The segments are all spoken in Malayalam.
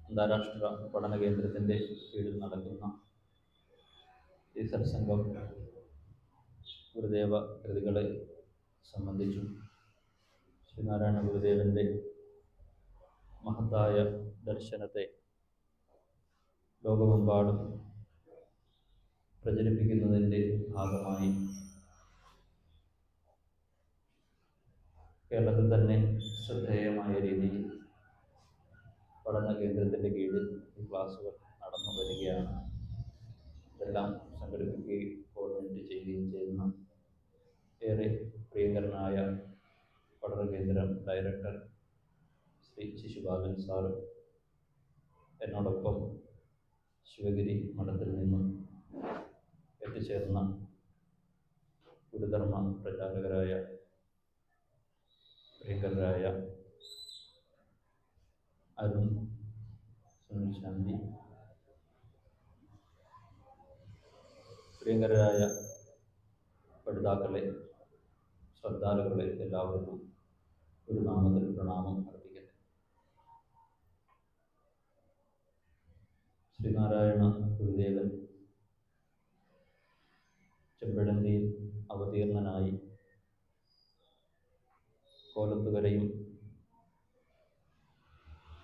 അന്താരാഷ്ട്ര പഠന കേന്ദ്രത്തിൻ്റെ കീഴിൽ നടക്കുന്ന ഈ സത്സംഗം ഗുരുദേവ കൃതികളെ സംബന്ധിച്ചും ശ്രീനാരായണ ഗുരുദേവൻ്റെ മഹത്തായ ദർശനത്തെ ലോകമെമ്പാടും പ്രചരിപ്പിക്കുന്നതിൻ്റെ ഭാഗമായി കേരളത്തിൽ തന്നെ ശ്രദ്ധേയമായ രീതിയിൽ പഠന കേന്ദ്രത്തിൻ്റെ കീഴിൽ ഈ ക്ലാസ്സുകൾ നടന്നു വരികയാണ്. ഇതെല്ലാം സംഘടിപ്പിക്കുകയും കോർഡിനേറ്റ് ചെയ്യുകയും ചെയ്യുന്ന ഏറെ പ്രിയങ്കരനായ പഠന കേന്ദ്രം ഡയറക്ടർ ശ്രീ ശിശുപാലൻ സാറ് എന്നോടൊപ്പം ശിവഗിരി മഠത്തിൽ നിന്നും എത്തിച്ചേർന്ന ഗുരുധർമ്മ പ്രചാരകരായ പ്രിയങ്കരായ അരുൺ സുനിൽ ശാന്തി, പ്രിയങ്കരായ പഠിതാക്കളെ, ശ്രദ്ധാലുക്കളെ എല്ലാവർക്കും ഒരു നാമത്തിൽ പ്രണാമം അർപ്പിക്കട്ടെ. ശ്രീനാരായണ ഗുരുദേവൻ ചെമ്പഴന്തിയിൽ അവതീർണനായി കോലത്തുകരയും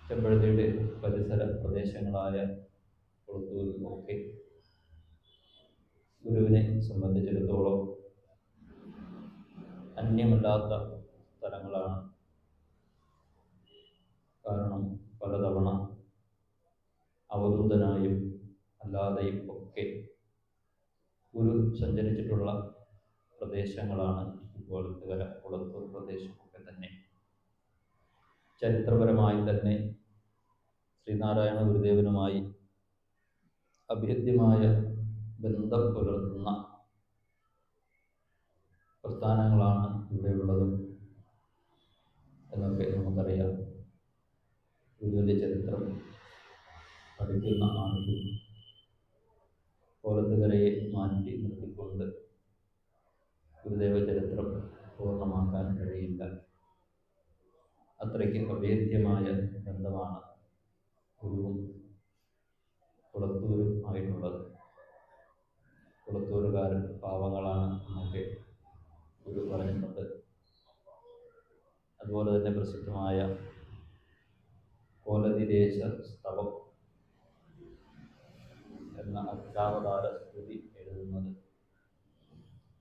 ചെമ്പഴന്തിയുടെ പരിസര പ്രദേശങ്ങളായ കൊളത്തൂരും ഒക്കെ ഗുരുവിനെ സംബന്ധിച്ചിടത്തോളം അന്യമല്ലാത്ത സ്ഥലങ്ങളാണ്. കാരണം പലതവണ അവധൂതനായും അല്ലാതെയും ഒക്കെ ഗുരു സഞ്ചരിച്ചിട്ടുള്ള പ്രദേശങ്ങളാണ് ഈ കോലത്തുകര, കൊളത്തൂർ പ്രദേശമൊക്കെ തന്നെ. ചരിത്രപരമായി തന്നെ ശ്രീനാരായണ ഗുരുദേവനുമായി അഭേദ്യമായ ബന്ധം പുലർത്തുന്ന പ്രസ്ഥാനങ്ങളാണ് ഇവിടെയുള്ളതും എന്നൊക്കെ നമുക്കറിയാം. ഗുരുവിൻ്റെ ചരിത്രം പഠിക്കുന്ന ആളുകൾ കോലത്തുകരയെ മാറ്റി നിർത്തിക്കൊണ്ട് ഗുരുദേവ ചരിത്രം പൂർണ്ണമാക്കാൻ കഴിയില്ല. അത്രയ്ക്ക് അഭേദ്യമായ ബന്ധമാണ് ഗുരുവും കുളത്തൂരും ആയിട്ടുള്ളത്. കുളത്തൂരുകാരൻ പാവങ്ങളാണ് എന്നൊക്കെ ഗുരു പറഞ്ഞിട്ടുണ്ട്. അതുപോലെ തന്നെ പ്രസിദ്ധമായ കോലതിരേശ സ്തവം എന്ന അഷ്ടാവതാര സ്തുതി എഴുതുന്നത്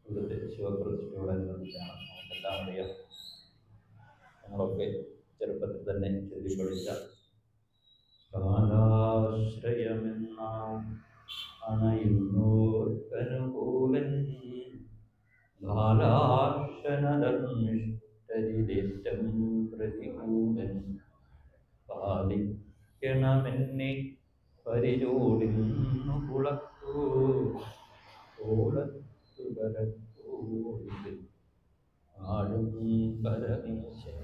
ഇവിടുത്തെ ശിവപ്രതിഷ്ഠയോടനുബന്ധിച്ചാണ്. നമുക്കെല്ലാം അറിയാം. ഞങ്ങളൊക്കെ ചെറുപ്പത്തിൽ തന്നെ ചൊല്ലിപ്പഠിച്ച കാലാശ്രയമെന്ന അണയുന്നോർക്കനുകൂലൻ ബാലാർഷനധർമ്മിഷ്ടരിതേറ്റം പ്രതികൂലൻ പാലിക്കണമെന്നെ പരിചോടിന്നു കുളത്തൂരത്തോളത്തുകരത്തോളിൽ ആഴും പരമേശൻ.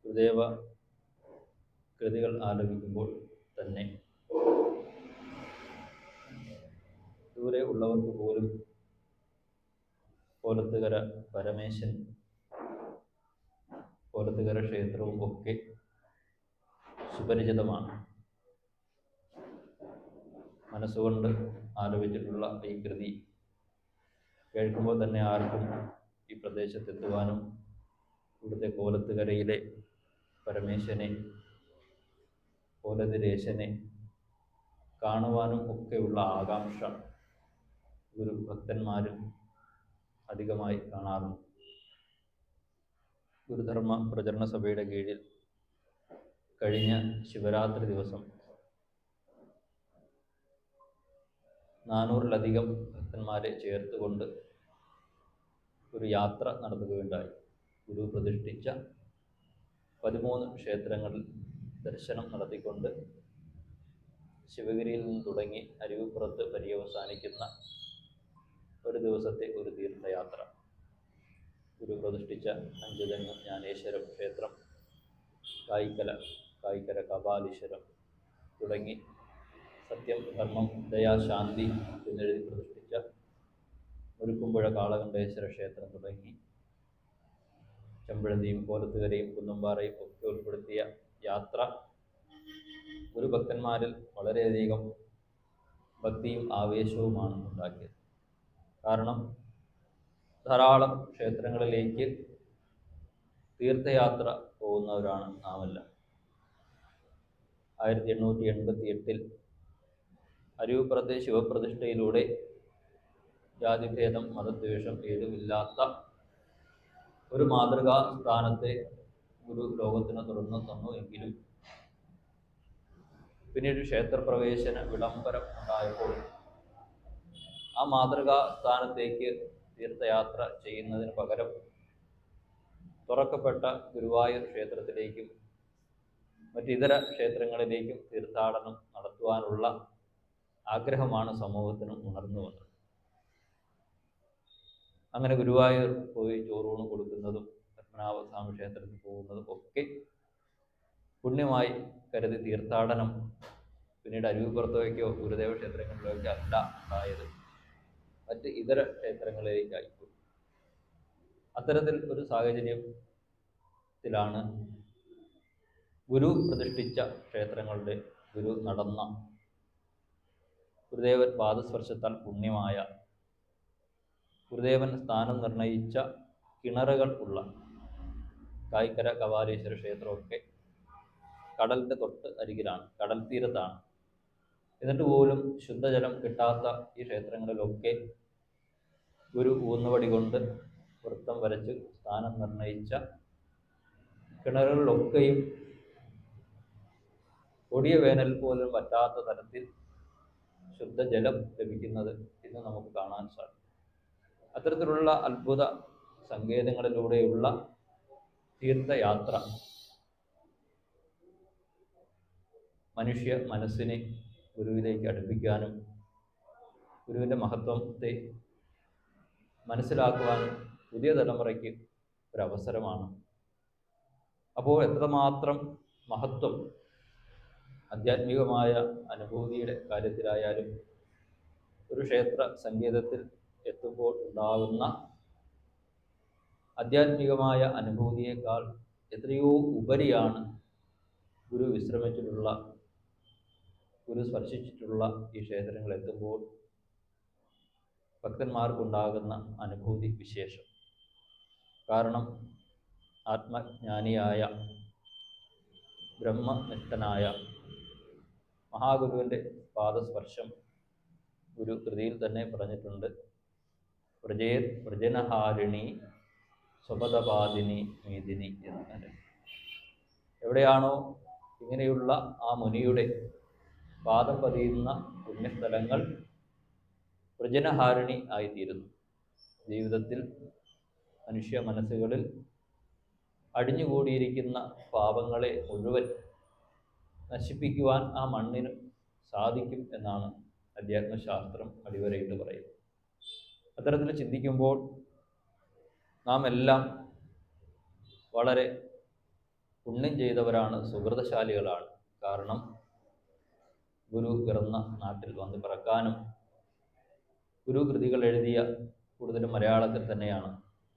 ഗുരുദേവ കൃതികൾ ആലപിക്കുമ്പോൾ തന്നെ ദൂരെ ഉള്ളവർക്ക് പോലും കോലത്തുകര പരമേശൻ, കോലത്തുകര ക്ഷേത്രവും ഒക്കെ സുപരിചിതമാണ്. മനസ്സുകൊണ്ട് ആലപിച്ചിട്ടുള്ള ഈ കൃതി കേൾക്കുമ്പോൾ തന്നെ ആർക്കും ഈ പ്രദേശത്തെത്തുവാനും ഇവിടുത്തെ കോലത്തുകരയിലെ പരമേശ്വരനെ, കോലതിരേശനെ കാണുവാനും ഒക്കെയുള്ള ആകാംക്ഷ ഗുരു ഭക്തന്മാരും അധികമായി കാണാറുണ്ട്. ഗുരുധർമ്മ പ്രചരണ സഭയുടെ കീഴിൽ കഴിഞ്ഞ ശിവരാത്രി ദിവസം 400-ലധികം ഭക്തന്മാരെ ചേർത്തുകൊണ്ട് ഒരു യാത്ര നടത്തുകയുണ്ടായി. ഗുരു പ്രതിഷ്ഠിച്ച 13 ക്ഷേത്രങ്ങളിൽ ദർശനം നടത്തിക്കൊണ്ട് ശിവഗിരിയിൽ നിന്ന് തുടങ്ങി അരുവിപ്പുറത്ത് പര്യവസാനിക്കുന്ന ഒരു ദിവസത്തെ ഒരു തീർത്ഥയാത്ര. ഗുരു പ്രതിഷ്ഠിച്ച അഞ്ചുതെങ്ങ് ജ്ഞാനേശ്വരം ക്ഷേത്രം, കായിക്കര കപാലീശ്വരം തുടങ്ങി സത്യം, ധർമ്മം, ദയാ, ശാന്തി എന്നെഴുതി പ്രതിഷ്ഠിച്ച മുരുക്കുംപുഴ കാളകണ്ഠേശ്വര ക്ഷേത്രം തുടങ്ങി ചെമ്പഴന്തിയും കോലത്തുകരയും കുന്നുംപാറയും ഒക്കെ ഉൾപ്പെടുത്തിയ യാത്ര ഗുരുഭക്തന്മാരിൽ വളരെയധികം ഭക്തിയും ആവേശവുമാണ് ഉണ്ടാക്കിയത്. കാരണം ധാരാളം ക്ഷേത്രങ്ങളിലേക്ക് തീർത്ഥയാത്ര പോകുന്നവരാണ് നാമെല്ലാം. 1888 അരുവിപ്പുറത്തെ ശിവപ്രതിഷ്ഠയിലൂടെ ജാതിഭേദം മതദ്വേഷം ഏതുമില്ലാത്ത ഒരു മാതൃകാ സ്ഥാനത്തെ ഗുരു ലോകത്തിന് തുറന്നു തന്നു. എങ്കിലും പിന്നീട് ക്ഷേത്രപ്രവേശന വിളംബരം ഉണ്ടായപ്പോൾ ആ മാതൃകാ സ്ഥാനത്തേക്ക് തീർത്ഥയാത്ര ചെയ്യുന്നതിന് പകരം തുറക്കപ്പെട്ട ഗുരുവായൂർ ക്ഷേത്രത്തിലേക്കും മറ്റിതര ക്ഷേത്രങ്ങളിലേക്കും തീർത്ഥാടനം നടത്തുവാനുള്ള ആഗ്രഹമാണ് സമൂഹത്തിന് ഉണർന്നു വന്നത്. അങ്ങനെ ഗുരുവായൂർ പോയി ചോറൂണ് കൊടുക്കുന്നതും പത്മനാഭസ്വാമി ക്ഷേത്രത്തിൽ പോകുന്നതും ഒക്കെ പുണ്യമായി കരുതി തീർത്ഥാടനം പിന്നീട് അരുവിപ്പുറത്തേക്കോ ഗുരുദേവ ക്ഷേത്രങ്ങളിലേക്കോ അല്ല ഉണ്ടായത്, മറ്റ് ഇതര ക്ഷേത്രങ്ങളിലേക്കായിപ്പോയി. അത്തരത്തിൽ ഒരു സാഹചര്യത്തിലാണ് ഗുരു പ്രതിഷ്ഠിച്ച ക്ഷേത്രങ്ങളുടെ, ഗുരു നടന്ന, ഗുരുദേവൻ പാദസ്പർശത്താൽ പുണ്യമായ, ഗുരുദേവൻ സ്ഥാനം നിർണയിച്ച കിണറുകൾ ഉള്ള കായിക്കര കപാലീശ്വര ക്ഷേത്രമൊക്കെ കടലിൻ്റെ തൊട്ട് അരികിലാണ്, കടൽ തീരത്താണ്. എന്നിട്ട് പോലും ശുദ്ധജലം കിട്ടാത്ത ഈ ക്ഷേത്രങ്ങളിലൊക്കെ ഗുരു ഊന്നുവടി കൊണ്ട് വൃത്തം വരച്ച് സ്ഥാനം നിർണയിച്ച കിണറുകളിലൊക്കെയും കൊടിയ വേനൽ പോലും പറ്റാത്ത തരത്തിൽ ശുദ്ധജലം ലഭിക്കുന്നത് ഇന്ന് നമുക്ക് കാണാൻ സാധിക്കും. അത്തരത്തിലുള്ള അത്ഭുത സങ്കേതങ്ങളിലൂടെയുള്ള തീർത്ഥയാത്ര മനുഷ്യ മനസ്സിനെ ഗുരുവിലേക്ക് അടുപ്പിക്കാനും ഗുരുവിൻ്റെ മഹത്വത്തെ മനസ്സിലാക്കുവാനും പുതിയ തലമുറയ്ക്ക് ഒരവസരമാണ്. അപ്പോൾ എത്രമാത്രം മഹത്വം ആധ്യാത്മികമായ അനുഭൂതിയുടെ കാര്യത്തിലായാലും ഒരു ക്ഷേത്ര സംഗീതത്തിൽ എത്തുമ്പോൾ ഉണ്ടാകുന്ന ആധ്യാത്മികമായ അനുഭൂതിയേക്കാൾ എത്രയോ ഉപരിയാണ് ഗുരു വിശ്രമിച്ചിട്ടുള്ള, ഗുരു സ്പർശിച്ചിട്ടുള്ള ഈ ക്ഷേത്രങ്ങൾ എത്തുമ്പോൾ ഭക്തന്മാർക്കുണ്ടാകുന്ന അനുഭൂതി വിശേഷം. കാരണം ആത്മജ്ഞാനിയായ ബ്രഹ്മനിഷ്ഠനായ മഹാഗുരുവിൻ്റെ പാദസ്പർശം ഗുരു കൃതിയിൽ തന്നെ പറഞ്ഞിട്ടുണ്ട്. വ്രജനഹാരിണി സ്വപദപാദിനി മേദിനി എന്ന്. എവിടെയാണോ ഇങ്ങനെയുള്ള ആ മുനിയുടെ പാദം പതിയുന്ന പുണ്യസ്ഥലങ്ങൾ വ്രജനഹാരിണി ആയിത്തീരുന്നു. ജീവിതത്തിൽ മനുഷ്യ മനസ്സുകളിൽ അടിഞ്ഞുകൂടിയിരിക്കുന്ന പാപങ്ങളെ മുഴുവൻ നശിപ്പിക്കുവാൻ ആ മണ്ണിന് സാധിക്കും എന്നാണ് അധ്യാത്മശാസ്ത്രം അടിവരയിട്ട് പറയുന്നത്. അത്തരത്തിൽ ചിന്തിക്കുമ്പോൾ നാം എല്ലാം വളരെ പുണ്യം ചെയ്തവരാണ്, സുഹൃതശാലികളാണ്. കാരണം ഗുരു പിറന്ന നാട്ടിൽ വന്ന് പിറക്കാനും ഗുരു കൃതികൾ എഴുതിയ കൂടുതലും മലയാളത്തിൽ തന്നെയാണ്.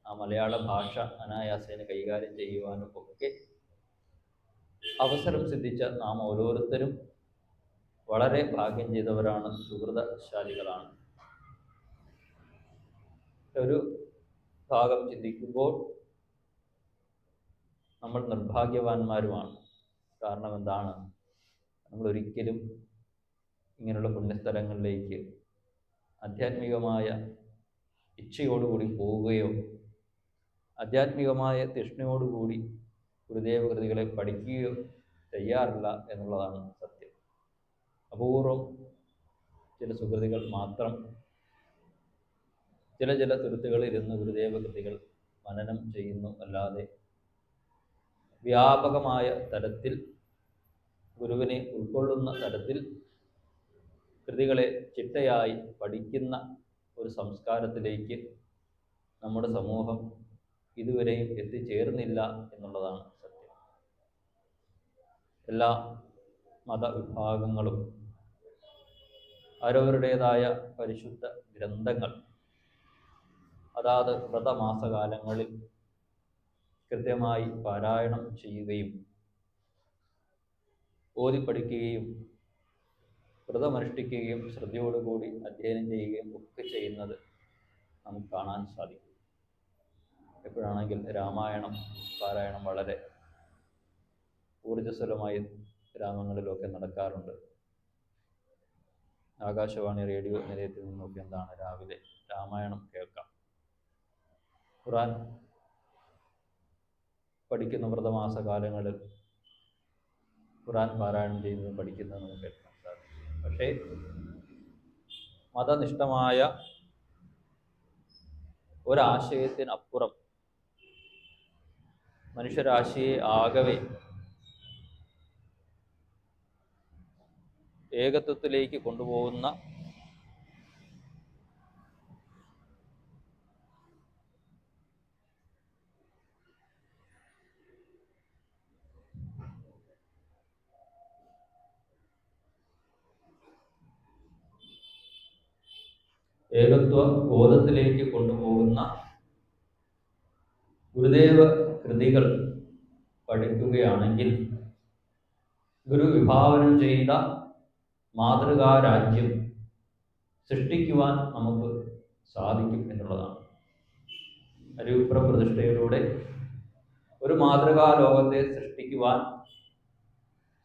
ആ മലയാള ഭാഷ അനായാസേന കൈകാര്യം ചെയ്യുവാനും ഒക്കെ അവസരം സിദ്ധിച്ച നാം ഓരോരുത്തരും വളരെ ഭാഗ്യം ചെയ്തവരാണ്, സുഹൃതശാലികളാണ്. ഒരു ഭാഗം ചിന്തിക്കുമ്പോൾ നമ്മൾ നിർഭാഗ്യവാന്മാരുമാണ്. കാരണം എന്താണ്? നമ്മൾ ഒരിക്കലും ഇങ്ങനെയുള്ള പുണ്യസ്ഥലങ്ങളിലേക്ക് ആധ്യാത്മികമായ ഇച്ഛയോടുകൂടി പോവുകയോ ആധ്യാത്മികമായ തൃഷ്ണയോടുകൂടി ഗുരുദേവ കൃതികളെ പഠിക്കുകയോ ചെയ്യാറില്ല എന്നുള്ളതാണ് സത്യം. അപൂർവം ചില സുഹൃതികൾ മാത്രം ചില തുരുത്തുകളിൽ ഇരുന്ന് ഗുരുദേവ കൃതികൾ മനനം ചെയ്യുന്നു. അല്ലാതെ വ്യാപകമായ തലത്തിൽ ഗുരുവിനെ ഉൾക്കൊള്ളുന്ന തരത്തിൽ കൃതികളെ ചിട്ടയായി പഠിക്കുന്ന ഒരു സംസ്കാരത്തിലേക്ക് നമ്മുടെ സമൂഹം ഇതുവരെയും എത്തിച്ചേർന്നില്ല എന്നുള്ളതാണ് സത്യം. എല്ലാ മതവിഭാഗങ്ങളും അവരവരുടേതായ പരിശുദ്ധ ഗ്രന്ഥങ്ങൾ അതാത് വ്രതമാസകാലങ്ങളിൽ കൃത്യമായി പാരായണം ചെയ്യുകയും ഓതി പഠിക്കുകയും വ്രതമനുഷ്ഠിക്കുകയും ശ്രദ്ധയോടുകൂടി അധ്യയനം ചെയ്യുകയും ഒക്കെ ചെയ്യുന്നത് നമുക്ക് കാണാൻ സാധിക്കും. എപ്പോഴാണെങ്കിൽ രാമായണം പാരായണം വളരെ ഊർജ്ജസ്വലമായി ഗ്രാമങ്ങളിലൊക്കെ നടക്കാറുണ്ട്. ആകാശവാണി റേഡിയോ നിലയത്തിൽ നിന്നൊക്കെ എന്താണ് രാവിലെ രാമായണം കേൾക്കാം. ഖുർആൻ പഠിക്കുന്ന വ്രതമാസ കാലങ്ങളിൽ ഖുർആൻ പാരായണം ചെയ്യുന്നതും പഠിക്കുന്നതും നമുക്ക് കേൾക്കാൻ സാധിക്കും. പക്ഷേ മതനിഷ്ഠമായ ഒരാശയത്തിനപ്പുറം മനുഷ്യരാശിയെ ആകവെ ഏകത്വത്തിലേക്ക് കൊണ്ടുപോകുന്ന ഏകത്വ ബോധത്തിലേക്ക് കൊണ്ടുപോകുന്ന ഗുരുദേവ കൃതികൾ പഠിക്കുകയാണെങ്കിൽ ഗുരു വിഭാവനം ചെയ്ത മാതൃകാ രാജ്യം സൃഷ്ടിക്കുവാൻ നമുക്ക് സാധിക്കും എന്നുള്ളതാണ്. അരിവിപ്ര പ്രതിഷ്ഠയിലൂടെ ഒരു മാതൃകാ ലോകത്തെ സൃഷ്ടിക്കുവാൻ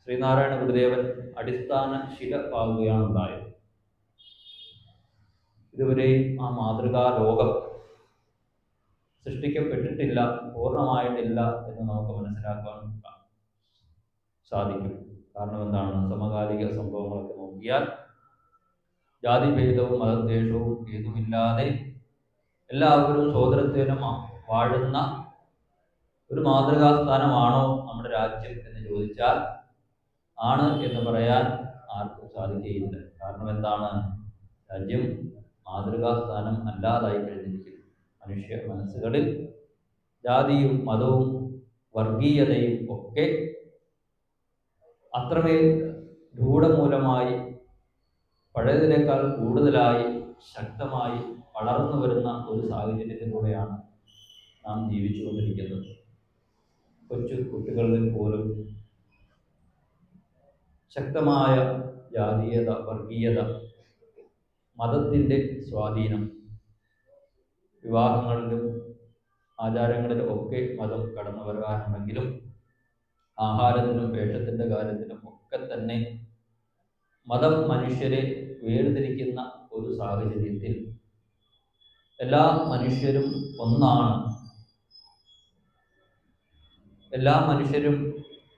ശ്രീനാരായണ ഗുരുദേവൻ അടിസ്ഥാന ശില പാകുകയാണ് ഉണ്ടായത്. ഇതുവരെയും ആ മാതൃകാ ലോകം സൃഷ്ടിക്കപ്പെട്ടിട്ടില്ല, പൂർണ്ണമായിട്ടില്ല എന്ന് നമുക്ക് മനസ്സിലാക്കാൻ സാധിക്കും. കാരണം എന്താണ്? സമകാലിക സംഭവങ്ങളൊക്കെ നോക്കിയാൽ ജാതിഭേദവും മതദ്വേഷവും ഏതുമില്ലാതെ എല്ലാവരും സോദരത്വനും വാഴുന്ന ഒരു മാതൃകാ സ്ഥാനമാണോ നമ്മുടെ രാജ്യം എന്ന് ചോദിച്ചാൽ ആണ് എന്ന് പറയാൻ ആർക്കും സാധിക്കുകയില്ല. കാരണം എന്താണ്? രാജ്യം മാതൃകാ സ്ഥാനം അല്ലാതായി കഴിഞ്ഞിരിക്കുന്നു. മനുഷ്യ മനസ്സുകളിൽ ജാതിയും മതവും വർഗീയതയും ഒക്കെ അത്രമേൽ രൂഢമൂലമായി പഴയതിനേക്കാൾ കൂടുതലായി ശക്തമായി വളർന്നു വരുന്ന ഒരു സാഹചര്യത്തിലൂടെയാണ് നാം ജീവിച്ചുകൊണ്ടിരിക്കുന്നത്. കൊച്ചു കുട്ടികളിൽ പോലും ശക്തമായ ജാതീയത, വർഗീയത, മതത്തിൻ്റെ സ്വാധീനം, വിവാഹങ്ങളിലും ആചാരങ്ങളിലും ഒക്കെ മതം കടന്നു വരാറുണ്ടെങ്കിലും ആഹാരത്തിനും വേഷത്തിൻ്റെ കാര്യത്തിലും ഒക്കെ തന്നെ മതം മനുഷ്യരെ വേർതിരിക്കുന്ന ഒരു സാഹചര്യത്തിൽ എല്ലാ മനുഷ്യരും ഒന്നാണ്, എല്ലാ മനുഷ്യരും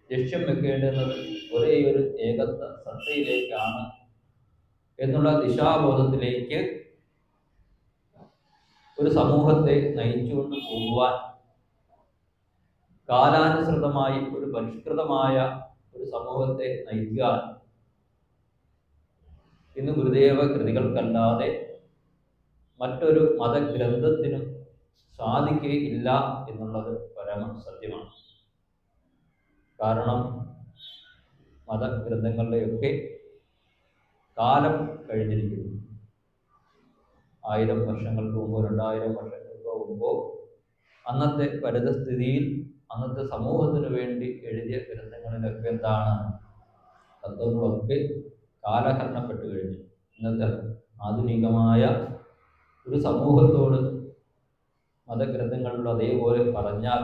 ലക്ഷ്യം വെക്കേണ്ടുന്നത് ഒരേയൊരു ഏകത്വ സത്തയിലേക്കാണ് എന്നുള്ള ദിശാബോധത്തിലേക്ക് ഒരു സമൂഹത്തെ നയിച്ചുകൊണ്ട് പോകുവാൻ കാലാനുസൃതമായി ഒരു പരിഷ്കൃതമായ ഒരു സമൂഹത്തെ നയിക്കാൻ ഇന്ന് ഗുരുദേവ കൃതികൾക്കല്ലാതെ മറ്റൊരു മതഗ്രന്ഥത്തിനും സാധിക്കുകയില്ല എന്നുള്ളത് പരമ സത്യമാണ്. കാരണം മതഗ്രന്ഥങ്ങളുടെയൊക്കെ കാലം കഴിഞ്ഞിരിക്കുന്നു. 1000 വർഷങ്ങൾക്ക് മുമ്പോ 2000 വർഷങ്ങൾക്ക് മുമ്പോ അന്നത്തെ പരിതസ്ഥിതിയിൽ അന്നത്തെ സമൂഹത്തിന് വേണ്ടി എഴുതിയ ഗ്രന്ഥങ്ങളിലൊക്കെ എന്താണ്? തത്വങ്ങളൊക്കെ കാലഹരണപ്പെട്ടു കഴിഞ്ഞു. ഇന്നത്തെ ആധുനികമായ ഒരു സമൂഹത്തോട് മതഗ്രന്ഥങ്ങളിലുള്ള അതേപോലെ പറഞ്ഞാൽ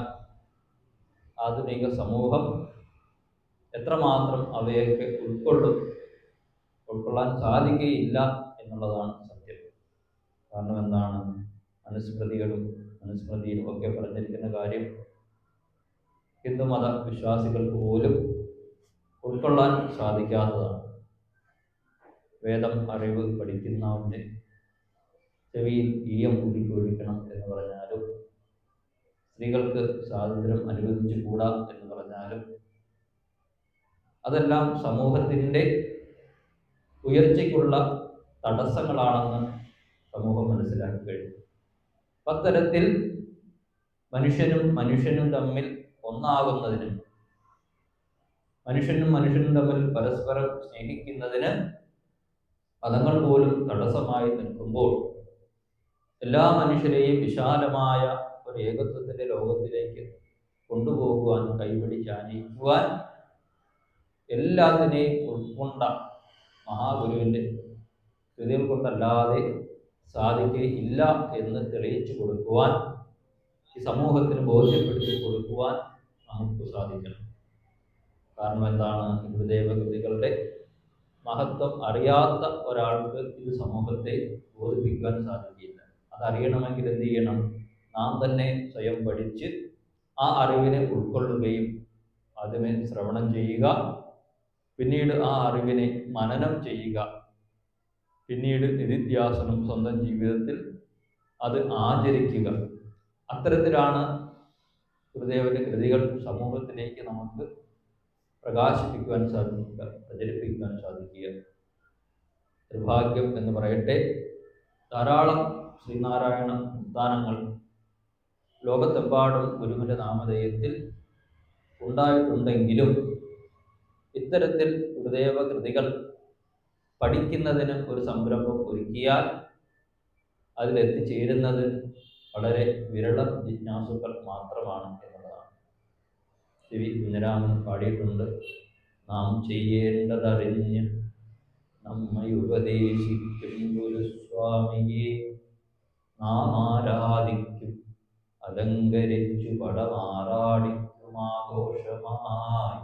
ആധുനിക സമൂഹം എത്രമാത്രം അവയൊക്കെ ഉൾക്കൊള്ളാൻ സാധിക്കുകയില്ല എന്നുള്ളതാണ് സത്യം. കാരണം എന്താണ്? മനുസ്മൃതിയിലും ഒക്കെ പറഞ്ഞിരിക്കുന്ന കാര്യം ഹിന്ദുമത വിശ്വാസികൾക്ക് പോലും ഉൾക്കൊള്ളാൻ സാധിക്കാത്തതാണ്. വേദം അറിവ് പഠിക്കുന്നവൻ്റെ ചെവിയിൽ ഈയം കുടിക്കൊഴിക്കണം എന്ന് പറഞ്ഞാലും, സ്ത്രീകൾക്ക് സ്വാതന്ത്ര്യം അനുവദിച്ചുകൂടാ എന്ന് പറഞ്ഞാലും അതെല്ലാം സമൂഹത്തിൻ്റെ ഉയർച്ചയ്ക്കുള്ള തടസ്സങ്ങളാണെന്ന് സമൂഹം മനസ്സിലാക്കി കഴിഞ്ഞു. അത്തരത്തിൽ മനുഷ്യനും തമ്മിൽ ഒന്നാകുന്നതിന്, മനുഷ്യനും തമ്മിൽ പരസ്പരം സ്നേഹിക്കുന്നതിന് മതങ്ങൾ പോലും തടസ്സമായി നിൽക്കുമ്പോൾ എല്ലാ മനുഷ്യരെയും വിശാലമായ ഒരു ഏകത്വത്തിൻ്റെ ലോകത്തിലേക്ക് കൊണ്ടുപോകുവാൻ, കൈപിടിച്ചാനയിക്കുവാൻ എല്ലാത്തിനെയും ഉൾക്കൊണ്ട മഹാഗുരുവിൻ്റെ കൃതികൾ കൊണ്ടല്ലാതെ സാധിക്കുകയില്ല എന്ന് തെളിയിച്ചു കൊടുക്കുവാൻ, ഈ സമൂഹത്തിന് ബോധ്യപ്പെടുത്തി കൊടുക്കുവാൻ നമുക്ക് സാധിക്കണം. കാരണം എന്താണ്? ഗുരുദേവ കൃതികളുടെ മഹത്വം അറിയാത്ത ഒരാൾക്ക് ഇത് സമൂഹത്തെ ബോധിപ്പിക്കുവാൻ സാധിക്കില്ല. അതറിയണമെങ്കിൽ എന്ത് ചെയ്യണം? നാം തന്നെ സ്വയം പഠിച്ച് ആ അറിവിനെ ഉൾക്കൊള്ളുകയും ആദ്യമേ ശ്രവണം ചെയ്യുക, പിന്നീട് ആ അറിവിനെ മനനം ചെയ്യുക, പിന്നീട് നിധിധ്യാസനം സ്വന്തം ജീവിതത്തിൽ അത് ആചരിക്കുക. അത്തരത്തിലാണ് ഗുരുദേവന്റെ കൃതികൾ സമൂഹത്തിലേക്ക് നമുക്ക് പ്രകാശിപ്പിക്കുവാൻ സാധിക്കുക, പ്രചരിപ്പിക്കുവാൻ സാധിക്കുക. നിർഭാഗ്യം എന്ന് പറയട്ടെ, ധാരാളം ശ്രീനാരായണ ഉദ്ധാനങ്ങൾ ലോകത്തെമ്പാടും ഗുരുവിൻ്റെ നാമധേയത്തിൽ ഉണ്ടായിട്ടുണ്ടെങ്കിലും ഇത്തരത്തിൽ ഗുരുദേവ കൃതികൾ പഠിക്കുന്നതിന് ഒരു സംരംഭം ഒരുക്കിയാൽ അതിലെത്തിച്ചേരുന്നത് വളരെ വിരളം ജിജ്ഞാസുക്കൾ മാത്രമാണ് എന്നതാണ്. ശ്രീ കുഞ്ഞിരാമൻ പാടിയിട്ടുണ്ട്, നാം ചെയ്യേണ്ടതറിഞ്ഞ് നമ്മെ ഉപദേശിക്കും ഗുരുസ്വാമിയെ, നാം ആരാധിക്കും അലങ്കരിച്ചു പടമാറാടിക്കുമാഘോഷമായി,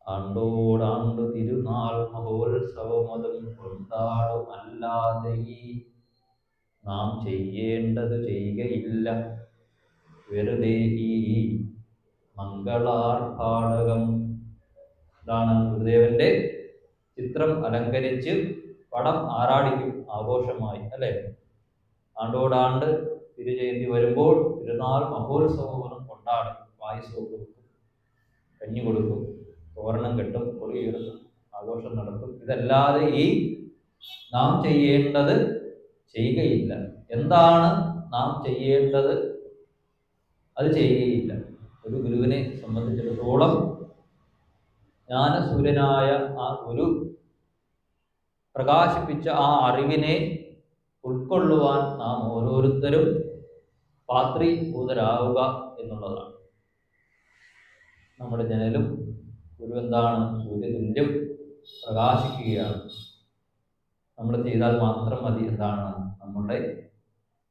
ആണ്ടോടാണ്ടു തിരുനാൾ മഹോത്സവമതും കൊണ്ടാടും അല്ലാതെ നാം ചെയ്യേണ്ടത് ചെയ്യുകയില്ല വെറുതെ ഈ മംഗളാർഭാടകം. ഇതാണ് ഗുരുദേവന്റെ ചിത്രം അലങ്കരിച്ച് പടം ആറാടിക്കും ആഘോഷമായി, അല്ലേ? ആണ്ടോടാണ്ട് തിരുജയന്തി വരുമ്പോൾ തിരുനാൾ മഹോത്സവം കൊണ്ടാടും, പായസവും കൊടുക്കും, കഞ്ഞി കൊടുക്കും, തോരണം കെട്ടും, കൊടിയുയർത്തും, ആഘോഷം നടത്തും. ഇതല്ലാതെ ഈ നാം ചെയ്യേണ്ടത് ചെയ്യുകയില്ല. എന്താണ് നാം ചെയ്യേണ്ടത് അത് ചെയ്യുകയില്ല. ഒരു ഗുരുവിനെ സംബന്ധിച്ചിടത്തോളം ജ്ഞാനസൂര്യനായ ആ ഗുരു പ്രകാശിപ്പിച്ച ആ അറിവിനെ ഉൾക്കൊള്ളുവാൻ നാം ഓരോരുത്തരും പാത്രീഭൂതരാവുക എന്നുള്ളതാണ്. നമ്മുടെ ജനലും ഗുരു എന്താണ്? സൂര്യതുല്യം പ്രകാശിക്കുകയാണ്. നമ്മൾ ചെയ്താൽ മാത്രം മതി. എന്താണ്? നമ്മുടെ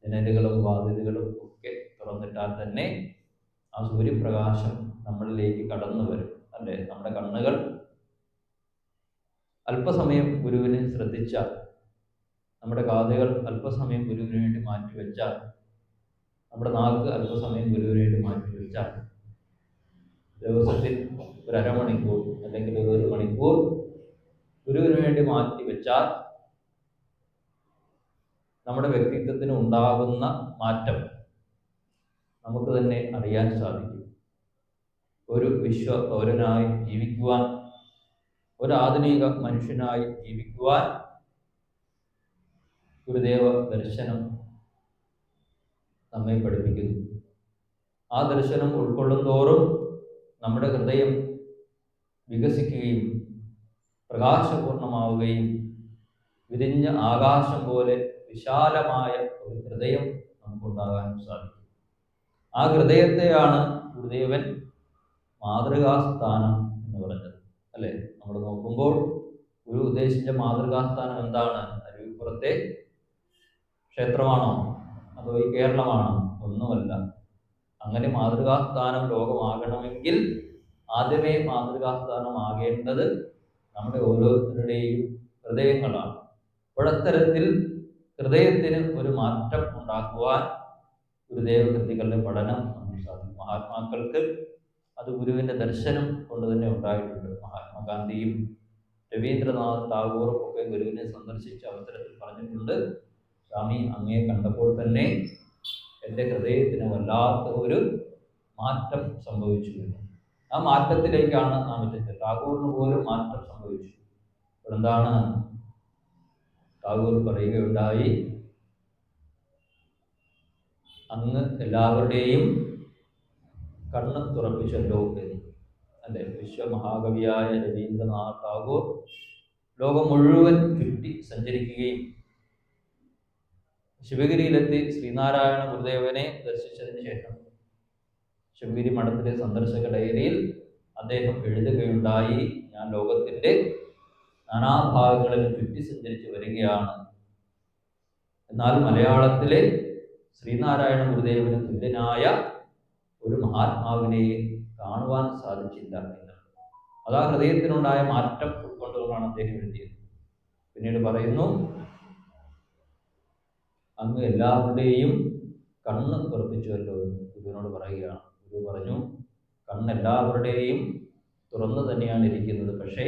ജനലുകളും വാതിലുകളും ഒക്കെ തുറന്നിട്ടാൽ തന്നെ ആ സൂര്യപ്രകാശം നമ്മളിലേക്ക് കടന്നു വരും, അല്ലേ? നമ്മുടെ കണ്ണുകൾ അല്പസമയം ഗുരുവിനെ ശ്രദ്ധിച്ചാൽ, നമ്മുടെ കാതുകൾ അല്പസമയം ഗുരുവിന് വേണ്ടി മാറ്റിവെച്ചാൽ, നമ്മുടെ നാക്ക് അല്പസമയം ഗുരുവിന് വേണ്ടി മാറ്റിവെച്ചാൽ, ദിവസത്തിൽ ഒരു അരമണിക്കൂർ അല്ലെങ്കിൽ 1 മണിക്കൂർ ഗുരുവിന് വേണ്ടി മാറ്റിവെച്ചാൽ നമ്മുടെ വ്യക്തിത്വത്തിന് ഉണ്ടാകുന്ന മാറ്റം നമുക്ക് തന്നെ അറിയാൻ സാധിക്കും. ഒരു വിശ്വ പൗരനായി ജീവിക്കുവാൻ, ഒരു ആധുനിക മനുഷ്യനായി ജീവിക്കുവാൻ ഗുരുദേവ ദർശനം നമ്മെ പഠിപ്പിക്കുന്നു. ആ ദർശനം ഉൾക്കൊള്ളും തോറും നമ്മുടെ ഹൃദയം വികസിക്കുകയും പ്രകാശപൂർണമാവുകയും വിരിഞ്ഞ ആകാശം പോലെ വിശാലമായ ഒരു ഹൃദയം നമുക്കുണ്ടാകാൻ സാധിക്കും. ആ ഹൃദയത്തെയാണ് ഗുരുദേവൻ മാതൃകാസ്ഥാനം എന്ന് പറഞ്ഞത്, അല്ലേ? നമ്മൾ നോക്കുമ്പോൾ ഗുരു ഉദ്ദേശിച്ച മാതൃകാസ്ഥാനം എന്താണ്? അരുവിപ്പുറത്തെ ക്ഷേത്രമാണോ? അതോ ഈ കേരളമാണോ? ഒന്നുമല്ല. അങ്ങനെ മാതൃകാസ്ഥാനം ലോകമാകണമെങ്കിൽ ആദ്യമേ മാതൃകാസ്ഥാനമാകേണ്ടത് നമ്മുടെ ഓരോരുത്തരുടെയും ഹൃദയങ്ങളാണ്. അത്തരത്തിൽ ഹൃദയത്തിന് ഒരു മാറ്റം ഉണ്ടാക്കുവാൻ ഗുരുദേവ കൃതികളുടെ പഠനം നമുക്ക് സാധിക്കും. മഹാത്മാക്കൾക്ക് അത് ഗുരുവിൻ്റെ ദർശനം കൊണ്ട് തന്നെ ഉണ്ടായിട്ടുണ്ട്. മഹാത്മാഗാന്ധിയും രവീന്ദ്രനാഥ് ടാഗോറും ഒക്കെ ഗുരുവിനെ സന്ദർശിച്ച അവസരത്തിൽ പറഞ്ഞിട്ടുണ്ട്, സ്വാമി അങ്ങയെ കണ്ടപ്പോൾ തന്നെ എൻ്റെ ഹൃദയത്തിന് വല്ലാത്ത ഒരു മാറ്റം സംഭവിച്ചു എന്ന്. ആ മാറ്റത്തിലേക്കാണ് നാം എത്തിച്ചത്. ടാഗോറിന് പോലും മാറ്റം സംഭവിച്ചു. അപ്പോൾ എന്താണ് ടാഗോർ പറയുകയുണ്ടായി? അങ്ങ് എല്ലാവരുടെയും കണ്ണ് തുറപ്പിച്ചല്ലോ എന്ന്, അല്ലെ? വിശ്വമഹാകവിയായ രവീന്ദ്രനാഥ് ടാഗോർ ലോകം മുഴുവൻ ചുറ്റി സഞ്ചരിക്കുകയും ശിവഗിരിയിലെത്തി ശ്രീനാരായണ ഗുരുദേവനെ ദർശിച്ചതിന് ശേഷം ശിവഗിരി മഠത്തിലെ സന്ദർശക ഡയറിയിൽ അദ്ദേഹം എഴുതുകയുണ്ടായി, ഞാൻ ലോകത്തിൻ്റെ നാനാഭാഗങ്ങളിലും ചുറ്റി സഞ്ചരിച്ച് വരികയാണ്. എന്നാൽ മലയാളത്തിലെ ശ്രീനാരായണ ഗുരുദേവന് തുല്യനായ ഒരു മഹാത്മാവിനെ കാണുവാൻ സാധിച്ചില്ല എന്ന്. അതാ ഹൃദയത്തിനുണ്ടായ മാറ്റം ഉൾക്കൊണ്ടുകൊണ്ടാണ് അദ്ദേഹം എഴുതിയത്. പിന്നീട് പറയുന്നു, അങ്ങ് എല്ലാവരുടെയും കണ്ണ് തുറപ്പിച്ചുവല്ലോ എന്ന് ഗുരുവിനോട് പറയുകയാണ്. ഗുരു പറഞ്ഞു, കണ്ണെല്ലാവരുടെയും തുറന്നു തന്നെയാണ് ഇരിക്കുന്നത്, പക്ഷേ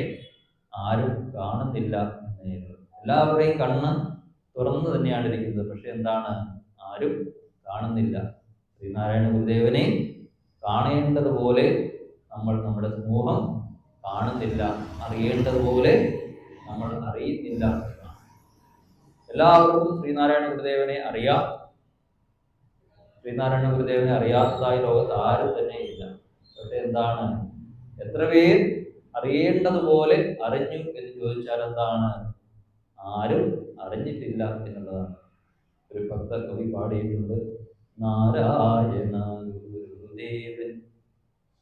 ആരും കാണുന്നില്ല എന്നേ. എല്ലാവരുടെയും കണ്ണ് തുറന്നു തന്നെയാണ് ഇരിക്കുന്നത്, പക്ഷെ എന്താണ്, ആരും കാണുന്നില്ല. ശ്രീനാരായണ ഗുരുദേവനെ കാണേണ്ടതുപോലെ നമ്മുടെ സമൂഹം കാണുന്നില്ല, അറിയേണ്ടതുപോലെ നമ്മൾ അറിയുന്നില്ല. എല്ലാവർക്കും ശ്രീനാരായണ ഗുരുദേവനെ അറിയാം. ശ്രീനാരായണ ഗുരുദേവനെ അറിയാത്തതായി ലോകത്ത് ആരും തന്നെ ഇല്ല. പക്ഷെ എന്താണ്, എത്ര പേർ അറിയേണ്ടതുപോലെ അറിഞ്ഞു എന്ന് ചോദിച്ചാൽ എന്താണ്, ആരും അറിഞ്ഞിട്ടില്ല എന്നുള്ളതാണ്. ഒരു ഭക്ത കവി പാടിയിട്ടുണ്ട്, നാരായണ ഗുരുദേവൻ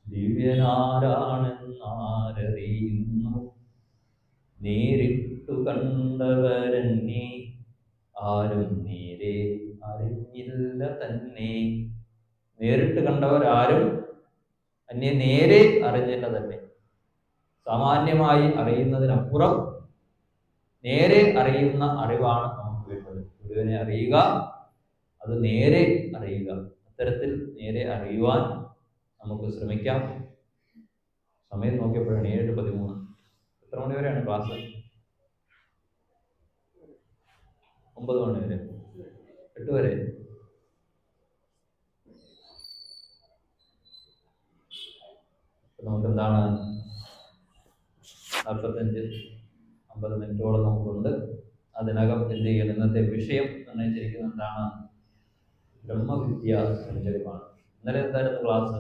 ദിവ്യനാരാണെന്നാരറിയുന്നു, നേരിട്ടു കണ്ടവരെന്നെ ആരും നേരെ അറിഞ്ഞില്ല തന്നെ. നേരിട്ട് കണ്ടവരാരും എന്നെ നേരെ അറിഞ്ഞില്ല തന്നെ. സാമാന്യമായി അറിയുന്നതിനപ്പുറം നേരെ അറിയുന്ന അറിവാണ് നമുക്ക് വേണ്ടത്. ഗുരുവിനെ അറിയുക, അത് നേരെ അറിയുക. അത്തരത്തിൽ നേരെ അറിയുവാൻ നമുക്ക് ശ്രമിക്കാം. സമയം നോക്കിയപ്പോഴാണ് 7:13. എത്ര മണി വരെയാണ് ക്ലാസ്? 9 മണി വരെ, 8 വരെ. നമുക്കെന്താണ്, 45-50 മിനിറ്റോളം നമുക്കുണ്ട്. അതിനകം എന്ത് ചെയ്യണം? ഇന്നത്തെ വിഷയം നിർണ്ണയിച്ചിരിക്കുന്നത് എന്താണ്? ബ്രഹ്മവിദ്യ സഞ്ചയമാണ്. ഇന്നലെ എന്തായിരുന്നു ക്ലാസ്?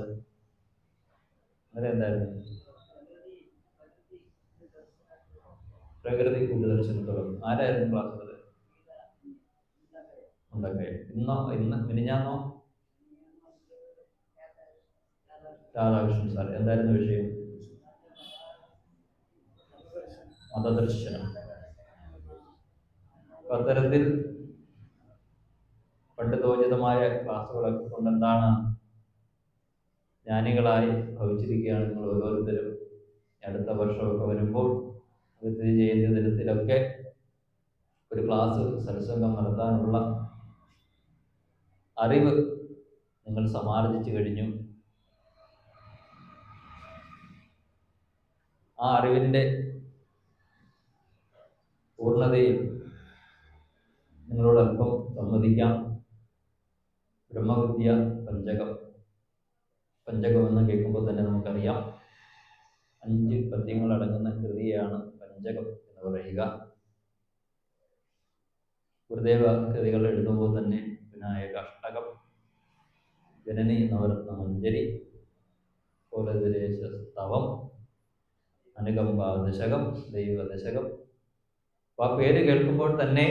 ഇന്നലെ എന്തായിരുന്നു? പ്രകൃതി കൂട്ടുദർശനത്തോളം. ആരായിരുന്നു ക്ലാസ് ഉള്ളത്? ഉണ്ടൊക്കെ. ഇന്ന് മിനിഞ്ഞാന്നോ? രാധാകൃഷ്ണൻ സാർ. എന്തായിരുന്നു വിഷയം? മതദർശനം. അത്തരത്തിൽ പണ്ഡിതോചിതമായ ക്ലാസ്സുകളൊക്കെ കൊണ്ടെന്താണ്, ജ്ഞാനികളായി ഭവിച്ചിരിക്കുകയാണ് നിങ്ങൾ ഓരോരുത്തരും. അടുത്ത വർഷമൊക്കെ വരുമ്പോൾ സ്ഥിതി ജയന്തി ദിനത്തിലൊക്കെ ഒരു ക്ലാസ് സത്സംഗം നടത്താനുള്ള അറിവ് നിങ്ങൾ സമാർജിച്ചു കഴിഞ്ഞു. ആ അറിവിൻ്റെ പൂർണ്ണതയിൽ നിങ്ങളോടൊപ്പം സംവദിക്കാം. ബ്രഹ്മവിദ്യ പഞ്ചകം. പഞ്ചകം എന്ന് കേൾക്കുമ്പോൾ തന്നെ നമുക്കറിയാം 5 പദ്യങ്ങൾ അടങ്ങുന്ന കൃതിയാണ് പഞ്ചകം എന്ന് പറയുക. ഗുരുദേവ കൃതികൾ എഴുതുമ്പോൾ തന്നെ വിനായക അഷ്ടകം, ജനനി നവരത്ന മഞ്ജരി, കോലദേശ സ്തവം, അനുകമ്പ ദശകം, ദൈവദശകം. അപ്പോൾ ആ പേര് കേൾക്കുമ്പോൾ തന്നെ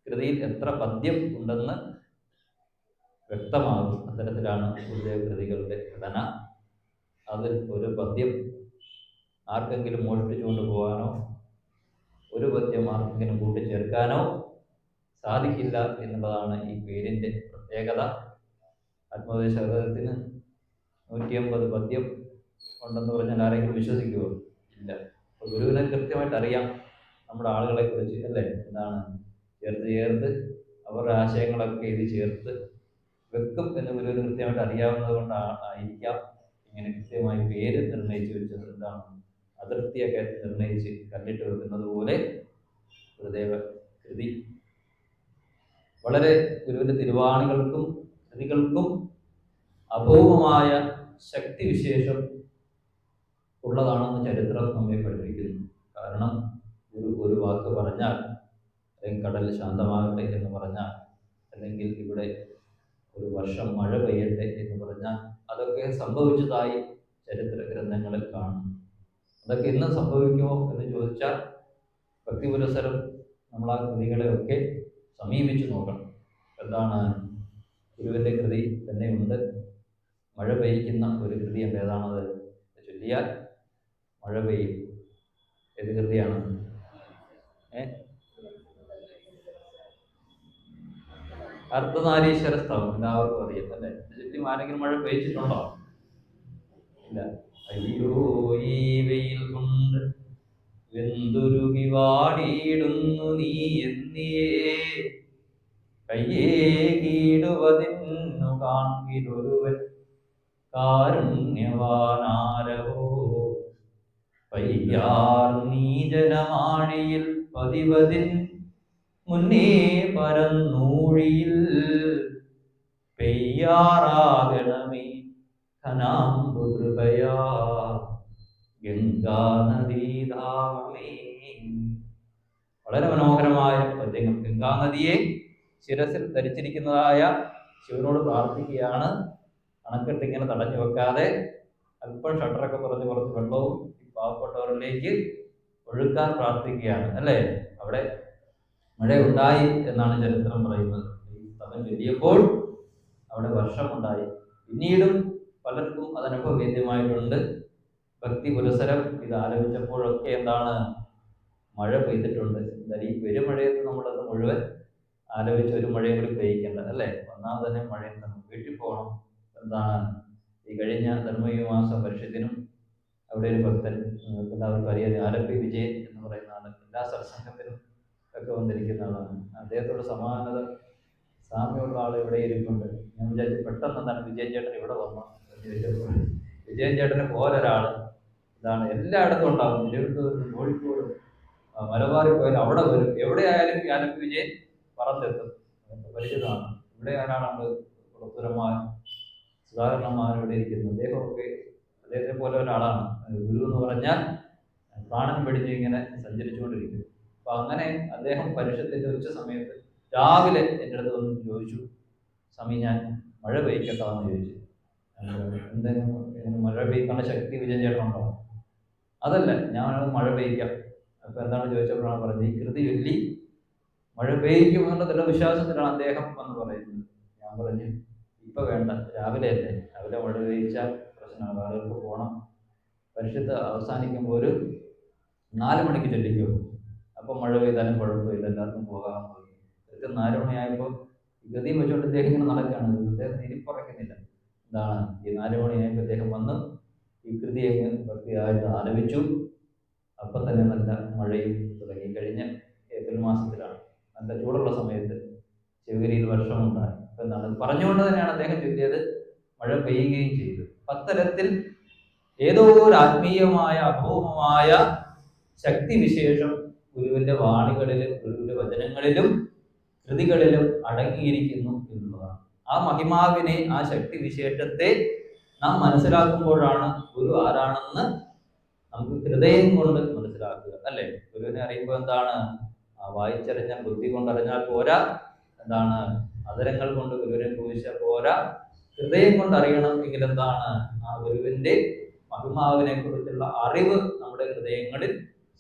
കൃതിയിൽ എത്ര പദ്യം ഉണ്ടെന്ന് വ്യക്തമാകും. അത്തരത്തിലാണ് ഗുരുദേവ കൃതികളുടെ ഘടന. അതിൽ ഒരു പദ്യം ആർക്കെങ്കിലും മോഷ്ടിച്ചുകൊണ്ട് പോകാനോ ഒരു പദ്യം ആർക്കെങ്കിലും കൂട്ടിച്ചേർക്കാനോ സാധിക്കില്ല എന്നുള്ളതാണ് ഈ പേരിൻ്റെ പ്രത്യേകത. ആത്മോപദേശത്തിന് 150 പദ്യം ഉണ്ടെന്ന് പറഞ്ഞാൽ ആരെങ്കിലും വിശ്വസിക്കുമോ? ഇല്ല. അപ്പോൾ ഗുരുവിനെ കൃത്യമായിട്ട് അറിയാം നമ്മുടെ ആളുകളെ കുറിച്ച്, അല്ലേ? എന്താണ് ചേർത്ത് അവരുടെ ആശയങ്ങളൊക്കെ ഇത് ചേർത്ത് വെക്കും എന്ന് ഗുരുവിന് കൃത്യമായിട്ട് അറിയാവുന്നത് കൊണ്ടായിരിക്കാം ഇങ്ങനെ കൃത്യമായി പേര് നിർണയിച്ചു വെച്ചത്. എന്താണ്, അതിർത്തിയൊക്കെ നിർണയിച്ച് കല്ലിട്ട് വെക്കുന്നത് പോലെ ഗുരുദേവ കൃതി വളരെ ഗുരുവിൻ്റെ തിരുവാണികൾക്കും കൃതികൾക്കും അപൂർവമായ ശക്തിവിശേഷം ഉള്ളതാണെന്ന് ചരിത്രം നമ്മെ പഠിപ്പിക്കുന്നു. കാരണം ഒരു വാക്ക് പറഞ്ഞാൽ, അല്ലെങ്കിൽ കടൽ ശാന്തമാകട്ടെ എന്ന് പറഞ്ഞാൽ, അല്ലെങ്കിൽ ഇവിടെ ഒരു വർഷം മഴ പെയ്യട്ടെ എന്ന് പറഞ്ഞാൽ അതൊക്കെ സംഭവിച്ചതായി ചരിത്ര ഗ്രന്ഥങ്ങളിൽ കാണുന്നു. അതൊക്കെ ഇന്ന് സംഭവിക്കുമോ എന്ന് ചോദിച്ചാൽ ഭക്തിപുരസരം നമ്മൾ ആ കൃതികളെയൊക്കെ സമീപിച്ചു നോക്കണം. എന്താണ്, ഗുരുവിൻ്റെ കൃതി തന്നെയുണ്ട്. മഴ പെയ്യ്ക്കുന്ന ഒരു കൃതി ഉണ്ട്. ഏതാണത്? ചൊല്ലിയാൽ മഴ പെയ്യും. ഏത് കൃതിയാണ്? അർദ്ധനാരീശ്വര സ്തവം എല്ലാവർക്കും അറിയാം അല്ലേ? ചുറ്റും ആരെങ്കിലും മഴ പെയ്ച്ചിട്ടുണ്ടോ? ഇല്ല. അയ്യോ ഈ വെയിൽ കൊണ്ട് വെന്തുരുകി വാടിയിടുന്നു നീ എന്നിയേ കയ്യേ കീടുവതിന്നു കാൺകിലൊരുവൻ കാരുണ്യവാനാരവോ പയ്യാർ നീജനമാഴിയിൽ പതിവതിൻ മുന്നേ പരന്നൂഴിയിൽ പെയ്യാറാകണമേ ഘനാംബുകൃപയാ ഗംഗാനദീധാമേ. വളരെ മനോഹരമായ പദ്യങ്ങൾ. ഗംഗാനദിയെ ശിരസിൽ ധരിച്ചിരിക്കുന്നതായ ശിവനോട് പ്രാർത്ഥിക്കുകയാണ്. അണക്കെട്ട് ഇങ്ങനെ തടഞ്ഞു വെക്കാതെ അല്പം ഷട്ടറൊക്കെ കുറച്ച് കുറച്ച് വെള്ളവും ഈ പാവപ്പെട്ടവരിലേക്ക് ഒഴുക്കാൻ പ്രാർത്ഥിക്കുകയാണ് അല്ലേ? അവിടെ മഴ ഉണ്ടായി എന്നാണ് ചരിത്രം പറയുന്നത്. ഈ സ്ഥലം ചൊല്ലിയപ്പോൾ അവിടെ വർഷമുണ്ടായി. പിന്നീടും പലർക്കും അത് അനുഭവവേദ്യമായിട്ടുണ്ട്. ഭക്തി പുരസരം ഇത് ആലപിച്ചപ്പോഴൊക്കെ എന്താണ് മഴ പെയ്തിട്ടുണ്ട്. എന്തായാലും ഈ പെരുമഴയത്ത് നമ്മളത് മുഴുവൻ ആലോചിച്ച് ഒരു മഴയും കൂടി പെയ്യിക്കേണ്ട അല്ലേ? ഒന്നാമത് തന്നെ മഴയും തന്നെ വീട്ടിൽ പോകണം. എന്താണ് ഈ കഴിഞ്ഞ ധർമ്മയുമാസ പരിഷത്തിനും അവിടെ ഒരു ഭക്തൻ എല്ലാവർക്കും അറിയാം, ആലപ്പി വിജയൻ എന്ന് പറയുന്ന ആള് എല്ലാ സത്സംഗത്തിനും ഒക്കെ വന്നിരിക്കുന്ന ആളാണ്. അദ്ദേഹത്തോട് സമാനത സാമ്യമുള്ള ആൾ ഇവിടെ ഇരിപ്പുണ്ട്. ഞാൻ വിചാരിച്ചു പെട്ടെന്ന് എന്താണ് വിജയൻ ചേട്ടൻ ഇവിടെ വന്നു ചോദിച്ചപ്പോൾ വിജയൻ ചേട്ടനെ പോലൊരാള് ഇതാണ് എല്ലായിടത്തും ഉണ്ടാവും. തിരുവനന്തപുരം, കോഴിക്കോട്, മലബാറിൽ പോയാലും അവിടെ വരും. എവിടെയായാലും ആലപ്പി വിജയൻ പറന്നെത്തും. പരിചിതമാണ്. ഇവിടെ ആരാണ് പുറത്തുരമായ സുധാകരണന്മാർ ഇവിടെ ഇരിക്കുന്നത്. അദ്ദേഹത്തെ പോലെ ഒരാളാണ്. ഗുരു എന്ന് പറഞ്ഞാൽ പ്രാണൻ പിടിച്ച് ഇങ്ങനെ സഞ്ചരിച്ചുകൊണ്ടിരിക്കും. അപ്പൊ അങ്ങനെ അദ്ദേഹം പരിഷത്തിന്റെ ഉച്ച സമയത്ത് രാവിലെ എൻ്റെ അടുത്ത് വന്ന് ചോദിച്ചു, സ്വാമി ഞാൻ മഴ പെയ്ക്കട്ടോ എന്ന് ചോദിച്ചു. എന്തെങ്കിലും മഴ പെയ്ക്കാനുള്ള ശക്തി വിജയൻ ചേട്ടനുണ്ടോ? അതല്ല, ഞാൻ മഴ പെയ്ക്കാം. അപ്പൊ എന്താണ് ചോദിച്ചപ്പോഴാണ് പറഞ്ഞത്, ഈ കൃതി ചൊല്ലി മഴ പെയ്യുമെന്നുള്ള ദൃഢവിശ്വാസത്തിലാണ് അദ്ദേഹം എന്ന് പറയുന്നത്. ഞാൻ പറഞ്ഞു ഇപ്പൊ വേണ്ട, രാവിലെ അല്ലേ, രാവിലെ മഴ പെയ്ച്ചാൽ പ്രശ്നമാണ്, ആളുകൾക്ക് പോകണം. പരിഷത്ത് അവസാനിക്കുമ്പോൾ ഒരു 4 മണിക്ക് ചൊല്ലിക്കും. അപ്പം മഴ പെയ്താലും കുഴപ്പമില്ല, എല്ലാവർക്കും പോകാൻ പോയി. കൃത്യം 4 മണിയായപ്പോൾ ഗതിയും വെച്ചുകൊണ്ട് ഇദ്ദേഹം ഇങ്ങനെ നടക്കുകയാണ്. അദ്ദേഹത്തിന് ഇരിപ്പുറയ്ക്കുന്നില്ല. എന്താണ് ഈ 4 മണിയായപ്പോൾ ഇദ്ദേഹം വന്ന് ഈ കൃതിയെ ഭക്തിയായിട്ട് ആലപിച്ചു. അപ്പം തന്നെ നല്ല മഴയും തുടങ്ങി. കഴിഞ്ഞ ഏപ്രിൽ മാസത്തിലാണ്, നല്ല ചൂടുള്ള സമയത്ത് ശിവഗിരിയിൽ വർഷമുണ്ടായി. അപ്പം എന്താണ് പറഞ്ഞുകൊണ്ട് തന്നെയാണ് അദ്ദേഹം ചൊല്ലിയത്, മഴ പെയ്യുകയും ചെയ്തു. അത്തരത്തിൽ ഏതോ ഒരു ആത്മീയമായ അഭൗമമായ ശക്തിവിശേഷം ഗുരുവിന്റെ വാണികളിലും ഗുരുവിന്റെ വചനങ്ങളിലും കൃതികളിലും അടങ്ങിയിരിക്കുന്നു എന്നുള്ളതാണ്. ആ മഹിമാവിനെ, ആ ശക്തിവിശേഷത്തെ നാം മനസ്സിലാക്കുമ്പോഴാണ് ഗുരു ആരാണെന്ന് നമുക്ക് ഹൃദയം കൊണ്ട് മനസ്സിലാക്കുക അല്ലേ? ഗുരുവിനെ അറിയുമ്പോൾ എന്താണ്, ആ വായിച്ചറിഞ്ഞാൽ ബുദ്ധി കൊണ്ടറിഞ്ഞാൽ പോരാ, എന്താണ് അതരങ്ങൾ കൊണ്ട് ഗുരുവിനെ പൂജിച്ചാൽ പോരാ, ഹൃദയം കൊണ്ട് അറിയണം. എങ്കിൽ എന്താണ് ആ ഗുരുവിന്റെ മഹിമാവിനെ കുറിച്ചുള്ള അറിവ് നമ്മുടെ ഹൃദയങ്ങളിൽ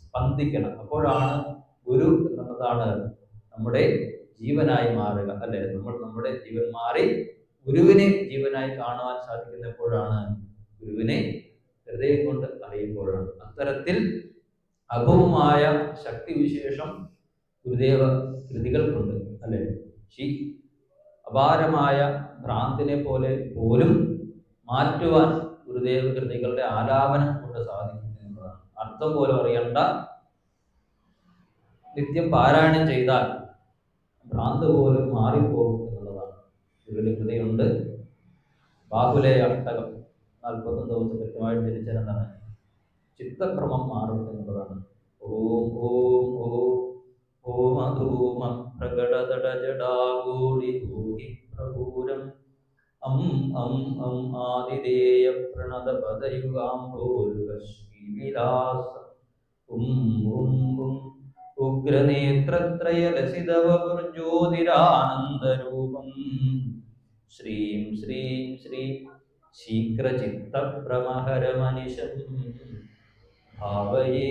സ്പന്ദിക്കണം. അപ്പോഴാണ് ഗുരു എന്നുള്ളതാണ് നമ്മുടെ ജീവനായി മാറുക അല്ലെ? നമ്മുടെ ജീവൻ മാറി ഗുരുവിനെ ജീവനായി കാണുവാൻ സാധിക്കുന്നപ്പോഴാണ്, ഗുരുവിനെ ഹൃദയം കൊണ്ട് അറിയുമ്പോഴാണ്. അത്തരത്തിൽ അഭവമായ ശക്തിവിശേഷം ഗുരുദേവ കൃതികൾക്കുണ്ട് അല്ലെ? അപാരമായ ഭ്രാന്തിനെ പോലെ പോലും മാറ്റുവാൻ ഗുരുദേവ കൃതികളുടെ ആലാപനം കൊണ്ട് സാധിക്കും എന്നതാണ്. അർത്ഥം പോലും അറിയണ്ട, നിത്യം പാരായണം ചെയ്താൽ ഭ്രാന്ത് പോലും മാറിപ്പോകും എന്നുള്ളതാണ്. ഗുരുവിന്റെ കൃതിയുണ്ട്. ബാഹുലേ അഷ്ടകം 41 ദിവസം കൃത്യമായിട്ട് ജനിച്ചാൽ എന്താണ് ചിത്തക്രമം മാറും എന്നുള്ളതാണ്. ഓം ഓം ഓം ഓമധൂമ പ്രകടതടജടാകൂടി ഭൂഹി പ്രഭൂരം അം അം അം ആദിദേയ പ്രണത പദയുഗാംഭോരുകശ്രീവിലാസ ഉം ഉം ഉം ഉഗ്രനേത്രത്രയലസിതവപുർജ്യോതിരാനന്ദരൂപം ശ്രീം ശ്രീം ശ്രീം ശീഘ്രചിത്തഭ്രമഹരമനിശം ഭാവയേ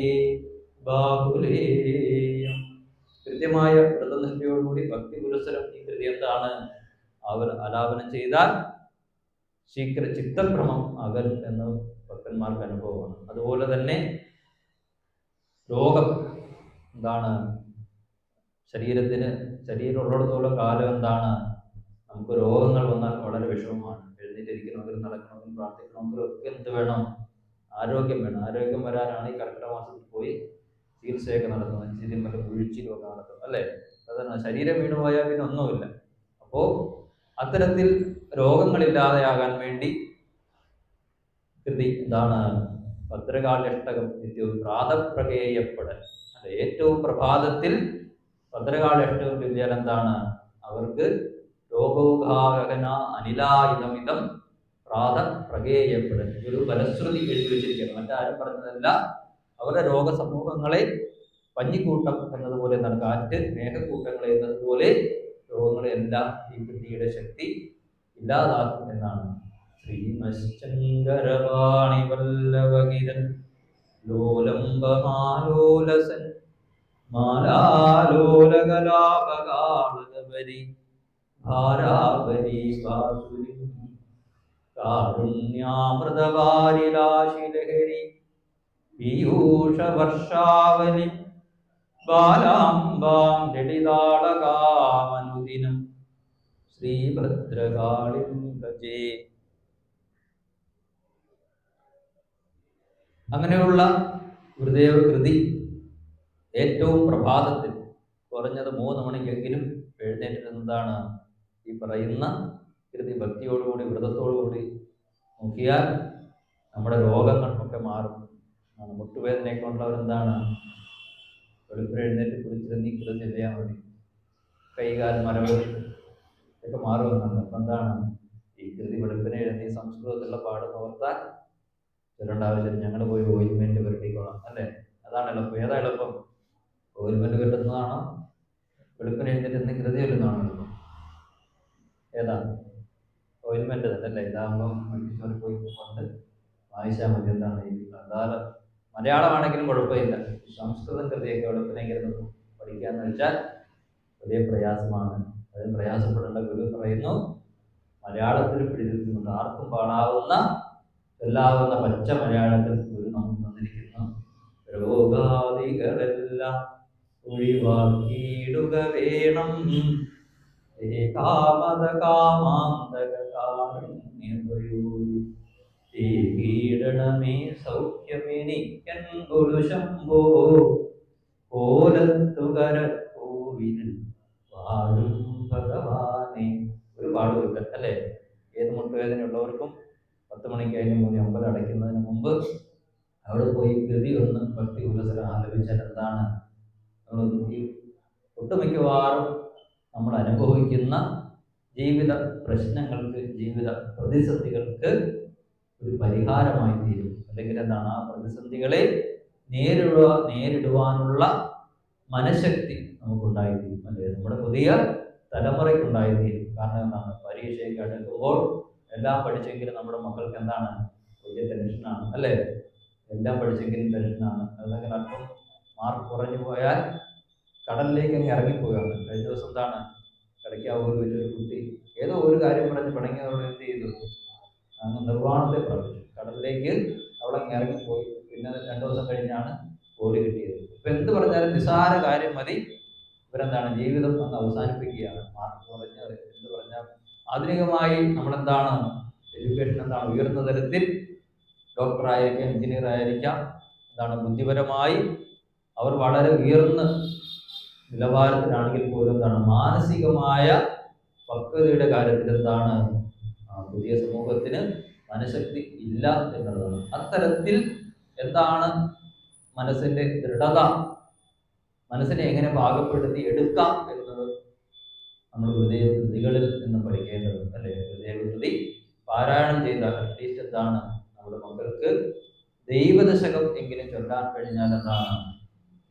ബാഹുലേയം. കൃത്യമായ വ്രതനിഷ്ഠയോടുകൂടി ഭക്തി പുരസ്സരം ഈ കൃതി എന്താണ് ആലാപനം ചെയ്താൽ ശീഘ്ര ചിത്തഭ്രമം അകൽ എന്ന് ഭക്തന്മാർക്ക് അനുഭവമാണ്. അതുപോലെ തന്നെ രോഗം എന്താണ്? ശരീരം ഉള്ളിടത്തോളം കാലം എന്താണ്? നമുക്ക് രോഗങ്ങൾ വന്നാൽ വളരെ വിഷമമാണ്. എഴുന്നേറ്റിരിക്കണമെങ്കിലും നടക്കണമെങ്കിലും പ്രാർത്ഥിക്കണമെങ്കിലും ഒക്കെ എന്ത് വേണം? ആരോഗ്യം വേണം. ആരോഗ്യം വരാനാണ് ഈ കർക്കിടക മാസത്തിൽ പോയി ചികിത്സയൊക്കെ നടത്തുന്നത്. ചിരിമല വീഴ്ചയിലൊക്കെ നടത്തുന്നത്, അല്ലേ? അതാണ് ശരീരം വീണുപോയാൽ പിന്നെ ഒന്നുമില്ല. അപ്പോ അത്തരത്തിൽ രോഗങ്ങളില്ലാതെയാകാൻ വേണ്ടി കൃതി എന്താണ്? ഭദ്രകാളിയഷ്ടകം നിത്യവും പ്രാതപ്രകേയപ്പെടൽ. അല്ലെ, ഏറ്റവും പ്രഭാതത്തിൽ ഭദ്രകാളിയഷ്ടകം ചൊല്ലിയാൽ എന്താണ്? അവർക്ക് രോഗോഘാകന അനിലായുധമിതം പ്രാതപ്രകേയപ്പെടൽ. ഒരു ഫലശ്രുതി എഴുതി വെച്ചിരിക്കണം, മറ്റാരും പറഞ്ഞതല്ല. അവരുടെ രോഗസമൂഹങ്ങളെ പഞ്ഞിക്കൂട്ടം എന്നതുപോലെ എന്താണ്? കാറ്റ് മേഘക്കൂട്ടങ്ങളെ എന്നതുപോലെ രോഗങ്ങളെല്ലാം ഈ കൃതിയുടെ ശക്തി ഇല്ലാതാക്കും എന്നാണ്. ശ്രീമശ്ചങ്കരപാണി വല്ലഭകിരൻ ലോലംബമാലോലസൻ മാലാലോലകലാപകാളകബരി ഭാരാബരി ബാസുരി കാരുണ്യാമൃതവാരിലാശിലഹരി പീയൂഷവർഷാവലി ബാലാംബാം ജഡിതാളകാമനുദിനം ശ്രീഭദ്രകാളിം ഭജേ. അങ്ങനെയുള്ള ഗുരുദേവ കൃതി ഏറ്റവും പ്രഭാതത്തിൽ കുറഞ്ഞത് 3 മണിക്കെങ്കിലും എഴുന്നേറ്റിരുന്നതാണ് ഈ പറയുന്ന കൃതി. ഭക്തിയോടുകൂടി വ്രതത്തോടുകൂടി നോക്കിയാൽ നമ്മുടെ രോഗങ്ങൾക്കൊക്കെ മാറും. മുട്ടുവേദനയൊക്കെ ഉള്ളവരെന്താണ്? വെളുപ്പിന് എഴുന്നേറ്റ് കുളിച്ചിരുന്ന് ഈ കൃതി ചെയ്യാൻ മതി. കൈകാൽ മരവ് ഒക്കെ മാറുമെന്നാണ്. അപ്പം എന്താണ് ഈ കൃതി വെളുപ്പിനെ എഴുതി സംസ്കൃതത്തിലുള്ള പാടുന്ന ഓർത്താൽ ചൊല്ലേണ്ട ആവശ്യം. ഞങ്ങൾ പോയി ഓയിൻമെന്റ് പുരട്ടിക്കോളാം, അല്ലേ? അതാണ് എളുപ്പം. ഏതാ എളുപ്പം? ഓയിൻമെന്റ് പുരട്ടുന്നതാണോ വെളുപ്പിന് എഴുന്നേറ്റ് ഇന്ന് കൃതി ചൊല്ലുന്നതാണോ എളുപ്പം? ഏതാ? ഓയിൻമെന്റ് തന്നെ, അല്ലേ? ഇതാകുമ്പോൾ മെഡിക്കൽ പോയി കൊണ്ട് വായിച്ചാൽ മതി. എന്താണ് ഈ അതാറ് മലയാളമാണെങ്കിലും കുഴപ്പമില്ല. സംസ്കൃതം കൃതിയൊക്കെ വെളുപ്പിനെങ്കിലും പഠിക്കാന്ന് വെച്ചാൽ വലിയ പ്രയാസമാണ്. അതിന് പ്രയാസപ്പെടേണ്ട ഗുരു പറയുന്നു, മലയാളത്തിൽ പിടിച്ചിട്ടുണ്ട്. ആർക്കും പാടാവുന്ന എല്ലാവുന്ന പച്ച മലയാളത്തിൽ ഗുരു നമുക്ക് തന്നിരിക്കുന്നു. രോഗാദികളെല്ലാം ഒഴിവാക്കിയിടുക വേണം, കാമത കാമാന്തക കാരുണ്യമേ സൗഖ്യമെനിക്കൻ ഗുരു ശംഭോ കോലത്തുകര കോവിൽ വാഴും ഭഗവാനെ. ഒരു പാടുമില്ല, അല്ലേ? ഏത് മുട്ടുവേദനയുള്ളവർക്കും 10 മണിക്ക് കഴിഞ്ഞ് 3 അമ്പലം അടയ്ക്കുന്നതിന് മുമ്പ് അവിടെ പോയി കൃതി ഒന്ന് ഭക്തി ഉല്ലസരം ആലപിച്ചാൽ എന്താണ്? നമ്മൾ ഈ ഒട്ടുമിക്കവാറും നമ്മൾ അനുഭവിക്കുന്ന ജീവിത പ്രശ്നങ്ങൾക്ക്, ജീവിത പ്രതിസന്ധികൾക്ക് ഒരു പരിഹാരമായി തീരും. അല്ലെങ്കിൽ എന്താണ്? ആ പ്രതിസന്ധികളെ നേരിടുവാനുള്ള മനഃശക്തി നമുക്കുണ്ടായിത്തീരും, അല്ലേ? നമ്മുടെ പുതിയ തലമുറയ്ക്കുണ്ടായിത്തീരും. കാരണം എന്താണ്? പരീക്ഷയൊക്കെ അടുക്കുമ്പോൾ എല്ലാം പഠിച്ചെങ്കിലും നമ്മുടെ മക്കൾക്ക് എന്താണ്? വലിയ ടെൻഷനാണ്, അല്ലേ? എല്ലാം പഠിച്ചെങ്കിലും ടെൻഷനാണ്. അല്ലെങ്കിൽ അല്പം മാർക്ക് കുറഞ്ഞു പോയാൽ കടലിലേക്ക് അങ്ങ് ഇറങ്ങിപ്പോവുകയാണ്. കഴിഞ്ഞ ദിവസം എന്താണ്? കടയ്ക്കാവൂർ വെച്ചൊരു കുട്ടി ഏതോ ഒരു കാര്യം പറഞ്ഞ് പിണങ്ങിയതോടെ എന്ത് ചെയ്തു? അങ്ങ് നിർവ്വാണത്തെ പ്രാപിച്ചു. കടലിലേക്ക് അവിടെ അങ്ങ് ഇറങ്ങിപ്പോയി. പിന്നെ 2 ദിവസം കഴിഞ്ഞാണ് ബോഡി കിട്ടിയത്. ഇപ്പൊ എന്ത് പറഞ്ഞാലും നിസ്സാര കാര്യം മതി, ഇവരെന്താണ്? ജീവിതം അങ്ങ് അവസാനിപ്പിക്കുകയാണ്. മാർക്ക് കുറഞ്ഞ് എന്ത് പറഞ്ഞാൽ ആധുനികമായി നമ്മളെന്താണ്? എഡ്യൂക്കേഷൻ എന്താണ്? ഉയർന്ന തലത്തിൽ ഡോക്ടറായിരിക്കാം, എഞ്ചിനീയർ ആയിരിക്കാം, എന്താണ്? ബുദ്ധിപരമായി അവർ വളരെ ഉയർന്ന നിലവാരത്തിലാണെങ്കിൽ പോലും എന്താണ്? മാനസികമായ പക്വതയുടെ കാര്യത്തിൽ എന്താണ്? പുതിയ സമൂഹത്തിന് മനഃശക്തി ഇല്ല എന്നുള്ളതാണ്. അത്തരത്തിൽ എന്താണ് മനസ്സിന്റെ ദൃഢത, മനസ്സിനെ എങ്ങനെ പാകപ്പെടുത്തി എടുക്കാം എന്നത് നമ്മൾ ഹൃദയ കൃതികളിൽ നിന്ന് പഠിക്കേണ്ടതുണ്ട്, അല്ലെ? ഹൃദയ കൃതി പാരായണം ചെയ്താൽ അറ്റ്ലീസ്റ്റ് എന്താണ്? നമ്മുടെ മക്കൾക്ക് ദൈവദശകം എങ്കിലും ചൊല്ലാൻ കഴിഞ്ഞാൽ എന്താണ്?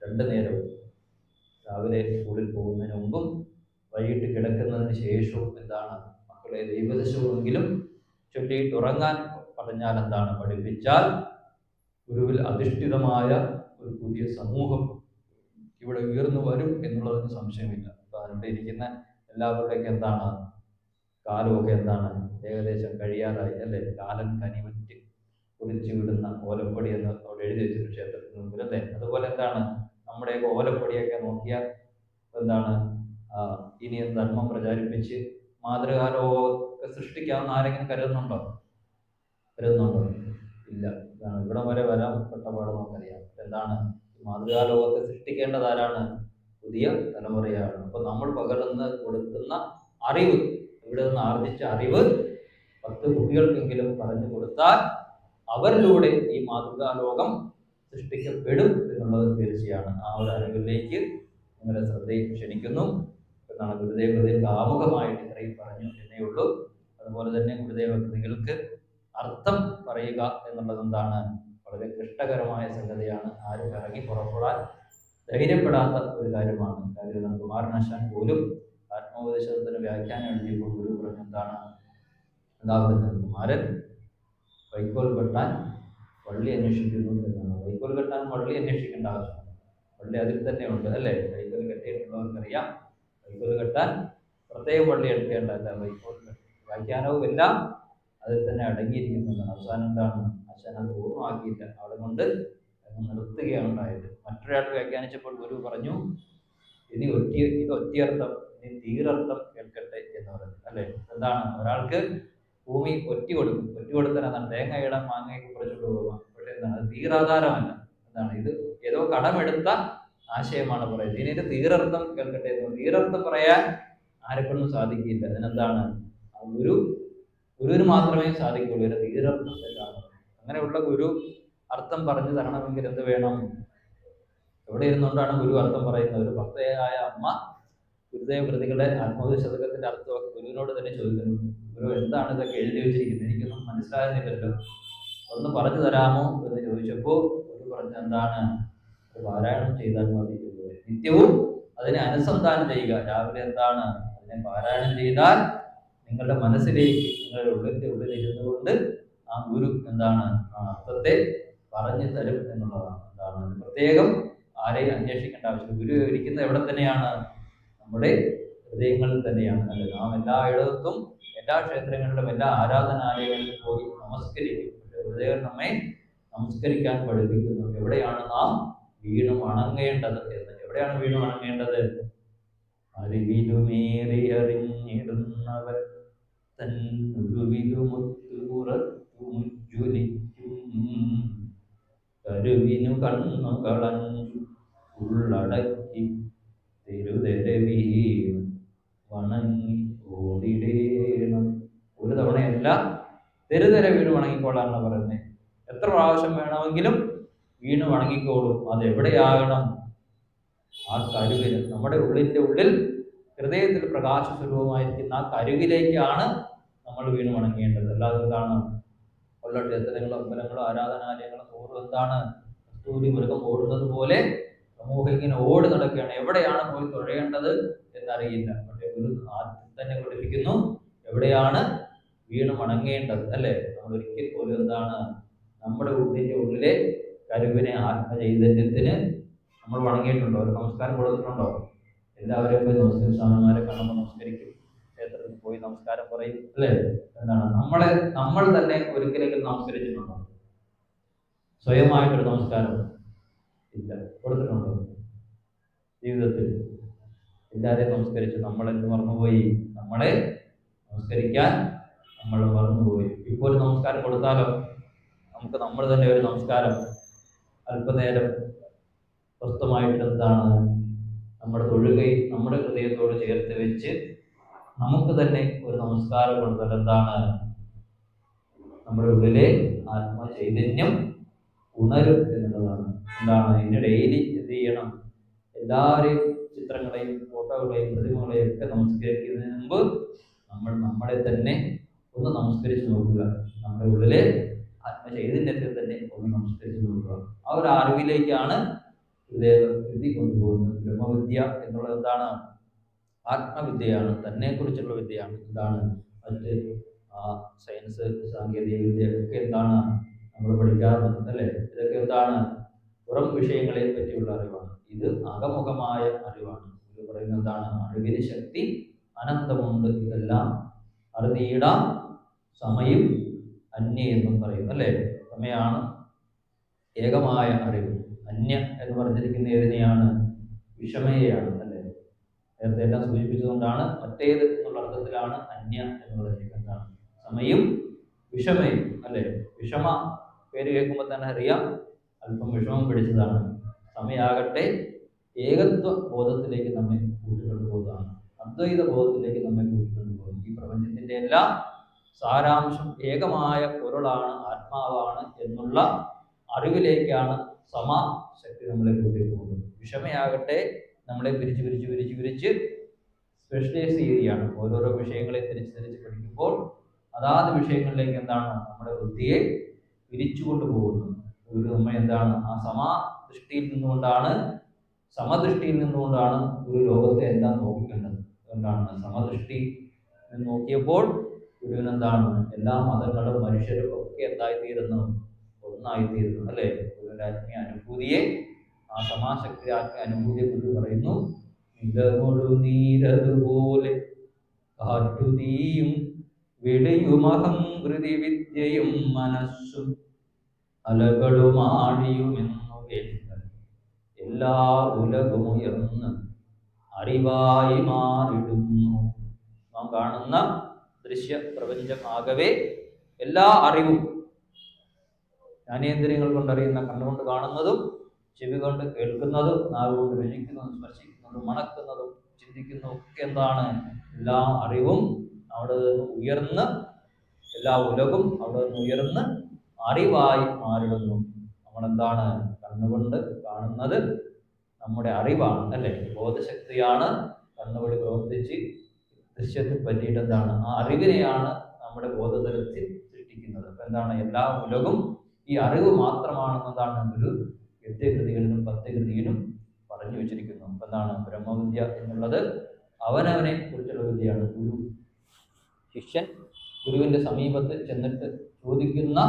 2 നേരവും, രാവിലെ സ്കൂളിൽ പോകുന്നതിന് മുമ്പും വൈകിട്ട് കിടക്കുന്നതിന് ശേഷവും എന്താണ്? മക്കളെ ദൈവദശകമെങ്കിലും ചൊല്ലിയിട്ട് ഉറങ്ങാൻ പറഞ്ഞാൽ എന്താണ്? പഠിപ്പിച്ചാൽ ഗുരുവിൽ അധിഷ്ഠിതമായ ഒരു പുതിയ സമൂഹം ഇവിടെ ഉയർന്നു വരും എന്നുള്ളതിന് സംശയമില്ല. അപ്പൊ അതിനോട് ഇരിക്കുന്ന എല്ലാവരുടെയൊക്കെ എന്താണ്? കാലമൊക്കെ എന്താണ്? ഏകദേശം കഴിയാറായി, അല്ലേ? കാലൻ കനിവറ്റ് കുറിച്ചു വിടുന്ന ഓലപ്പൊടി എന്ന് അവിടെ എഴുതി വെച്ചിട്ട് ക്ഷേത്രത്തിന് മുമ്പിൽ, അല്ലേ? അതുപോലെ അതുപോലെ എന്താണ് നമ്മുടെയൊക്കെ ഓലപ്പൊടിയൊക്കെ നോക്കിയാൽ എന്താണ് ഇനി ധർമ്മം പ്രചാരിപ്പിച്ച് മാതൃകാലോകമൊക്കെ സൃഷ്ടിക്കാമെന്ന് ആരെങ്കിലും കരുതുന്നുണ്ടോ? ഇല്ല. ഇതാണ് ഇവിടെ വരെ വരാൻ പെട്ടപാട് നമുക്കറിയാം. എന്താണ് മാതൃകാലോകത്തെ സൃഷ്ടിക്കേണ്ടത് ആരാണ്? പുതിയ തലമുറയാണ്. അപ്പൊ നമ്മൾ കൊടുക്കുന്ന അറിവ്, ഇവിടെ നിന്ന് ആർജിച്ച അറിവ് 10 കുട്ടികൾക്കെങ്കിലും പറഞ്ഞു കൊടുത്താൽ അവരിലൂടെ ഈ മാതൃകാലോകം സൃഷ്ടിക്കപ്പെടും എന്നുള്ളത് തീർച്ചയാണ്. ആ ഒരു അറിവിലേക്ക് നിങ്ങളെ ശ്രദ്ധയിൽ ക്ഷണിക്കുന്നു എന്നാണ് ഗുരുദേവ കൃതികൾക്ക് ആമുഖമായിട്ട് ഇത്രയും പറഞ്ഞു എന്നേ ഉള്ളൂ. അതുപോലെ തന്നെ ഗുരുദേവ കൃതികൾക്ക് അർത്ഥം പറയുക എന്നുള്ളത് എന്താണ് വളരെ ക്ലിഷ്ടകരമായ സംഗതിയാണ്. ആരും ഇറങ്ങി പുറപ്പെടാൻ ധൈര്യപ്പെടാത്ത ഒരു കാര്യമാണ്. കാര്യം കുമാരനാശാൻ പോലും ആത്മോപദേശത്തിന് വ്യാഖ്യാനം എഴുതിയപ്പോൾ ഗുരു പറഞ്ഞു എന്താണ് പറയുന്നത്? കുമാരൻ വൈക്കോൽ കെട്ടാൻ വള്ളി അന്വേഷിക്കുന്നു എന്നാണ്. വൈക്കോൽ കെട്ടാൻ വള്ളി അന്വേഷിക്കേണ്ട ആവശ്യമാണ്. വള്ളി അതിൽ തന്നെ ഉണ്ട് അല്ലേ? വൈക്കോൽ കെട്ടിയിട്ടുള്ളവർക്കറിയാം. വൈക്കോൽ കെട്ടാൻ പ്രത്യേകം വള്ളി എടുക്കേണ്ടതല്ല. വൈക്കോൽ വ്യാഖ്യാനവും എല്ലാം അതിൽ തന്നെ അടങ്ങിയിരിക്കുന്നതാണ്. അവസാനം എന്താണ് ആശാൻ അത് പൂർണ്ണമാക്കിയില്ല, അവിടെ കൊണ്ട് നിർത്തുകയാണ് ഉണ്ടായത്. മറ്റൊരാൾ വ്യാഖ്യാനിച്ചപ്പോൾ ഗുരു പറഞ്ഞു ഇത് ഒറ്റയർത്ഥം, ഇനി തീരർത്ഥം കേൾക്കട്ടെ എന്ന് പറഞ്ഞു അല്ലേ? എന്താണ് ഒരാൾക്ക് ഭൂമി ഒറ്റ കൊടുത്താൽ എന്താണ് തേങ്ങയിടാൻ മാങ്ങയൊക്കെ കുറച്ചുകൊണ്ട് പോകാം. പക്ഷെ എന്താണ് അത് തീരാധാരമല്ല. എന്താണ് ഇത് ഏതോ കടമെടുത്ത ആശയമാണ് പറയുന്നത്. ഇനി തീരർത്ഥം കേൾക്കട്ടെ എന്ന്. തീരർത്ഥം പറയാൻ ആരെക്കൊണ്ടും സാധിക്കില്ല. അതിനെന്താണ് ഗുരുവിന് മാത്രമേ സാധിക്കുള്ളൂ. ഇതിന്റെ തീരർത്ഥം എന്താണ്? അങ്ങനെയുള്ള ഗുരു അർത്ഥം പറഞ്ഞു തരണമെങ്കിൽ എന്ത് വേണം? എവിടെ ഇരുന്നുകൊണ്ടാണ് ഗുരു അർത്ഥം പറയുന്നത്? ഒരു ഭക്തയായ അമ്മ ഗുരുദേവ കൃതികളുടെ ആത്മോപദേശ ശതകത്തിന്റെ അർത്ഥമൊക്കെ ഗുരുവിനോട് തന്നെ ചോദിക്കുന്നു. ഗുരു എന്താണ് ഇതൊക്കെ എഴുതി വെച്ചിരിക്കുന്നത്? എനിക്കൊന്നും മനസ്സിലാകുന്നില്ലല്ലോ, ഒന്ന് പറഞ്ഞു തരാമോ എന്ന് ചോദിച്ചപ്പോൾ ഗുരു പറഞ്ഞ എന്താണ് പാരായണം ചെയ്താൽ മതി. നിത്യവും അതിനെ അനുസന്ധാനം ചെയ്യുക. രാവിലെ എന്താണ് അതിനെ പാരായണം ചെയ്താൽ നിങ്ങളുടെ മനസ്സിലേക്ക് നിങ്ങളുടെ ഉള്ളിൽ ഇരുന്നു കൊണ്ട് ആ ഗുരു എന്താണ് ആ അർത്ഥത്തെ പറഞ്ഞു തരും എന്നുള്ളതാണ്. എന്താണ് പ്രത്യേകം ആരെയും അന്വേഷിക്കേണ്ട ആവശ്യം. ഗുരു ഇരിക്കുന്നത് എവിടെ തന്നെയാണ്? നമ്മുടെ ഹൃദയങ്ങളിൽ തന്നെയാണ് അല്ലെ? നാം എല്ലായിടത്തും എല്ലാ ക്ഷേത്രങ്ങളിലും എല്ലാ ആരാധനാലയങ്ങളിലും പോയി നമസ്കരിക്കും. ഗുരുദേവൻ നമ്മെ നമസ്കരിക്കാൻ പഠിപ്പിക്കുന്നു. എവിടെയാണ് നാം വീണു വണങ്ങേണ്ടത് എന്ന്. എവിടെയാണ് വീണു വണങ്ങേണ്ടത്? അറിവിലുമേറി അറിഞ്ഞിടുന്നവർ തൻ കരുവിനു കണ്ണു കളഞ്ഞു ഉള്ളടക്കി തെരുതെര വീണു വണങ്ങി ഓടിടേണം. ഒരു തവണയല്ല, തെരുതെര വീണ് വണങ്ങിക്കോളാന്നാണ് പറയുന്നത്. എത്ര പ്രാവശ്യം വേണമെങ്കിലും വീണ് വണങ്ങിക്കോളും. അതെവിടെയാകണം? ആ കരുവിന്, നമ്മുടെ ഉള്ളിൽ ഹൃദയത്തിൽ പ്രകാശ സ്വരൂപമായിരിക്കുന്ന ആ കരുവിലേക്കാണ് നമ്മൾ വീണ് വണങ്ങേണ്ടത്. അല്ലാതെ എന്താണ് ഉള്ള ക്ഷേത്രങ്ങളോ അമ്പലങ്ങളോ ആരാധനാലയങ്ങളോ തോറും എന്താണ് കസ്തൂരി മൃഗം ഓടുന്നത് പോലെ സമൂഹം ഇങ്ങനെ ഓടി നടക്കുകയാണ്. എവിടെയാണ് പോയി തൊഴയേണ്ടത് എന്നറിയില്ല. പക്ഷേ ഗുരു ആദ്യം തന്നെ പഠിപ്പിക്കുന്നു എവിടെയാണ് വീണ് വണങ്ങേണ്ടത് അല്ലേ? നമ്മൾ ഒരിക്കൽ പോലും എന്താണ് നമ്മുടെ ഉള്ളിലെ കരുവിനെ ആത്മചൈതന്യത്തിന് നമ്മൾ വണങ്ങിയിട്ടുണ്ടോ? ഒരു നമസ്കാരം കൊടുത്തിട്ടുണ്ടോ? എല്ലാവരെയും പോയി നമസ്കരിക്കും. സ്വാമിമാരെ കാണുമ്പോൾ നമസ്കരിക്കും, ക്ഷേത്രത്തിൽ പോയി നമസ്കാരം പറയും അല്ലേ? എന്താണ് നമ്മൾ തന്നെ ഒരിക്കലെങ്കിലും നമസ്കരിച്ചിട്ടുണ്ടോ? സ്വയമായിട്ടൊരു നമസ്കാരം ഇല്ല. കൊടുത്തിട്ടുണ്ടോ ജീവിതത്തിൽ? എല്ലാവരെയും നമസ്കരിച്ചു. നമ്മളെന്ത് മറന്നുപോയി? നമ്മളെ നമസ്കരിക്കാൻ നമ്മൾ മറന്നുപോയി. ഇപ്പോൾ ഒരു നമസ്കാരം കൊടുത്താലോ? നമുക്ക് നമ്മൾ തന്നെ ഒരു നമസ്കാരം അല്പനേരം സ്വസ്ഥമായിട്ട് എന്താണ് നമ്മുടെ തൊഴുകൈ നമ്മുടെ ഹൃദയത്തോട് ചേർത്ത് വെച്ച് നമുക്ക് തന്നെ ഒരു നമസ്കാരം കൊടുത്താൽ എന്താണ് നമ്മുടെ ഉള്ളിലെ ആത്മചൈതന്യം ഉണരും എന്നുള്ളതാണ്. എന്താണ് ഇതിന് ഡെയിലി എന്ത് ചെയ്യണം? എല്ലാവരെയും ചിത്രങ്ങളെയും ഫോട്ടോകളെയും പ്രതിമകളെയും ഒക്കെ നമസ്കരിക്കുന്നതിന് മുമ്പ് നമ്മൾ നമ്മളെ തന്നെ ഒന്ന് നമസ്കരിച്ച് നോക്കുക. നമ്മുടെ ഉള്ളിലെ ആത്മചൈതന്യത്തെ തന്നെ ഒന്ന് നമസ്കരിച്ച് നോക്കുക. ആ ഒരു അറിവിലേക്കാണ് കൃതി കൊണ്ടുപോകുന്നത്. ബ്രഹ്മവിദ്യ എന്നുള്ളത് എന്താണ്? ആത്മവിദ്യയാണ്, തന്നെ കുറിച്ചുള്ള വിദ്യയാണ്. എന്താണ് മറ്റ് സയൻസ് സാങ്കേതിക വിദ്യ ഒക്കെ എന്താണ് നമ്മൾ പഠിക്കാറുണ്ട് അല്ലേ? ഇതൊക്കെ എന്താണ് പുറം വിഷയങ്ങളെ പറ്റിയുള്ള അറിവാണ്. ഇത് അകമുഖമായ അറിവാണ്. ഇത് പറയുന്നത് എന്താണ്? അറിവിന് ശക്തി അനന്തമുണ്ട്. ഇതെല്ലാം അറിഞ്ഞിടാം സമയം അന്യ എന്നും പറയും അല്ലേ? സമയാണ് ഏകമായ അറിവ്. അന്യ എന്ന് പറഞ്ഞിരിക്കുന്ന ഏതിനെയാണ്? വിഷമയെയാണ് അല്ലേ? നേരത്തെ എല്ലാം സൂചിപ്പിച്ചുകൊണ്ടാണ് മറ്റേത് എന്നുള്ള അർത്ഥത്തിലാണ് അന്യ എന്ന് പറഞ്ഞിരിക്കുന്നത്. സമയും വിഷമയും അല്ലേ? വിഷമ പേര് കേൾക്കുമ്പോൾ തന്നെ അറിയാം അല്പം വിഷമം പിടിച്ചതാണ്. സമയാകട്ടെ ഏകത്വ ബോധത്തിലേക്ക് നമ്മെ കൂട്ടിക്കൊണ്ടുപോകുന്നതാണ്, അദ്വൈത ബോധത്തിലേക്ക് നമ്മെ കൂട്ടിക്കൊണ്ടുപോകും. ഈ പ്രപഞ്ചത്തിന്റെ എല്ലാം സാരാംശം ഏകമായ പൊരുളാണ്, ആത്മാവാണ് എന്നുള്ള അറിവിലേക്കാണ് സമാശക്തി നമ്മളെ കൂട്ടിക്കൊണ്ടുപോകുന്നത്. വിഷമയാകട്ടെ നമ്മളെ പിരിച്ച് സ്പെഷ്യലൈസ് ചെയ്യുകയാണ്. ഓരോരോ വിഷയങ്ങളെ തിരിച്ച് പഠിക്കുമ്പോൾ അതാത് വിഷയങ്ങളിലേക്ക് എന്താണ് നമ്മുടെ ബുദ്ധിയെ പിരിച്ചുകൊണ്ട് പോകുന്നത്. ഒരു നമ്മെ എന്താണ് ആ സമദൃഷ്ടിയിൽ നിന്നുകൊണ്ടാണ് ഒരു ലോകത്തെ എല്ലാം നോക്കിക്കേണ്ടത്. അതുകൊണ്ടാണ് സമദൃഷ്ടി നോക്കിയപ്പോൾ ഗുരുവിനെന്താണ് എല്ലാ മതങ്ങളും മനുഷ്യരും ഒക്കെ എന്തായിത്തീരുന്നു? ഒന്നായിത്തീരുന്നു അല്ലേ? ഗുരുവിന്റെ ആത്മീയ അനുഭൂതിയെ, ആ സമാശക്തി ആത്മീയ അനുഭൂതിയെ കുറിച്ച് പറയുന്നു. നിലമൊഴു നീരതുപോലെ കാറ്റുതീയും വിളിയുമഹംകൃതി വിദ്യയും മനസ്സും അലകളുമാഴിയുമെന്നു കേൾക്കാൻ എല്ലാ ഉലകമുയർന്ന് അറിവായി മാറിടുന്നു. നാം കാണുന്ന ദൃശ്യ പ്രപഞ്ചമാകവേ എല്ലാ അറിവും, ജ്ഞാനേന്ദ്രിയങ്ങൾ കൊണ്ടറിയുന്ന, കണ്ണുകൊണ്ട് കാണുന്നതും ചെവി കൊണ്ട് കേൾക്കുന്നതും നാവ് കൊണ്ട് രുചിക്കുന്നതും സ്പർശിക്കുന്നതും മണക്കുന്നതും ചിന്തിക്കുന്നതും ഒക്കെ എന്താണ്? എല്ലാ അറിവും അവിടെ നിന്ന് ഉയർന്ന്, എല്ലാ ഉലകും അവിടെ നിന്ന് ഉയർന്ന് അറിവായി മാറിടുന്നു. നമ്മളെന്താണ് കണ്ണുകൊണ്ട് കാണുന്നത്? നമ്മുടെ അറിവാണ് അല്ലേ? ബോധശക്തിയാണ് കണ്ണുവഴി പ്രവർത്തിച്ച് ദൃശ്യത്തിൽ പറ്റിയിട്ട് എന്താണ് ആ അറിവിനെയാണ് നമ്മുടെ ബോധതലത്തിൽ സൃഷ്ടിക്കുന്നത്. അപ്പൊ എന്താണ് എല്ലാ ഉലകും ഈ അറിവ് മാത്രമാണെന്നതാണ് ഗുരു ഗദ്യകൃതികളിലും പദ്യകൃതിയിലും പറഞ്ഞു വെച്ചിരിക്കുന്നു. അപ്പൊ എന്താണ് ബ്രഹ്മവിദ്യ എന്നുള്ളത്? അവനവനെ കുറിച്ചുള്ള വിദ്യയാണ്. ശിഷ്യൻ ഗുരുവിന്റെ സമീപത്ത് ചെന്നിട്ട് ചോദിക്കുന്ന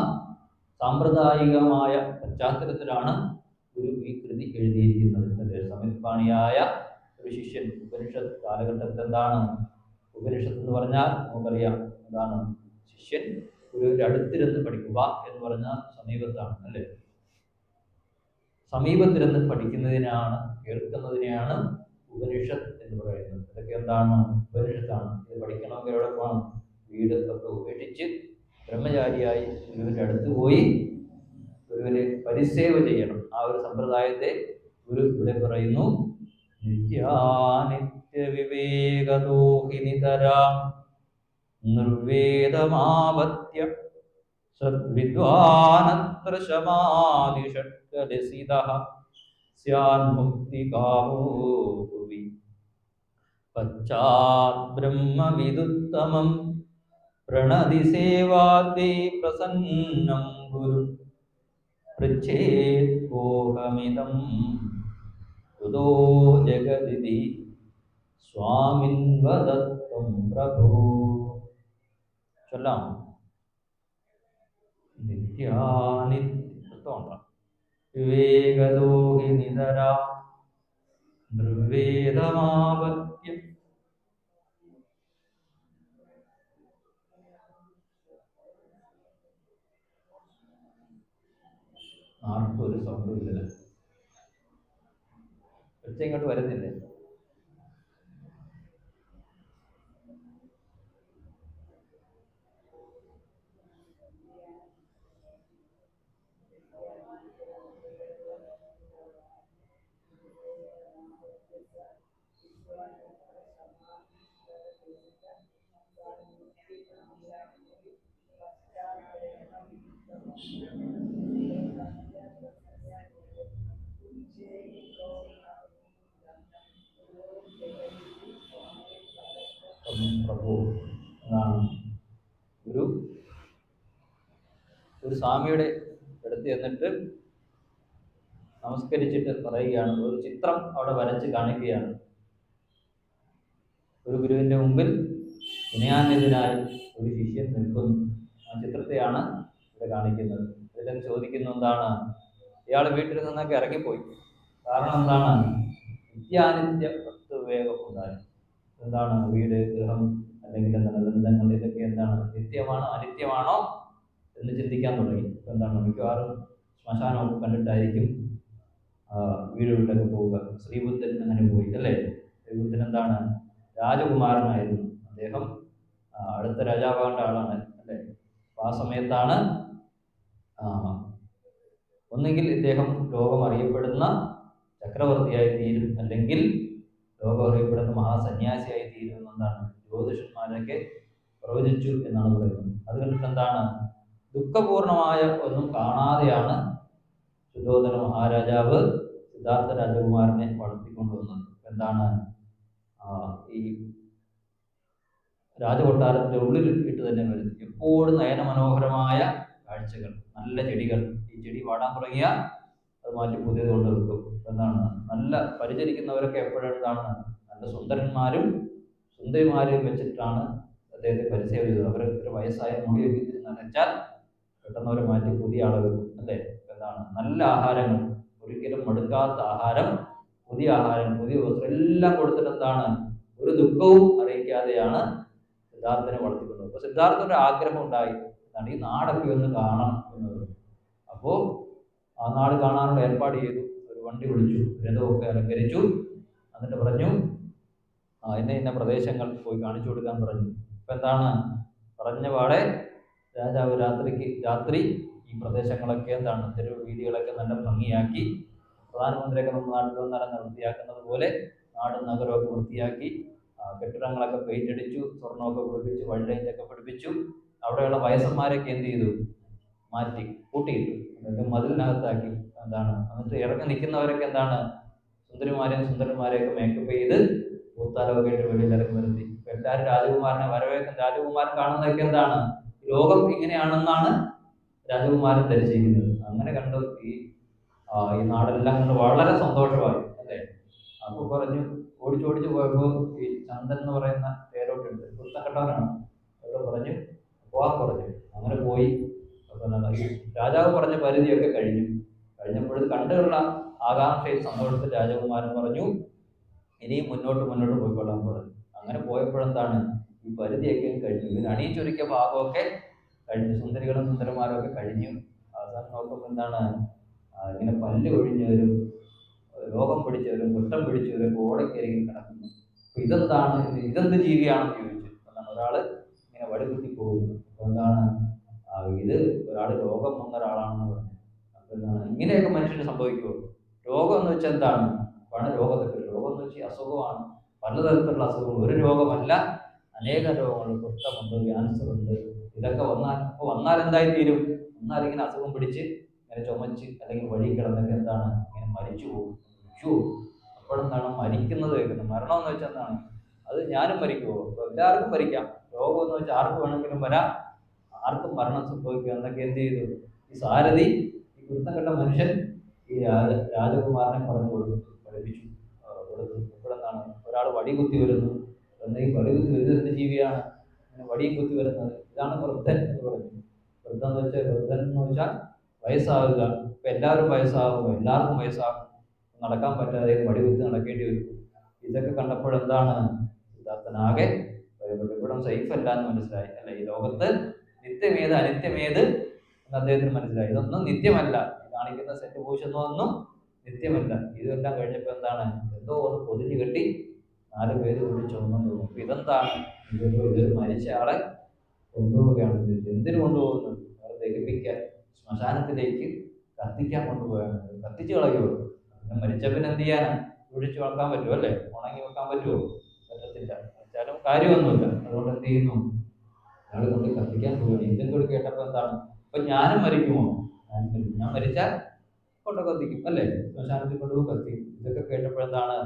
സാമ്പ്രദായികമായ പശ്ചാത്തലത്തിലാണ് ഗുരു ഈ കൃതി എഴുതിയിരിക്കുന്നത്. സമീപാണിയായ ഒരു ശിഷ്യൻ ഉപനിഷത്ത് കാലഘട്ടത്തിൽ എന്താണ്? ഉപനിഷത്ത് എന്ന് പറഞ്ഞാൽ നമുക്കറിയാം എന്താണ്? ശിഷ്യൻ ഗുരുവിന്റെ അടുത്തിരുന്ന് പഠിക്കുക എന്ന് പറഞ്ഞാൽ സമീപത്താണ് അല്ലേ? സമീപത്തിരുന്ന് പഠിക്കുന്നതിനാണ്, കേൾക്കുന്നതിനെയാണ് ഉപനിഷത്ത് എന്ന് പറയുന്നത്. ഇതൊക്കെ എന്താണ്? ഉപനിഷത്താണ്. ഇത് പഠിക്കണമെങ്കിൽ എവിടെ പോകണം? വീട് ഒക്കെ ഉപേക്ഷിച്ച് ബ്രഹ്മചാരിയായി ഗുരുവിന്റെ അടുത്ത് പോയി ഗുരുവിനെ പരിസേവ ചെയ്യണം. ആ ഒരു സമ്പ്രദായത്തെ ഗുരു ഇവിടെ പറയുന്നു. നിത്യാനിത്യ വിവേകദോഹിനിതരാം നിർവേദമാവത്യ സദ്വിദ്വാനത്ര ശമാദിഷട്കലസിതഃ സ്യാന്മുക്തികാമോ ഭുവി പശ്ചാത് ബ്രഹ്മവിദുത്തമം പ്രണതി സേവാദേ പ്രസന്നം ഗുരു പൃച്ഛേദ്ഭോഹമിദം ഉദോ ജഗദിതി സ്വാമിൻ വദത്വം പ്രഭോ. ചൊല്ലാം. നിത്യാനിത്യ വിവേകദോഹിനിതര നിർവേദമാവത്യ. ആർക്കും ഒരു സൗണ്ടും ഇല്ലല്ലോ. ഒച്ച ഇങ്ങോട്ട് വരുന്നില്ലേ? പ്രഭു എന്നാണ് ഒരു സ്വാമിയുടെ അടുത്ത് എന്നിട്ട് നമസ്കരിച്ചിട്ട് പറയുകയാണ്. ഒരു ചിത്രം അവിടെ വരച്ച് കാണിക്കുകയാണ്. ഒരു ഗുരുവിന്റെ മുമ്പിൽ വിനയാന്യതനായി ഒരു ശിഷ്യൻ നിൽക്കുന്നു. ആ ചിത്രത്തെയാണ് ഇവിടെ കാണിക്കുന്നത്. ഇതിൽ ചോദിക്കുന്ന എന്താണ്? ഇയാൾ വീട്ടിൽ നിന്നൊക്കെ ഇറങ്ങിപ്പോയി. കാരണം എന്താണ്? നിത്യാനിത്യ വസ്തുവിവേകം ഉണ്ടായി. എന്താണ്? വീട്, ഗൃഹം അല്ലെങ്കിൽ എന്താണ് ബന്ധങ്ങൾ, ഇതൊക്കെ എന്താണ്? നിത്യമാണോ അനിത്യമാണോ എന്ന് ചിന്തിക്കാൻ തുടങ്ങി. എന്താണ്? മിക്കവാറും ശ്മശാനമൊക്കെ കണ്ടിട്ടായിരിക്കും വീട് വിട്ടൊക്കെ പോവുക. ശ്രീബുദ്ധൻ അങ്ങനെ പോയി അല്ലേ. ശ്രീബുദ്ധൻ എന്താണ്, രാജകുമാരനായിരുന്നു. അദ്ദേഹം അടുത്ത രാജാവാകേണ്ട ആളാണ് അല്ലേ. അപ്പൊ ആ സമയത്താണ് ഒന്നുകിൽ ഇദ്ദേഹം ലോകം അറിയപ്പെടുന്ന ചക്രവർത്തിയായി തീരും, അല്ലെങ്കിൽ ലോകം അറിയപ്പെടുന്ന മഹാസന്യാസിയായി തീരും എന്നാണ് ജ്യോതിഷന്മാരൊക്കെ പ്രവചിച്ചു എന്നാണ് പറയുന്നത്. അത് കണ്ടിട്ട് എന്താണ്, ദുഃഖപൂർണമായ ഒന്നും കാണാതെയാണ് സുധോധന മഹാരാജാവ് സിദ്ധാർത്ഥ രാജകുമാരനെ വളർത്തിക്കൊണ്ടുവന്നത്. എന്താണ്, ഈ രാജകൊട്ടാരത്തിന്റെ ഉള്ളിൽ ഇട്ട് തന്നെ വരുത്തി എപ്പോഴും നയനമനോഹരമായ കാഴ്ചകൾ, നല്ല ചെടികൾ. ഈ ചെടി വാടാൻ തുടങ്ങിയാൽ അത് മാറ്റി പുതിയത് കൊണ്ടുവെക്കും. എന്താണ്, നല്ല പരിചരിക്കുന്നവരൊക്കെ എപ്പോഴെന്താണ് നല്ല സുന്ദരന്മാരും സുന്ദരിമാരെയും വെച്ചിട്ടാണ് അദ്ദേഹത്തെ പരിചയം ചെയ്തത്. അവർ ഇത്ര വയസ്സായ മുടിയൊക്കെ നനച്ചാൽ പെട്ടെന്ന് അവരെ മാറ്റി പുതിയ ആളെ വെക്കും അല്ലേ. എന്താണ്, നല്ല ആഹാരങ്ങൾ, ഒരിക്കലും മടുക്കാത്ത ആഹാരം, പുതിയ ആഹാരം, പുതിയ വസ്ത്രം എല്ലാം കൊടുത്തിട്ട് എന്താണ്, ഒരു ദുഃഖവും അറിയിക്കാതെയാണ് സിദ്ധാർത്ഥനെ വളർത്തിക്കൊണ്ടത്. അപ്പൊ സിദ്ധാർത്ഥന്റെ ആഗ്രഹം ഉണ്ടായി, എന്താണ്, ഈ നാടൊക്കെ ഒന്ന് കാണണം എന്നത്. അപ്പോ ആ നാട് കാണാനുള്ള ഏർപ്പാട് ചെയ്തു. ഒരു വണ്ടി വിളിച്ചു, രഥമൊക്കെ അലങ്കരിച്ചു. എന്നിട്ട് പറഞ്ഞു, ഇന്ന പ്രദേശങ്ങൾ പോയി കാണിച്ചു കൊടുക്കാൻ പറഞ്ഞു. അപ്പൊ എന്താണ്, പറഞ്ഞ പാടെ രാജാവ് രാത്രി ഈ പ്രദേശങ്ങളൊക്കെ എന്താണ്, തെരുവ് വീതികളൊക്കെ നല്ല ഭംഗിയാക്കി, പ്രധാനമന്ത്രിയൊക്കെ നമ്മുടെ നാട്ടിൽ വന്നാൽ വൃത്തിയാക്കുന്നത് പോലെ നാടും നഗരമൊക്കെ വൃത്തിയാക്കി, കെട്ടിടങ്ങളൊക്കെ പെയിന്റ് അടിച്ചു, സ്വർണ്ണമൊക്കെ പിടിപ്പിച്ചു, വഴിലൈറ്റൊക്കെ പിടിപ്പിച്ചു. അവിടെയുള്ള വയസ്സന്മാരൊക്കെ എന്ത് ചെയ്തു, മാറ്റി കൂട്ടിയിട്ടു, എന്നിട്ട് മതിലിനകത്താക്കി. എന്താണ്, എന്നിട്ട് ഇറങ്ങി നിൽക്കുന്നവരൊക്കെ എന്താണ്, സുന്ദരന്മാരെയൊക്കെ മേക്കപ്പ് ചെയ്ത് പൂത്താലൊക്കെ ആയിട്ട് വെളിയിൽ ഇറങ്ങി നിർത്തി. എല്ലാവരും രാജകുമാരൻ കാണുന്നതൊക്കെ എന്താണ്, ലോകം ഇങ്ങനെയാണെന്നാണ് രാജകുമാരൻ ധരിച്ചിരിക്കുന്നത്. അങ്ങനെ കണ്ടു ഈ നാടെല്ലാം കണ്ട് വളരെ സന്തോഷമായി അല്ലേ. അപ്പൊ പറഞ്ഞു, ഓടിച്ചോടിച്ച് പോയപ്പോൾ ഈ ചന്ദൻ എന്ന് പറയുന്ന പേരോട്ടുണ്ട്, കുത്തക്കെട്ടവനാണ്, അവിടെ പറഞ്ഞു പോവാൻ പറഞ്ഞു. അങ്ങനെ പോയി. രാജാവ് പറഞ്ഞ പരിധിയൊക്കെ കഴിഞ്ഞപ്പോൾ കണ്ടുള്ള ആകാംക്ഷയിൽ സന്തോഷത്തിൽ രാജകുമാരൻ പറഞ്ഞു, ഇനിയും മുന്നോട്ട് പോയിക്കൊള്ളാൻ പറഞ്ഞു. അങ്ങനെ പോയപ്പോഴെന്താണ്, ഈ പരിധിയൊക്കെ കഴിഞ്ഞു. ഇതിന് അണിയിച്ചൊരുക്കിയ ഭാഗമൊക്കെ കഴിഞ്ഞു, സുന്ദരികളും സുന്ദരന്മാരും ഒക്കെ കഴിഞ്ഞു. അവസാനം നോക്കുമ്പോൾ എന്താണ്, ഇങ്ങനെ പല്ല് ഒഴിഞ്ഞവരും രോഗം പിടിച്ചവരും കുറ്റം പിടിച്ചവരും ഓടക്കരികിൽ കിടക്കുന്നു. അപ്പൊ ഇതെന്ത് ജീവിയാണെന്ന് ചോദിച്ചു. എന്താണ്, ഒരാള് ഇങ്ങനെ വടികുത്തി പോകുന്നു. അപ്പൊ എന്താണ്, ഇത് ഒരാൾ രോഗം വന്ന ഒരാളാണെന്ന് പറഞ്ഞു. അപ്പൊ എന്താണ്, ഇങ്ങനെയൊക്കെ മനുഷ്യന് സംഭവിക്കുമോ? രോഗം എന്ന് വെച്ചാൽ എന്താണ്, രോഗത്തൊക്കെ രോഗം എന്ന് വെച്ചാൽ അസുഖമാണ്, പലതരത്തിലുള്ള അസുഖങ്ങൾ, ഒരു രോഗമല്ല, അനേക രോഗങ്ങൾ, കുഷ്ഠമുണ്ട്, ക്യാൻസർ ഉണ്ട്. ഇതൊക്കെ വന്നാൽ എന്തായി തീരും, വന്നാൽ ഇങ്ങനെ അസുഖം പിടിച്ച് ഇങ്ങനെ ചുമച്ച് അല്ലെങ്കിൽ വഴി കിടന്നൊക്കെ എന്താണ്, ഇങ്ങനെ മരിച്ചു പോകും. അപ്പോഴെന്താണ് മരിക്കുന്നത് കേൾക്കുന്നത്. മരണം എന്ന് വെച്ചാൽ എന്താണ്, അത് ഞാനും മരിക്കുമോ? എല്ലാവർക്കും മരിക്കാം. രോഗം എന്ന് വെച്ചാൽ ആർക്ക് വേണമെങ്കിലും വരാം, ആർക്കും മരണം സംഭവിക്കുക എന്നൊക്കെ എന്ത് ചെയ്തു, ഈ സാരഥി, ഈ കുരുത്തം കെട്ട മനുഷ്യൻ ഈ രാജകുമാരനെ പഠിപ്പിച്ചു കൊടുത്തു. ഇപ്പോഴെന്താണ്, ഒരാൾ വടി കുത്തി വരുന്നു, എന്തെങ്കിലും വടി കുത്തി വരുന്നത് എന്ത് ജീവിയാണ്, അങ്ങനെ വടിയും കുത്തി വരുന്നത്? ഇതാണ് വൃദ്ധൻ എന്ന് പറഞ്ഞു. വൃദ്ധൻ എന്ന് വെച്ചാൽ വയസ്സാവുക. ഇപ്പൊ എല്ലാവരും വയസ്സാകുമോ? എല്ലാവർക്കും വയസ്സാകും. നടക്കാൻ പറ്റാതെ വടി കുത്തി നടക്കേണ്ടി വരും. ഇതൊക്കെ കണ്ടപ്പോഴെന്താണ്, സിദ്ധാർത്ഥനാകെ ഇവിടം സേഫ് അല്ല എന്ന് മനസ്സിലായി അല്ലെ. ഈ ലോകത്ത് നിത്യമേത് അനിത്യമേത് എന്ന് അദ്ദേഹത്തിന് മനസ്സിലായി. ഇതൊന്നും നിത്യമല്ല, കാണിക്കുന്ന സെറ്റ് പൂശുന്നതൊന്നും നിത്യമല്ല. ഇതെല്ലാം കഴിഞ്ഞപ്പോൾ എന്താണ്, എന്തോ ഒന്ന് പൊതിഞ്ഞു കെട്ടി 4 പേര് കൂടി ചുമന്നു പോകും. അപ്പൊ ഇതെന്താണ്, ഇതൊരു മരിച്ച ആളെ കൊണ്ടുപോവുകയാണ്. എന്തിനു കൊണ്ടുപോകുന്നു? ദഹിപ്പിക്കാൻ, ശ്മശാനത്തിലേക്ക് കത്തിക്കാൻ കൊണ്ടുപോയാണ്. കത്തിച്ചു കളയുമോ? പിന്നെ മരിച്ച പിന്നെ എന്ത് ചെയ്യാനാ? ഒഴിച്ചു വെക്കാൻ പറ്റുമോ അല്ലേ? ഉണങ്ങി വെക്കാൻ പറ്റുമോ? പറ്റത്തില്ല. വെച്ചാലും കാര്യമൊന്നുമില്ല. അതുകൊണ്ട് എന്ത് ചെയ്യുന്നു, അയാൾ കൊണ്ട് കത്തിക്കാൻ പോവുകയാണ്. ഇതിന്റെ കൂടി കേട്ടപ്പോൾ എന്താണ്, അപ്പൊ ഞാനും മരിക്കുമോ? ഞാൻ മരിച്ചാൽ കൊണ്ട് കത്തിക്കും അല്ലേ, ശ്മശാനത്തിൽ കൊണ്ടുപോയി കത്തിക്കും. ഇതൊക്കെ കേട്ടപ്പോഴെന്താണ്,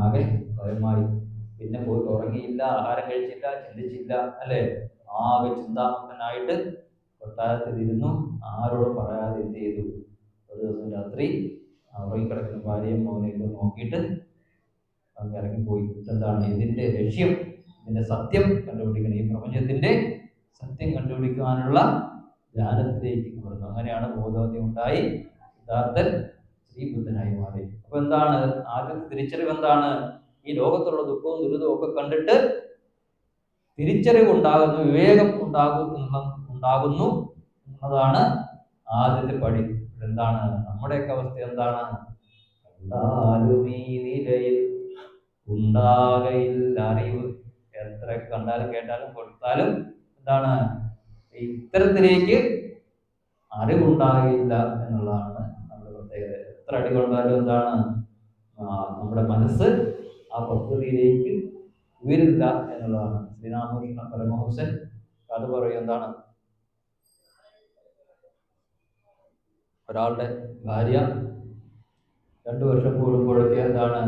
ആകെ ഭയമായി. പിന്നെ പോയിട്ട് ഉറങ്ങിയില്ല, ആഹാരം കഴിച്ചില്ല, ചിന്തിച്ചില്ല അല്ലേ. ആകെ ചിന്താമഗ്നായിട്ട് കൊട്ടാരത്തിലിരുന്നു. ആരോടും പറയാതെ എന്ത് ചെയ്തു, ഒരു ദിവസം രാത്രി ഉറങ്ങിക്കിടക്കുന്ന ഭാര്യയും മോനെയൊക്കെ നോക്കിയിട്ട് അങ്ങ് ഇറങ്ങിപ്പോയി. എന്താണ് ഇതിന്റെ ലക്ഷ്യം, ഇതിന്റെ സത്യം കണ്ടുപിടിക്കണം. ഈ പ്രപഞ്ചത്തിന്റെ സത്യം കണ്ടുപിടിക്കുവാനുള്ള ധ്യാനത്തിലേക്ക് വരുന്നു. അങ്ങനെയാണ് ബോധോദയം ഉണ്ടായി സിദ്ധാർത്ഥൻ ശ്രീബുദ്ധനായി മാറി. അപ്പൊ എന്താണ് ആദ്യത്തെ തിരിച്ചറിവ്? എന്താണ്, ഈ ലോകത്തുള്ള ദുഃഖവും ദുരിതവും ഒക്കെ കണ്ടിട്ട് തിരിച്ചറിവ് വിവേകം ഉണ്ടാകുന്നു എന്നതാണ് ആദ്യത്തെ പടി. എന്താണ് നമ്മുടെയൊക്കെ അവസ്ഥ? എന്താണ്? കണ്ടാലും ഈ നിലയിൽ ഉണ്ടാകയില്ല അറിവ്. എത്ര കണ്ടാലും കേട്ടാലും കൊടുത്താലും എന്താണ് ഇത്തരത്തിലേക്ക് അറിവുണ്ടാകില്ല എന്നുള്ളതാണ് നമ്മുടെ പ്രത്യേകത. എത്ര അടി കൊണ്ടാലും എന്താണ് നമ്മുടെ മനസ്സ് ആ പക്വതയിലേക്ക് ഉയരില്ല എന്നുള്ളതാണ്. ശ്രീരാമകൃഷ്ണ പരമഹംസൻ അത് പറയും. എന്താണ് ഒരാളുടെ ഭാര്യ 2 വർഷം കൂടുമ്പോഴൊക്കെ എന്താണ്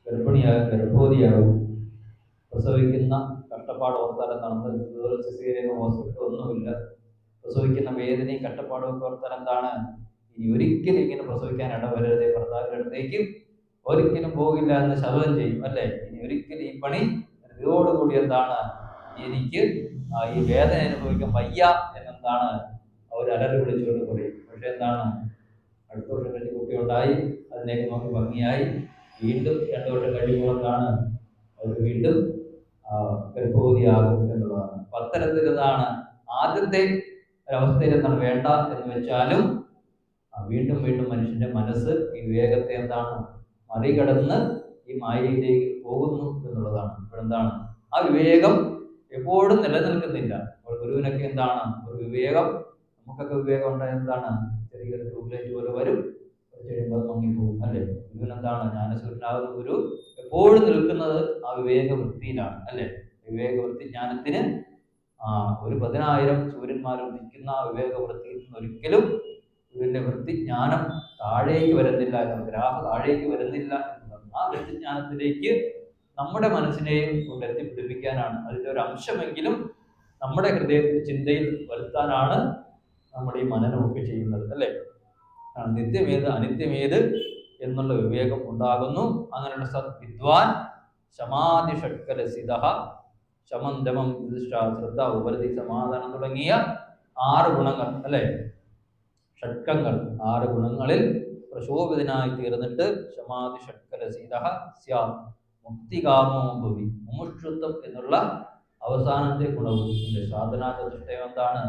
ഗർഭവതിയാകും. പ്രസവിക്കുന്ന കഷ്ടപ്പാട് ഓർത്താൽ എന്താണ് സിസേറിയൻ ഹോസ്പിറ്റൽ ഒന്നുമില്ല. പ്രസവിക്കുന്ന വേദനയും കഷ്ടപ്പാടും ഒക്കെ ഓർത്താൽ എന്താണ് ഇനി ഒരിക്കലും ഇങ്ങനെ പ്രസവിക്കാൻ ഇടവരരുതേ, ഭർത്താവിൻ്റെ അടുത്തേക്ക് ഒരിക്കലും പോകില്ല എന്ന് ശപഥം ചെയ്യും അല്ലേ. ഇനി ഒരിക്കലും ഈ പണി ഇതോടുകൂടി എന്താണ് എനിക്ക് ഈ വേദന അനുഭവിക്കാൻ വയ്യ എന്നെന്താണ് അവർ അലറി വിളിച്ചുകൊണ്ട് പറയും. പക്ഷെ എന്താണ് അടുത്ത വർഷം കഴിഞ്ഞ് കുട്ടിയുണ്ടായി, അതിലേക്ക് നോക്കി ഭംഗിയായി, വീണ്ടും 2 വർഷം കഴിയുമ്പോൾ എന്താണ് അവർ വീണ്ടും ഗർഭവതിയാകും എന്നുള്ളതാണ്. അപ്പൊ അത്തരത്തിൽ എന്താണ് ആദ്യത്തെ ഒരവസ്ഥയിൽ എന്താണ് വേണ്ട എന്ന് വെച്ചാലും വീണ്ടും വീണ്ടും മനുഷ്യന്റെ മനസ്സ് ഈ വിവേകത്തെ എന്താണ് മറികടന്ന് ഈ മായയിലേക്ക് പോകുന്നു എന്നുള്ളതാണ്. ഇപ്പോഴെന്താണ് ആ വിവേകം എപ്പോഴും നിലനിൽക്കുന്നില്ല. അപ്പോൾ ഗുരുവിനൊക്കെ എന്താണ് ഒരു വിവേകം, നമുക്കൊക്കെ വിവേകം ഉണ്ടായ എന്താണ് ചെറിയൊരു ട്യൂബ്ലൈറ്റ് പോലെ വരും, കുറച്ച് കഴിയുമ്പോൾ അത് മങ്ങിപ്പോകും അല്ലേ. ഗുരുവിനെന്താണ് ജ്ഞാനസൂര്യനാകുന്ന ഗുരു എപ്പോഴും നിൽക്കുന്നത് ആ വിവേകവൃത്തിയിലാണ് അല്ലേ. വിവേകവൃത്തി ജ്ഞാനത്തിന് ഒരു 10,000 സൂര്യന്മാർ ഉദിക്കുന്ന ആ വിവേകവൃത്തിയിൽ നിന്ന് ഒരിക്കലും ഗുരുവിന്റെ വൃത്തിജ്ഞാനം താഴേക്ക് വരുന്നില്ല എന്നത്, ഗ്രാഫ് താഴേക്ക് വരുന്നില്ല എന്നത്. ആ വൃത്തിജ്ഞാനത്തിലേക്ക് നമ്മുടെ മനസ്സിനെയും കൊണ്ട് എത്തിപ്പിടിപ്പിക്കാനാണ്, അതിൻ്റെ ഒരു അംശമെങ്കിലും നമ്മുടെ ഹൃദയത്തിൽ ചിന്തയിൽ വരുത്താനാണ് നമ്മൾ ഈ മനനമൊക്കെ ചെയ്യുന്നത് അല്ലേ. നിത്യമേത് അനിത്യമേത് എന്നുള്ള വിവേകം ഉണ്ടാകുന്നു. അങ്ങനെയുള്ള വിദ്വാൻ ശമാധി ഷഡ്കലസിത ശമം ദമം ശ്രദ്ധ ഉപരതി സമാധാനം തുടങ്ങിയ 6 ഗുണങ്ങൾ അല്ലെ, ഷഡ്കങ്ങൾ 6 ഗുണങ്ങളിൽ പ്രശോഭിതനായി തീർന്നിട്ട് ശമാധി ഷഡ്കലസിത സ്യാം മുക്തികാമോ ഭവി, മുമുക്ഷുത്വം എന്നുള്ള അവസാനത്തെ ഗുണവും സാധനാ ചതുഷ്ടയം എന്താണ്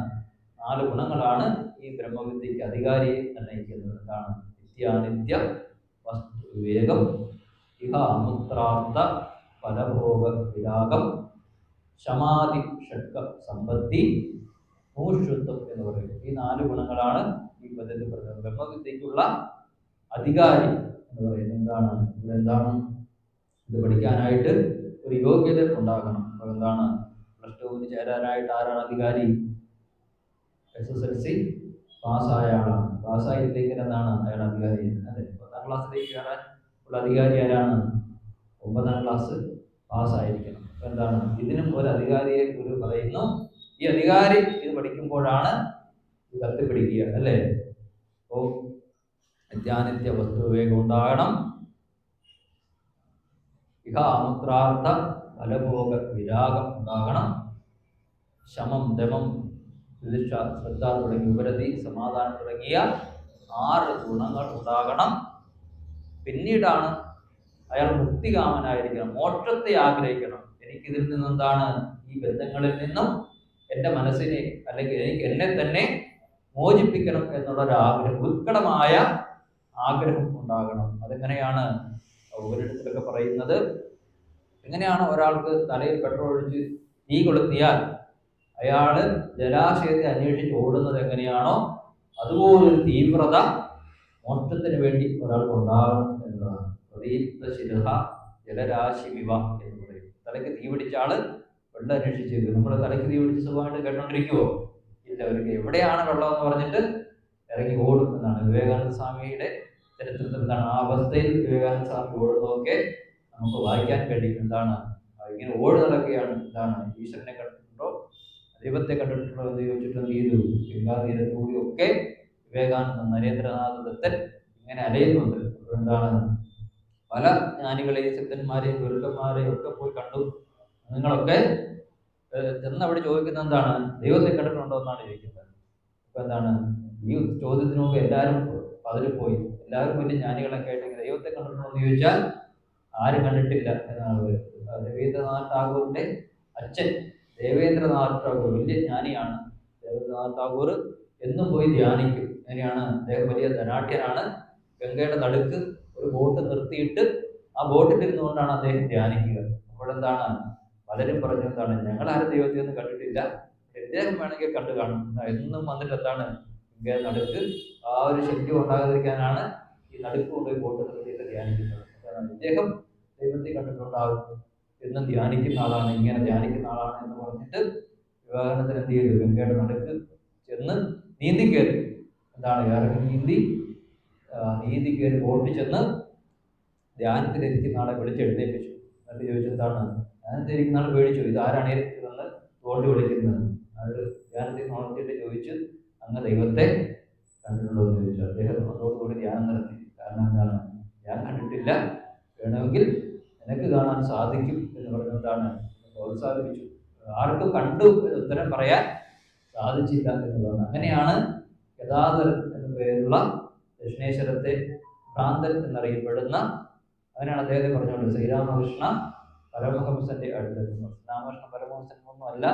4 ഗുണങ്ങളാണ് ഈ ബ്രഹ്മവിദ്യക്ക് അധികാരിയെ നിർണ്ണയിക്കുന്നത്. എന്താണ് നിത്യാനിത്യ വസ്തു വിവേകം, ഇഹ അമുത്രാർത്ഥ ഫലഭോഗ വിരാഗം, ശമാധി ഷഡ്ക സമ്പത്തി, മുമുക്ഷുത്വം എന്ന് പറയുന്നത്. ഈ 4 ഗുണങ്ങളാണ് ഈ പദ്ധതി പറയുന്നത്. ബ്രഹ്മവിദ്യക്കുള്ള അധികാരി എന്ന് പറയുന്നത് എന്താണ്? ഇവിടെ എന്താണ് ഇത് പഠിക്കാനായിട്ട് ഒരു യോഗ്യത ഉണ്ടാകണം. അപ്പോൾ എന്താണ് +2 ചേരാനായിട്ട് ആരാണ് അധികാരി? SSLC പാസ്സായ ആളാണ്. പാസ്സായില്ലെങ്കിൽ എന്താണ് അയാൾ അധികാരി അല്ലേ. 10ാം ക്ലാസ്സിലേക്ക് കയറാൻ ഉള്ള അധികാരി ആരാണ്? 9ാം ക്ലാസ് പാസ്സായിരിക്കണം. അപ്പൊ എന്താണ് ഇതിനും ഒരു അധികാരിയെ ഗുരു പറയുന്നു. ഈ അധികാരി ഇത് പഠിക്കുമ്പോഴാണ് ഇത് കത്തിപ്പിടിക്കുക അല്ലേ. അപ്പോ നിത്യാനിത്യ വസ്തു വിവേകം ഉണ്ടാകണം, ഇഹ അമുത്രാർത്ഥ ഫലഭോഗ വിരാഗം ഉണ്ടാകണം, ശമം ദമം പ്രതിഷ്ഠ ശ്രദ്ധ തുടങ്ങി ഉപരതി സമാധാനം തുടങ്ങിയ 6 ഗുണങ്ങൾ ഉണ്ടാകണം. പിന്നീടാണ് അയാൾ മുക്തികാമനായിരിക്കണം, മോക്ഷത്തെ ആഗ്രഹിക്കണം. എനിക്കിതിൽ നിന്നെന്താണ് ഈ ബന്ധങ്ങളിൽ നിന്നും എൻ്റെ മനസ്സിനെ അല്ലെങ്കിൽ എനിക്ക് എന്നെ തന്നെ മോചിപ്പിക്കണം എന്നുള്ളൊരാഗ്രഹം, ഉത്കടമായ ആഗ്രഹം ഉണ്ടാകണം. അതെങ്ങനെയാണ് ഉപനിഷത്തിലൊക്കെ പറയുന്നത്? എങ്ങനെയാണ് ഒരാൾക്ക് തലയിൽ പെട്രോൾ ഒഴിച്ച് തീ കൊളുത്തിയാൽ അയാള് ജലാശയത്തെ അന്വേഷിച്ച് ഓടുന്നത് എങ്ങനെയാണോ അതുപോലൊരു തീവ്രത മോക്ഷത്തിന് വേണ്ടി ഒരാൾക്ക് ഉണ്ടാകണം എന്നതാണ്. പ്രദീപ്ത ശിരഹ ജലരാശി വിവ എന്ന് പറയും. തലയ്ക്ക് തീ പിടിച്ച ആള് വെള്ളം അന്വേഷിച്ചേക്കും. നമ്മൾ തലയ്ക്ക് തീ പിടിച്ച് സുഖമായിട്ട് കേട്ടോണ്ടിരിക്കുവോ? ഇല്ല. അവർക്ക് എവിടെയാണ് വെള്ളം എന്ന് പറഞ്ഞിട്ട് ഇറങ്ങി ഓടും എന്നാണ് വിവേകാനന്ദ സ്വാമിയുടെ ചരിത്രത്തിൽ. എന്താണ് ആ അവസ്ഥയിൽ വിവേകാനന്ദ സ്വാമി ഓടുന്നതൊക്കെ നമുക്ക് വായിക്കാൻ കഴിയും. എന്താണ് ഇങ്ങനെ ഓടി നടക്കുകയാണ്. എന്താണ് ഈശ്വരനെ കണ്ടിട്ടുണ്ടോ, ദൈവത്തെ കണ്ടിട്ടുണ്ടോ എന്ന് ചോദിച്ചിട്ട് എന്ത് ചെയ്തു? ഗംഗാതീരത്തുകൂടി ഒക്കെ വിവേകാനന്ദ നരേന്ദ്രനാഥ് ദത്തൻ ഇങ്ങനെ അലയുന്നുണ്ട്. എന്താണ് പല ജ്ഞാനികളെയും സിദ്ധന്മാരെയും ഗുരുക്കന്മാരെയും ഒക്കെ പോയി കണ്ടു. നിങ്ങളൊക്കെ ചെന്നവിടെ ചോദിക്കുന്നത് എന്താണ്? ദൈവത്തെ കണ്ടിട്ടുണ്ടോ എന്നാണ് ചോദിക്കുന്നത്. അപ്പൊ എന്താണ് ഈ ചോദ്യത്തിന് മുമ്പ് എല്ലാവരും പതിരിപ്പോയി. എല്ലാവരും വലിയ ജ്ഞാനികളൊക്കെ ആയിട്ട് ദൈവത്തെ കണ്ടിട്ടുണ്ടോ എന്ന് ചോദിച്ചാൽ ആരും കണ്ടിട്ടില്ല എന്നാണ് പറയുന്നത്. രവീന്ദ്രനാഥ് ടാഗോറിന്റെ അച്ഛൻ ദേവേന്ദ്രനാഥ് ടാഗോർ വലിയ ജ്ഞാനിയാണ്. ദേവേന്ദ്രനാഥ് ടാഗോർ എന്നും പോയി ധ്യാനിക്കും. അങ്ങനെയാണ് അദ്ദേഹം വലിയ ധനാഢ്യനാണ്. ഗംഗയുടെ നടുക്ക് ഒരു ബോട്ട് നിർത്തിയിട്ട് ആ ബോട്ടിൽ ഇരുന്നുകൊണ്ടാണ് അദ്ദേഹം ധ്യാനിക്കുക. അപ്പോഴെന്താണ് പലരും പറഞ്ഞു, എന്താണ് ഞങ്ങളാരും ദൈവത്തെ ഒന്നും കണ്ടിട്ടില്ല, ഇദ്ദേഹം വേണമെങ്കിൽ കണ്ടു കാണും. എന്നും വന്നിട്ട് എന്താണ് ഗംഗയുടെ നടുക്ക് ആ ഒരു ശല്യം ഉണ്ടാകാതിരിക്കാനാണ് ഈ നടുക്ക് കൊണ്ടുപോയി ബോട്ട് നിർത്തിയിട്ട് ധ്യാനിക്കുന്നത്. കാരണം ഇദ്ദേഹം ദൈവത്തെ കണ്ടിട്ടുണ്ടാകും, എന്നും ധ്യാനിക്കുന്ന ആളാണ്, ഇങ്ങനെ ധ്യാനിക്കുന്ന ആളാണ് എന്ന് പറഞ്ഞിട്ട് വിവാഹത്തിന് എന്ത് ചെയ്തു, ഗംഗയുടെ നടുക്ക് ചെന്ന് നീന്തി കയറി. എന്താണ് ഇറങ്ങി നീന്തി കയറി ബോട്ടിൽ ചെന്ന് ധ്യാനത്തിലിരിക്കുന്ന ആളെ വിളിച്ചെഴുന്നേൽപ്പിച്ചു. എന്നിട്ട് ചോദിച്ചെന്താണ്, ധ്യാനത്തിലിരിക്കുന്ന ആൾ പേടിച്ചു, ഇത് ആരാണ് ഇതെന്ന് തോണ്ടി വിളിക്കുന്നത്. ആൾ ധ്യാനത്തിൽ നോക്കിയിട്ട് ചോദിച്ചു, അങ്ങ് ദൈവത്തെ കണ്ടിട്ടുണ്ടോ എന്ന് ചോദിച്ചു. അദ്ദേഹം അതോടുകൂടി ധ്യാനം നടത്തി. കാരണം എന്താണ്, ഞാൻ കണ്ടിട്ടില്ല, വേണമെങ്കിൽ നിനക്ക് കാണാൻ സാധിക്കും എന്ന് പറഞ്ഞെന്താണ് പ്രോത്സാഹിപ്പിച്ചു. ആർക്കും കണ്ടു എന്ന് ഉത്തരം പറയാൻ സാധിച്ചില്ല എന്നുള്ളതാണ്. അങ്ങനെയാണ് ഗദാധരൻ എന്ന പേരുള്ള ദക്ഷിണേശ്വരത്തെ ഭ്രാന്തൻ എന്നറിയപ്പെടുന്ന, അങ്ങനെയാണ് അദ്ദേഹത്തെ പറഞ്ഞുകൊണ്ട് ശ്രീരാമകൃഷ്ണ പരമഹംസന്റെ അടുത്തെത്തുന്നത്. ശ്രീരാമകൃഷ്ണ പരമഹംസൻ ഒന്നും അല്ല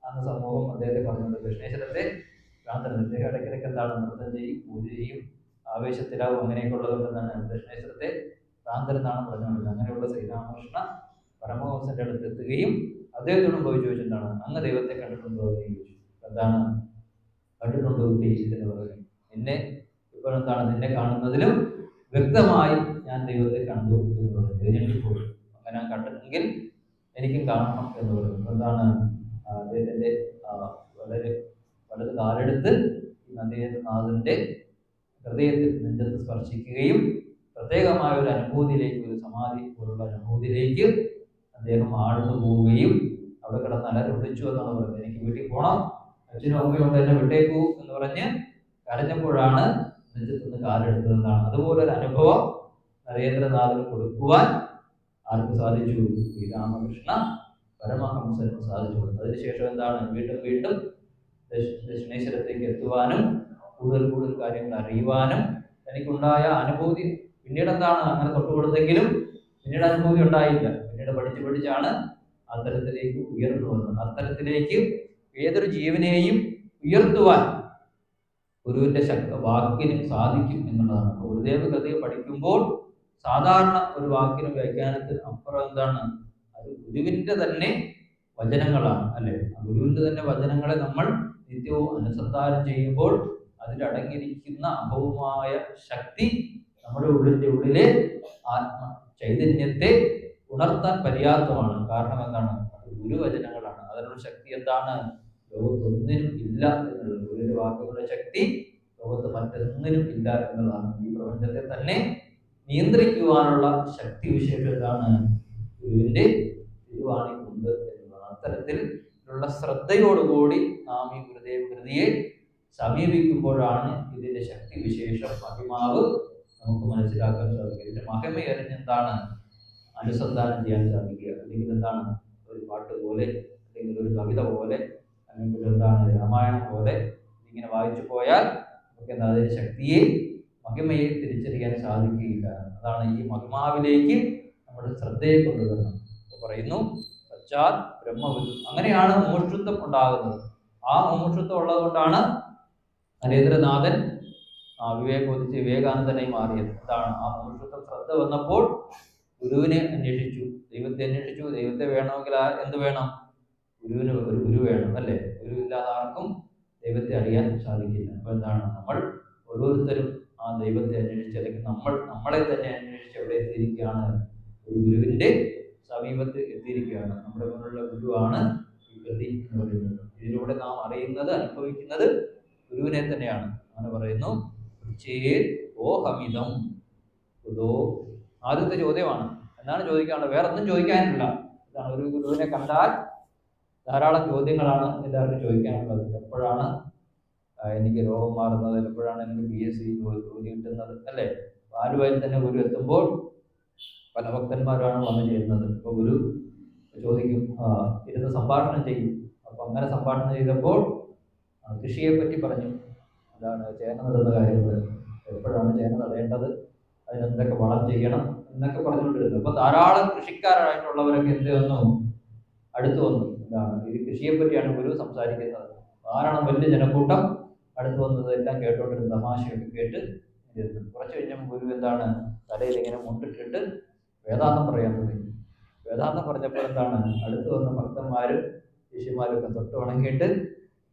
അന്ന് സമൂഹം അദ്ദേഹത്തെ പറഞ്ഞുകൊണ്ട് ദക്ഷിണേശ്വരത്തെ ഭ്രാന്തൻ. അദ്ദേഹം ഇടയ്ക്കിടയ്ക്ക് എന്താണ് നൃത്തം ചെയ്യും, പൂജ ചെയ്യും, ആവേശത്തിലാവും, അങ്ങനെയൊക്കെ ഉള്ളത് എന്താണ് ദക്ഷിണേശ്വരത്തെ ഭ്രാന്തൻ എന്നാണ് പറഞ്ഞുകൊണ്ടിരുന്നത്. അങ്ങനെയുള്ള ശ്രീരാമകൃഷ്ണ പരമഹംസന്റെ അടുത്ത് എത്തുകയും അദ്ദേഹത്തോടും പോയി ചോദിച്ചെന്താണ്, അങ്ങ് ദൈവത്തെ കണ്ടിട്ടുണ്ടോ എന്ന് ചോദിച്ചു. എന്താണ് കണ്ടിട്ടുണ്ടോ കുട്ടി എന്ന് പറഞ്ഞു. നിന്നെ ഇപ്പോൾ എന്താണ് നിന്നെ കാണുന്നതിലും വ്യക്തമായി ഞാൻ ദൈവത്തെ കണ്ടു എന്ന് പറഞ്ഞു. ഞെട്ടിപ്പോയി. അങ്ങനെ കണ്ടിട്ടുണ്ടെങ്കിൽ എനിക്കും കാണണം എന്ന് പറഞ്ഞു. എന്താണ് അദ്ദേഹത്തിന്റെ വലത് കാലെടുത്ത് നന്ദിനാഥന്റെ ഹൃദയത്തിൽ നെഞ്ചത്ത് സ്പർശിക്കുകയും പ്രത്യേകമായ ഒരു അനുഭൂതിയിലേക്ക്, ഒരു സമാധി പോലുള്ള അനുഭൂതിയിലേക്ക് അദ്ദേഹം ആഴ്ന്നു പോവുകയും അവിടെ കിടന്ന് അലറിവിളിച്ചു എന്നാണ് പറയുന്നത്. എനിക്ക് വീട്ടിൽ പോകണം, അച്ഛനും അമ്മയും കൊണ്ട് എന്നെ വിട്ടേക്കൂ എന്ന് പറഞ്ഞ് കരഞ്ഞപ്പോഴാണ് നെഞ്ചത്തുനിന്ന് കാലെടുത്തതെന്നാണ്. അതുപോലൊരു അനുഭവം നരേന്ദ്രനാഥിന് കൊടുക്കുവാൻ ആർക്ക് സാധിച്ചു? ശ്രീരാമകൃഷ്ണ പരമഹംസന് സാധിച്ചു. അതിനുശേഷം എന്താണ് വീണ്ടും ദക്ഷിണേശ്വരത്തേക്ക് എത്തുവാനും കൂടുതൽ കാര്യങ്ങൾ അറിയുവാനും തനിക്കുണ്ടായ അനുഭൂതി പിന്നീട് എന്താണ് അങ്ങനെ തൊട്ടുകൊടുത്തെങ്കിലും പിന്നീട് അനുഭൂതി ഉണ്ടായില്ല. പിന്നീട് പഠിച്ചാണ് അത്തരത്തിലേക്ക് ഉയർന്നു വന്നത്. അത്തരത്തിലേക്ക് ഏതൊരു ജീവനെയും ഉയർത്തുവാൻ ഗുരുവിന്റെ വാക്കിന് സാധിക്കും എന്നുള്ളതാണ്. ഗുരുദേവ കൃതിയെ പഠിക്കുമ്പോൾ സാധാരണ ഒരു വാക്കിന് വ്യാഖ്യാനത്തിന് അപ്പുറം എന്താണ്, അത് ഗുരുവിന്റെ തന്നെ വചനങ്ങളാണ് അല്ലെ. ഗുരുവിന്റെ തന്നെ വചനങ്ങളെ നമ്മൾ നിത്യവും അനുസന്ധാനം ചെയ്യുമ്പോൾ അതിലടങ്ങിയിരിക്കുന്ന അഭൗമമായ ശക്തി നമ്മുടെ ഉള്ളിലെ ആത്മ ചൈതന്യത്തെ ഉണർത്താൻ പര്യാപ്തമാണ്. കാരണം എന്താണ്, ഗുരുവചനങ്ങളാണ്. അതിനുള്ള ശക്തി എന്താണ്, ലോകത്തൊന്നിനും ഇല്ല എന്നുള്ളത്. ഗുരുവിന്റെ വാക്കുകളുടെ ശക്തി ലോകത്ത് മറ്റൊന്നിനും ഇല്ല എന്നുള്ളതാണ്. ഈ പ്രപഞ്ചത്തെ തന്നെ നിയന്ത്രിക്കുവാനുള്ള ശക്തി വിശേഷം എന്താണ്, ഗുരുവിന്റെ തിരുവാണിക്കുണ്ട് എന്നുള്ളതാണ്. അത്തരത്തിലുള്ള ശ്രദ്ധയോടുകൂടി നാം ഈ ഗുരുദേവ കൃതിയെ സമീപിക്കുമ്പോഴാണ് ഇതിന്റെ ശക്തി വിശേഷം മഹിമാവ് നമുക്ക് മനസ്സിലാക്കാൻ സാധിക്കുക. ഇതിന്റെ മഹിമ അറിഞ്ഞെന്താണ് അനുസന്ധാനം ചെയ്യാൻ സാധിക്കുക. അല്ലെങ്കിൽ എന്താണ് ഒരു പാട്ട് പോലെ, അല്ലെങ്കിൽ ഒരു കവിത പോലെ, അല്ലെങ്കിൽ എന്താണ് രാമായണം പോലെ ഇങ്ങനെ വായിച്ചു പോയാൽ നമുക്ക് എന്താ അതിന്റെ ശക്തിയെ മഹിമയെ തിരിച്ചറിയാൻ സാധിക്കുകയില്ല. അതാണ് ഈ മഹിമാവിലേക്ക് നമ്മുടെ ശ്രദ്ധയെ കൊണ്ടുവരണം. പറയുന്നു പശ്ചാത് ബ്രഹ്മവിദു. അങ്ങനെയാണ് മുമുക്ഷുത്വം ഉണ്ടാകുന്നത്. ആ മുമുക്ഷുത്വം ഉള്ളത് കൊണ്ടാണ് നരേന്ദ്രനാഥൻ വിവേകോദിച്ച് വിവേകാനന്ദനായി മാറിയത്. എന്താണ് ആ മുമുക്ഷുത്വം ശ്രദ്ധ വന്നപ്പോൾ ഗുരുവിനെ അന്വേഷിച്ചു, ദൈവത്തെ അന്വേഷിച്ചു. ദൈവത്തെ വേണമെങ്കിൽ എന്ത് വേണം, ഗുരുവിന് ഒരു ഗുരു വേണം അല്ലേ. ഗുരു ഇല്ലാതെ ആർക്കും ദൈവത്തെ അറിയാൻ സാധിക്കില്ല. അപ്പോൾ എന്താണ് നമ്മൾ ഓരോരുത്തരും ആ ദൈവത്തെ അന്വേഷിച്ച്, അല്ലെങ്കിൽ നമ്മളെ തന്നെ അന്വേഷിച്ച് എവിടെ എത്തിയിരിക്കുകയാണ്, ഒരു ഗുരുവിന്റെ സമീപത്ത് എത്തിയിരിക്കുകയാണ്. നമ്മുടെ മുന്നിലുള്ള ഗുരുവാണ് ഈ കൃതി എന്ന് പറയുന്നത്. ഇതിലൂടെ നാം അറിയുന്നത്, അനുഭവിക്കുന്നത് ഗുരുവിനെ തന്നെയാണ്. അങ്ങനെ പറയുന്നു ഓഹമിതം ഉദോ. ആദ്യത്തെ ചോദ്യമാണ്. എന്താണ് ചോദിക്കാനുള്ളത്? വേറെ ഒന്നും ചോദിക്കാനില്ല. ഇതാണ് ഒരു ഗുരുവിനെ കണ്ടാൽ ധാരാളം ചോദ്യങ്ങളാണ് എല്ലാവർക്കും ചോദിക്കാനുള്ളത്. എപ്പോഴാണ് എനിക്ക് രോഗം മാറുന്നത്, എപ്പോഴാണ് എനിക്ക് PSC ജോലി കിട്ടുന്നത് അല്ലേ. ആലുവയിൽ തന്നെ ഗുരു എത്തുമ്പോൾ പല ഭക്തന്മാരാണ് വന്നു ചേരുന്നത്. ഇപ്പോൾ ഗുരു ചോദിക്കും, ഇരുന്ന് സംഭാഷണം ചെയ്യും. അപ്പം അങ്ങനെ സംഭാഷണം ചെയ്തപ്പോൾ കൃഷിയെ പറ്റി പറഞ്ഞു. എന്താണ് ചേന നടുന്ന കാര്യങ്ങൾ, എപ്പോഴാണ് ചേന നടേണ്ടത്, അതിനെന്തൊക്കെ വളം ചെയ്യണം എന്നൊക്കെ പറഞ്ഞുകൊണ്ടിരുന്നത്. അപ്പോൾ ധാരാളം കൃഷിക്കാരായിട്ടുള്ളവരൊക്കെ എന്ത് വന്നു, അടുത്ത് വന്നു. എന്താണ് ഈ കൃഷിയെ പറ്റിയാണ് ഗുരു സംസാരിക്കുന്നത്. ധാരാളം വലിയ ജനക്കൂട്ടം അടുത്ത് വന്നത് എല്ലാം കേട്ടോണ്ടിരുന്ന തമാശയൊക്കെ കേട്ട് ഇരുന്നു. കുറച്ച് കഴിഞ്ഞപ്പോൾ ഗുരു എന്താണ് തലയിൽ ഇങ്ങനെ മുണ്ടിട്ടിട്ട് വേദാന്തം പറയാൻ തുടങ്ങി. വേദാന്തം പറഞ്ഞപ്പോൾ എന്താണ് അടുത്ത് വന്ന ഭക്തന്മാരും ശിഷ്യന്മാരും ഒക്കെ തൊട്ട് വണങ്ങിയിട്ട്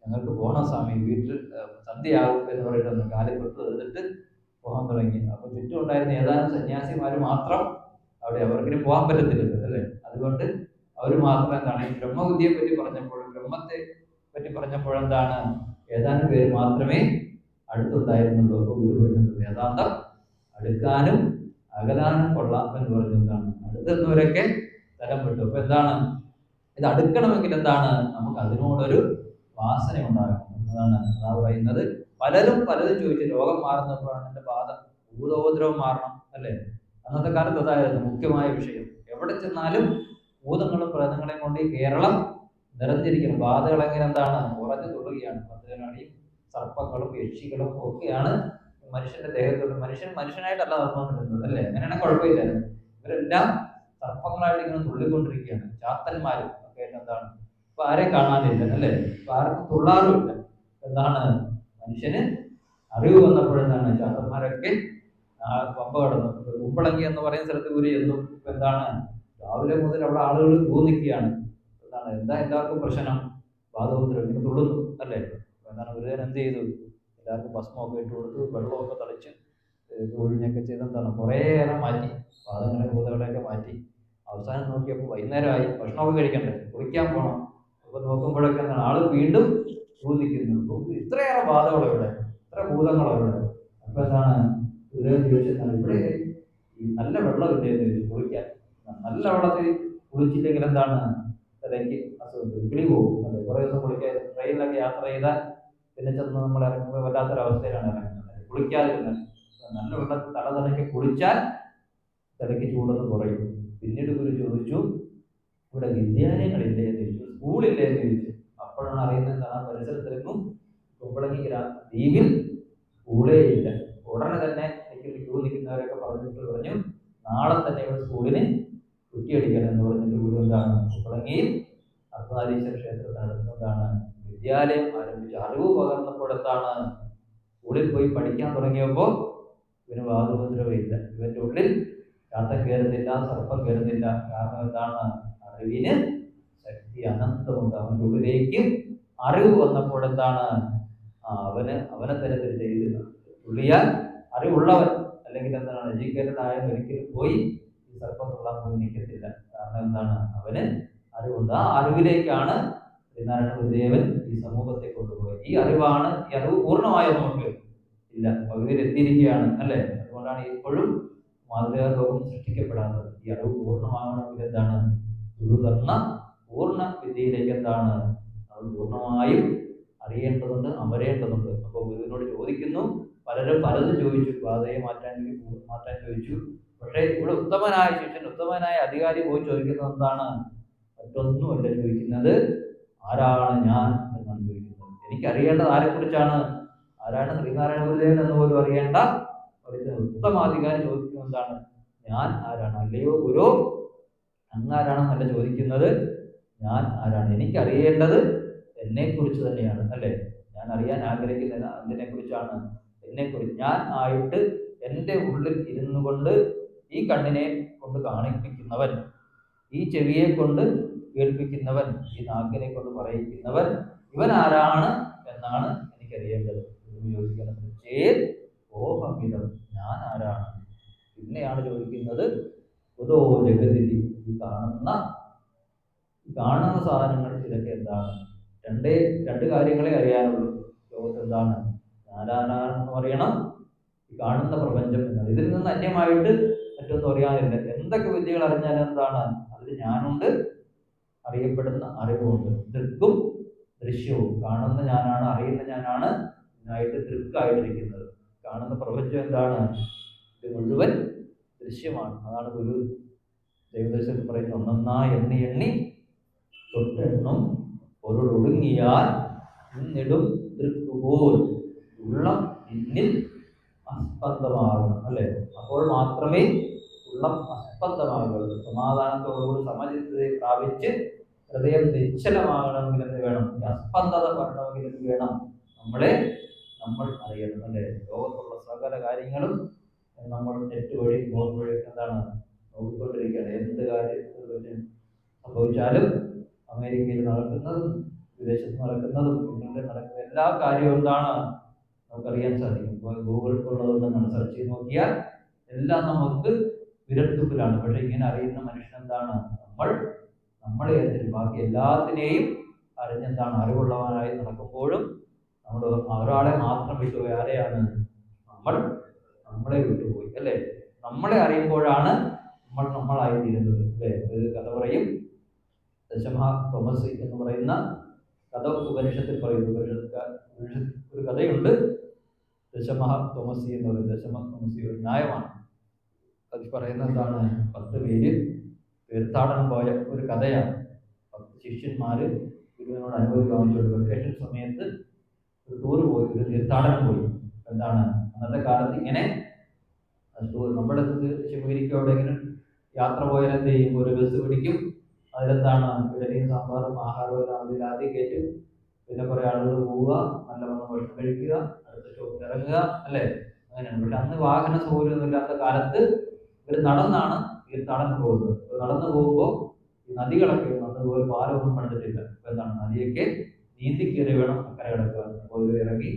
ഞങ്ങൾക്ക് പോകണം സ്വാമി, വീട്ടിൽ സന്ധ്യയാകും എന്ന് പറയുന്നത് കാലിൽ തൊട്ട് എഴുതിട്ട് പോകാൻ തുടങ്ങി. അപ്പൊ ചുറ്റും ഉണ്ടായിരുന്ന ഏതാനും സന്യാസിമാർ മാത്രം അവിടെ അവർക്കിനും പോകാൻ പറ്റത്തില്ലല്ലോ അല്ലേ. അതുകൊണ്ട് അവർ മാത്രം എന്താണ് ഈ ബ്രഹ്മവിദ്യയെ പറ്റി പറഞ്ഞപ്പോൾ, ബ്രഹ്മത്തെ പറ്റി പറഞ്ഞപ്പോഴെന്താണ് ഏതാനും പേര് മാത്രമേ അടുത്തുണ്ടായിരുന്നുള്ളൂ. അപ്പൊ ഗുരു പറഞ്ഞത് വേദാന്തം അടുക്കാനും അകലാനും കൊള്ളാം എന്ന് പറഞ്ഞു. എന്താണ് അടുത്തുന്നവരൊക്കെ സ്ഥലം വിട്ടു. അപ്പൊ എന്താണ് ഇത് അടുക്കണമെങ്കിൽ എന്താണ് നമുക്ക് അതിനോടൊരു വാസന ഉണ്ടാകണം എന്നതാണ് അതാ പറയുന്നത്. പലരും ചോദിച്ചു രോഗം മാറുന്നപ്പോഴാണ് എൻ്റെ ബാധ ഭൂതോപദ്രവം മാറണം അല്ലേ. അന്നത്തെ കാലത്ത് അതായിരുന്നു മുഖ്യമായ വിഷയം. എവിടെ ചെന്നാലും ഭൂതങ്ങളും പ്രേതങ്ങളെയും കൊണ്ട് ഈ കേരളം നിറഞ്ഞിരിക്കണം. ബാധകൾ എങ്ങനെ എന്താണ് ഉറഞ്ഞു തുള്ളുകയാണ്. പന്തനാടിയും സർപ്പങ്ങളും യക്ഷികളും ഒക്കെയാണ് മനുഷ്യന്റെ ദേഹത്തോട്. മനുഷ്യനായിട്ടല്ല നടന്നുകൊണ്ടിരുന്നത് അല്ലേ. അങ്ങനെയാണെങ്കിൽ കുഴപ്പമില്ലായിരുന്നു. ഇവരെല്ലാം സർപ്പങ്ങളായിട്ട് ഇങ്ങനെ തുള്ളിക്കൊണ്ടിരിക്കുകയാണ്. ചാത്തന്മാരും ഒക്കെ എന്താണ് ഇപ്പൊ ആരെയും കാണാനില്ല അല്ലേ. ഇപ്പൊ ആർക്കും തുള്ളാറുമില്ല. എന്താണ് മനുഷ്യന് അറിവ് വന്നപ്പോഴെന്താണ് ചാത്തന്മാരൊക്കെ പമ്പ കടന്നു. കുമ്പളങ്ങി എന്ന് പറയുന്ന സ്ഥലത്ത് ഗുരു ചെന്നു. ഇപ്പൊ എന്താണ് രാവിലെ മുതൽ അവിടെ ആളുകൾ നിൽക്കുകയാണ്. എന്താണ് എല്ലാവർക്കും പ്രശ്നം ബാധോദ്രം ഇങ്ങനെ തുള്ളുന്നു അല്ലേ. എന്താണ് ഗുരുദേവൻ എന്ത് ചെയ്തു, എല്ലാവർക്കും ഭസ്മമൊക്കെ ഇട്ട് കൊടുത്തു, വെള്ളമൊക്കെ തളിച്ച് ഒഴിഞ്ഞൊക്കെ ചെയ്ത് എന്താണ് കുറേയേറെ മാറ്റി, പാദങ്ങളെ ഭൂതകളെയൊക്കെ മാറ്റി. അവസാനം നോക്കിയപ്പോൾ വൈകുന്നേരമായി, ഭക്ഷണമൊക്കെ കഴിക്കണ്ടേ, കുളിക്കാൻ പോകണം. അപ്പൊ നോക്കുമ്പോഴൊക്കെ എന്താണ് ആള് വീണ്ടും ചോദിക്കുന്നു ഇത്രയേറെ ബാധകളോ ഇവിടെ, ഇത്ര ഭൂതങ്ങളോ ഇവിടെ. അപ്പൊ എന്താണ് ഗുരുദേവൻ ചോദിച്ചെന്താണ് ഇവിടെ ഈ നല്ല വെള്ളമില്ലേ എന്ന് ചോദിച്ചു കുളിക്കാൻ. നല്ല വെള്ളത്തിൽ കുളിച്ചില്ലെങ്കിൽ എന്താണ് തലയ്ക്ക് അസുഖം കിളി പോകും അല്ലെ. കുറേ ദിവസം കുളിക്കാൻ ട്രെയിനിലൊക്കെ യാത്ര ചെയ്താൽ പിന്നെ ചെന്ന് നമ്മൾ ഇറങ്ങുമ്പോൾ വല്ലാത്തൊരവസ്ഥയിലാണ് ഇറങ്ങുന്നത്. കുളിക്കാതിരുന്നത് നല്ല വെള്ളത്തിൽ തല തലയ്ക്ക് കുളിച്ചാൽ തലയ്ക്ക് ചൂടൊന്ന് കുറയും. പിന്നീട് ഗുരു ചോദിച്ചു ഇവിടെ വിദ്യാലയങ്ങളില്ലേ എന്ന് ചോദിച്ചു, സ്കൂളില്ലേ എന്ന് ചോദിച്ചു. അപ്പോഴാണ് അറിയുന്നത് എന്താണ് പരിസരത്തിലെങ്ങും കുമ്പളങ്ങി ദ്വീപിൽ സ്കൂളേ ഇല്ല. ഉടനെ തന്നെ ക്യൂ നിൽക്കുന്നവരൊക്കെ പറഞ്ഞു നാളെ തന്നെ ഇവിടെ സ്കൂളിന് കുറ്റിയടിക്കണം എന്ന് പറഞ്ഞിട്ട് ഗുരു എന്താണ് കുമ്പളങ്ങിയിൽ അർദ്ധനാരീശ്വര ക്ഷേത്രത്തിനടുത്താണ് വിദ്യാലയം ആരംഭിച്ചു. അറിവ് പകർന്നപ്പോഴത്താണ് സ്കൂളിൽ പോയി പഠിക്കാൻ തുടങ്ങിയപ്പോൾ ഇവന് വാദോപദ്രവമില്ല. ഇവന്റെ ഉള്ളിൽ ചാത്തൻ കയറുന്നില്ല, സർപ്പം കയറുന്നില്ല. കാരണം എന്താണ് അറിവിന് ശക്തി അനന്തമുണ്ട്. അവന്റെ ഉള്ളിലേക്ക് അറിവ് വന്നപ്പോഴെന്താണ് അവനെ തന്നെ ചെയ്ത് തുള്ളിയാൽ അറിവുള്ളവൻ അല്ലെങ്കിൽ എന്താണ് എഡ്യൂക്കേറ്റഡ് ആയ ഒരിക്കലും പോയി ഈ സർപ്പം തുള്ളാൻ പോയി നിൽക്കത്തില്ല. കാരണം എന്താണ് അവന് അറിവുണ്ട്. ആ അറിവിലേക്കാണ് ശ്രീനാരായണ ഗുരുദേവൻ ഈ സമൂഹത്തെ കൊണ്ടുപോയി. ഈ അറിവ് പൂർണ്ണമായോ നമുക്ക് ഇല്ല, പകുതിയിൽ എത്തിയിരിക്കുകയാണ് അല്ലേ. അതുകൊണ്ടാണ് ഇപ്പോഴും മാതൃകാ ലോകം സൃഷ്ടിക്കപ്പെടാത്തത്. ഈ അറിവ് പൂർണ്ണമാകണമെങ്കിൽ എന്താണ് ഗുരു തന്ന പൂർണ്ണ വിദ്യയിലേക്ക് എന്താണ് അത് പൂർണ്ണമായും അറിയേണ്ടതുണ്ട്, അമരേണ്ടതുണ്ട്. അപ്പൊ ഗുരുവിനോട് ചോദിക്കുന്നു. പലതും ചോദിച്ചു, ബാധയെ മാറ്റാൻ ചോദിച്ചു. പക്ഷേ ഇവിടെ ഉത്തമനായ ശിഷ്യൻ, ഉത്തമനായ അധികാരി പോയി ചോദിക്കുന്നത് എന്താണ്? മറ്റൊന്നുമല്ല ചോദിക്കുന്നത്, ആരാണ് ഞാൻ എന്നാണ് ചോദിക്കുന്നത്. എനിക്കറിയേണ്ടത് ആരെക്കുറിച്ചാണ്? ആരാണ് ശ്രീനാരായണ ഗുരുദേവൻ എന്ന് പോലും അറിയേണ്ട ഉത്തമാധികാരി ചോദിക്കുന്നത് എന്താണ്? ഞാൻ ആരാണ്? അല്ലയോ ഗുരു അങ്ങാരാണെന്നല്ല ചോദിക്കുന്നത്, ഞാൻ ആരാണ്? എനിക്കറിയേണ്ടത് എന്നെക്കുറിച്ച് തന്നെയാണ് അല്ലേ. ഞാൻ അറിയാൻ ആഗ്രഹിക്കുന്നത് അതിനെ കുറിച്ചാണ്. എന്നെക്കുറിച്ച് ഞാൻ ആയിട്ട് എൻ്റെ ഉള്ളിൽ ഇരുന്നു കൊണ്ട് ഈ കണ്ണിനെ കൊണ്ട് കാണിപ്പിക്കുന്നവൻ, ഈ ചെവിയെ കൊണ്ട് കേൾപ്പിക്കുന്നവൻ, ഈ നാക്കിനെ കൊണ്ട് പറയിക്കുന്നവൻ, ഇവൻ ആരാണ് എന്നാണ് എനിക്കറിയേണ്ടത്. ചോദിക്കുന്നത് ചേത് ഓഹമിതം, ഞാൻ ആരാണ്? പിന്നെയാണ് ചോദിക്കുന്നത് ഉദോ ജഗതിഥി, ഈ കാണുന്ന സാധനങ്ങൾ ഇതൊക്കെ എന്താണ്? രണ്ട് കാര്യങ്ങളെ അറിയാനുള്ളൂ ലോകത്ത്. എന്താണ്? ഞാനാരാണെന്ന് അറിയണം, ഈ കാണുന്ന പ്രപഞ്ചം എന്നത്. ഇതിൽ നിന്ന് അന്യമായിട്ട് മറ്റൊന്നും അറിയാനില്ല. എന്തൊക്കെ വിദ്യകൾ അറിഞ്ഞാലും എന്താണ് അതിൽ ഞാനുണ്ട്, അറിയപ്പെടുന്ന അറിവുണ്ട്. ദൃക്കും ദൃശ്യവും, കാണുന്ന ഞാനാണ്, അറിയുന്ന ഞാനാണ് ഇതിനായിട്ട് ദൃക്കായിട്ടിരിക്കുന്നത്. കാണുന്ന പ്രപഞ്ചം എന്താണ്? ഇത് മുഴുവൻ ദൃശ്യമാണ്. അതാണ് ഗുരു ദൈവദർശനത്തിൽ പറയുന്നത്, ഒന്നൊന്നായി എണ്ണി എണ്ണി തൊട്ടെണ്ണും പൊരുളൊടുങ്ങിയാൽ ഇന്നിടും ദൃക്കുപോൽ ഉള്ളം ഇന്നിൽ അസ്പന്ദമാകണം അല്ലെ. അപ്പോൾ മാത്രമേ ഉള്ളം അസ്പന്ദമാകുള്ളൂ. സമാധാനത്തോടുകൂടി സമചിത്തതയെ പ്രാപിച്ച് ഹൃദയം നിശ്ചലമാകണമെങ്കിൽ എന്ത് വേണം? ഈ അസ്പന്ദത വരണമെങ്കിൽ എന്ത് വേണം? നമ്മളെ നമ്മൾ അറിയണം. അല്ലെ? ലോകത്തുള്ള സകല കാര്യങ്ങളും നമ്മൾ നെറ്റ് വഴി ഫോൺ വഴി എന്താണ് നോക്കിക്കൊണ്ടിരിക്കുകയാണ്. എന്ത് കാര്യം സംഭവിച്ചാലും അമേരിക്കയിൽ നടക്കുന്നതും വിദേശത്ത് നടക്കുന്നതും ഇംഗ്ലണ്ടിൽ നടക്കുന്ന എല്ലാ കാര്യവും എന്താണ് നമുക്കറിയാൻ സാധിക്കും. ഇപ്പോൾ ഗൂഗിൾ ഉള്ളതുകൊണ്ടാണ് സെർച്ച് ചെയ്ത് നോക്കിയാൽ എല്ലാം നമുക്ക് വിരൽത്തുമ്പിലാണ്. പക്ഷെ ഇങ്ങനെ അറിയുന്ന മനുഷ്യൻ എന്താണ്? നമ്മളെ ബാക്കി എല്ലാത്തിനെയും അറിഞ്ഞെന്താണ് അറിവുള്ളവനായി നടക്കുമ്പോഴും നമ്മൾ ഒരാളെ മാത്രം വിട്ടുപോയി. ആരെയാണ്? നമ്മളെ വിട്ടുപോയി. അല്ലെ? നമ്മളെ അറിയുമ്പോഴാണ് നമ്മളായി തീരുന്നത്. അല്ലെ? ഒരു കഥ പറയും. ദശമഹ തോമസ് എന്ന് പറയുന്ന കഥ ഉപനിഷത്തിൽ പറയുന്നു. ഒരു കഥയുണ്ട്, ദശമഹ തോമസി എന്ന് പറയുന്നത്. ദശമ തോമസി ഒരു ന്യായമാണ്. അത് പറയുന്നത് എന്താണ്? 10 പേര് തീർത്ഥാടനം പോയ ഒരു കഥയാണ്. 10 ശിഷ്യന്മാര് ഗുരുവിനോട് അനുമതി വാങ്ങിച്ചു. വെക്കേഷൻ സമയത്ത് ഒരു ടൂർ പോയി, ഒരു തീർത്ഥാടനം പോയി. എന്താണ് അന്നത്തെ കാലത്ത് ഇങ്ങനെ നമ്മുടെ ശിവഗിരിക്ക് എവിടെയെങ്കിലും യാത്ര പോയാൽ എന്ത് ചെയ്യും? ഒരു ബസ് പിടിക്കും. അതിലെന്താണ് ഇഡലിയും സാമ്പാറും ആഹാരവും അതിലാദ്യം കയറ്റും. പിന്നെ കുറെ ആളുകൾ പോവുക, നല്ലവണ്ണം ഭക്ഷണം കഴിക്കുക, അടുത്ത സ്റ്റോപ്പിൽ ഇറങ്ങുക. അല്ലേ? അങ്ങനെയാണ്. പക്ഷെ അന്ന് വാഹന സൗകര്യമൊന്നും ഇല്ലാത്ത കാലത്ത് ഇവർ നടന്നാണ് തീർത്ഥാടനം പോകുന്നത്. നടന്നു പോകുമ്പോൾ ഈ നദികളൊക്കെ അതുപോലെ പാലമൊന്നും പണിതിട്ടില്ല. എന്താണ് നദിയൊക്കെ നീന്തി കയറി വേണം അക്കരെ കിടക്കുക. അപ്പോൾ ഇറങ്ങി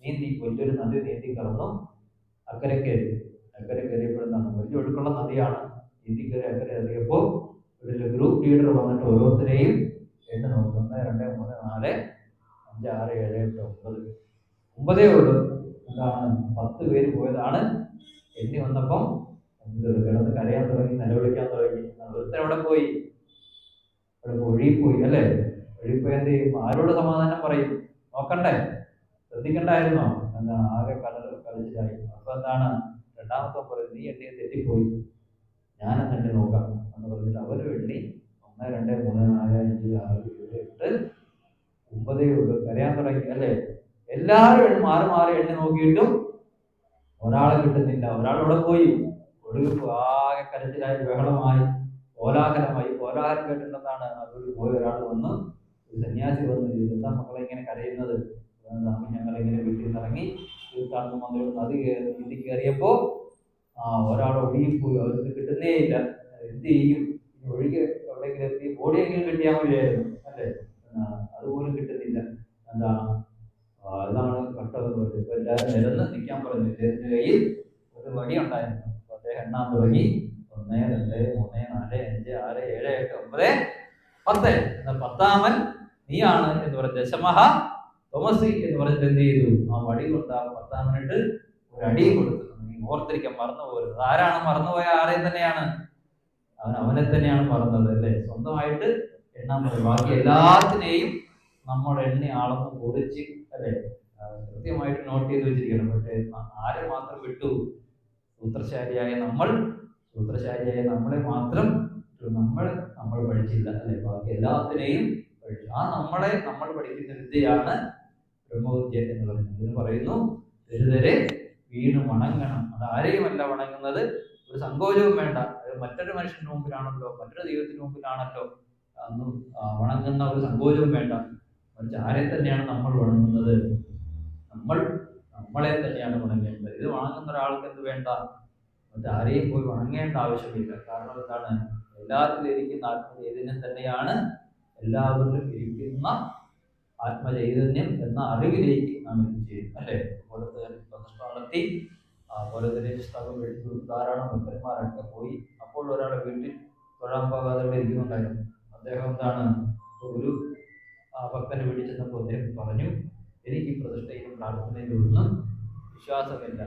നീന്തി വലിയൊരു നദി നീന്തി കടന്നു അക്കരെ കയറിയപ്പോൾ എന്താണ് വലിയ ഒഴുക്കുള്ള നദിയാണ്. നീന്തി കയറി അക്കരെ ഇറങ്ങിയപ്പോൾ ഒരു ഗ്രൂപ്പ് ലീഡർ വന്നിട്ട് ഓരോരുത്തരെയും എണ്ണ നോക്കി. 1, 2, 3, 4, 5, 6, 7, 8, 9 ഉള്ളൂ. എന്താണ് 10 പേര് പോയതാണ്. എണ്ണി വന്നപ്പം കിടന്ന് കരയാൻ തുടങ്ങി, നിലവിളിക്കാൻ തുടങ്ങി. ഒരുത്തൻ എവിടെ പോയി? അവിടെ ഒഴുകിപ്പോയി. അല്ലേ? ഒഴുകിപ്പോയി എന്ത് ചെയ്യും? ആരോട് സമാധാനം പറയും? നോക്കണ്ടേ? ശ്രദ്ധിക്കണ്ടായിരുന്നോ? എന്താണ് ആകെ കളിച്ചായി. അപ്പൊ എന്താണ് രണ്ടാമത്തെ പറയുന്നത്? നീ എണ്ണിയെ തെറ്റിപ്പോയി, ഞാനെന്നെ നോക്കാം എന്ന് പറഞ്ഞിട്ട് അവര് എണ്ണി 1, 2, 3, 4, 5, 6, 7, 8, 9 കരയാൻ തുടങ്ങി. അല്ലേ? എല്ലാവരും മാറി എണ്ണി നോക്കിയിട്ടും ഒരാളെ കിട്ടുന്നില്ല. ഒരാളെവിടെ പോയി? ഒടുവിൽ ആകെ കരച്ചിലായി, ബഹളമായി, കോലാഹലമായി. കോലാഹലം കേട്ടിട്ടുണ്ടെന്നാണ് അതിൽ പോയ ഒരാൾ വന്ന്, ഒരു സന്യാസി വന്ന്, എന്താ മക്കളെ ഇങ്ങനെ കരയുന്നത്? ഞങ്ങളിങ്ങനെ വീട്ടിൽ നിന്ന് ഇറങ്ങി തീർത്ഥാടനം വന്നിട്ട് നദി നീന്തി കയറിയപ്പോ ഒരാൾ ഒഴുകിപ്പോയി, അവർക്ക് കിട്ടുന്നേ ഇല്ല. എന്ത് ചെയ്യും? ഒഴുകി എവിടെയെങ്കിലും എത്തി ബോഡിയെങ്കിലും കിട്ടിയാൽ മതിയായിരുന്നു. അല്ലേ? അതുപോലും കിട്ടുന്നില്ല. എന്താണ് ഇതാണ് കട്ടതെന്ന് പറഞ്ഞത്. ഇപ്പൊ എല്ലാവരും നിരന്ന് നിൽക്കാൻ പറഞ്ഞു. ഇദ്ദേഹത്തിന്റെ കയ്യിൽ ഒരു വടി ഉണ്ടായിരുന്നു. അപ്പൊ അദ്ദേഹം എണ്ണാൻ തുടങ്ങി. 1, 2, 3, 4, 5, 6, 7, 8, 9, 10. എന്നാൽ 10ാമൻ നീയാണ് എന്ന് പറഞ്ഞ ദശമഹ തോമസി എന്ന് പറഞ്ഞിട്ട് എന്ത് ചെയ്തു? ആ വടി കൊണ്ട് ആ 10ാമനിട്ട് ഒരു അടിയും കൊടുത്തു. നീ ഓർത്തിരിക്കാൻ മറന്നുപോകരുത്. ആരാണ് മറന്നുപോയ? ആരെയും തന്നെയാണ് അവനെ തന്നെയാണ് മറന്നത്. അല്ലേ? സ്വന്തമായിട്ട് എണ്ണാൻ പറയും. ബാക്കി എല്ലാത്തിനെയും നമ്മൾ എണ്ണി അളന്ന് കുറിച്ച്, അല്ലെ, കൃത്യമായിട്ട് നോട്ട് ചെയ്ത് വെച്ചിരിക്കണം. പക്ഷേ ആരെ മാത്രം വിട്ടു? സൂത്രശാലിയായ നമ്മളെ മാത്രം നമ്മൾ പഠിച്ചില്ല. അല്ലെ? ബാക്കി എല്ലാത്തിനെയും പഠിച്ചു. ആ നമ്മൾ പഠിക്കുന്ന വിദ്യയാണ് ബ്രഹ്മവിദ്യ എന്ന് പറയുന്നത്. ഇതിന് പറയുന്നു ദരിദ്രരെ വീണ് വണങ്ങണം. അത് ആരെയുമല്ല വണങ്ങുന്നത്, ഒരു സങ്കോചവും വേണ്ട. മറ്റൊരു മനുഷ്യന്റെ മുമ്പിലാണല്ലോ, മറ്റൊരു ദൈവത്തിന് മുമ്പിലാണല്ലോ അന്ന് വണങ്ങുന്ന ഒരു സങ്കോചവും വേണ്ട. മറിച്ച് ആരെ തന്നെയാണ് നമ്മൾ വണങ്ങുന്നത്? നമ്മളെ തന്നെയാണ് വണങ്ങേണ്ടത്. ഇത് വണങ്ങുന്ന ഒരാൾക്ക് എന്ത് വേണ്ട? മറ്റാരെയും പോയി വണങ്ങേണ്ട ആവശ്യമില്ല. കാരണം എന്താണ്? എല്ലാത്തിലും ഇരിക്കുന്ന ആത്മചൈതന്യം തന്നെയാണ് എല്ലാവരിലും ഇരിക്കുന്ന ആത്മചൈതന്യം എന്ന അറിവിലേക്ക് നാം എത്തിച്ചേരും. അല്ലെ? നടത്തി അതുപോലെ തന്നെ പുസ്തകം എഴുതി ധാരാളം ഭക്തന്മാരൊക്കെ പോയി. അപ്പോൾ ഒരാളെ വീട്ടിൽ തൊഴാൻ പോകാതെ ഇവിടെ ഇരിക്കുന്നുണ്ടായിരുന്നു. അദ്ദേഹം എന്താണ് ഒരു ഭക്തനെ വിളിച്ചെന്നപ്പോൾ അദ്ദേഹം പറഞ്ഞു, എനിക്ക് ഈ പ്രതിഷ്ഠയിലും പ്രാർത്ഥനയിലും ഒന്നും വിശ്വാസമില്ല.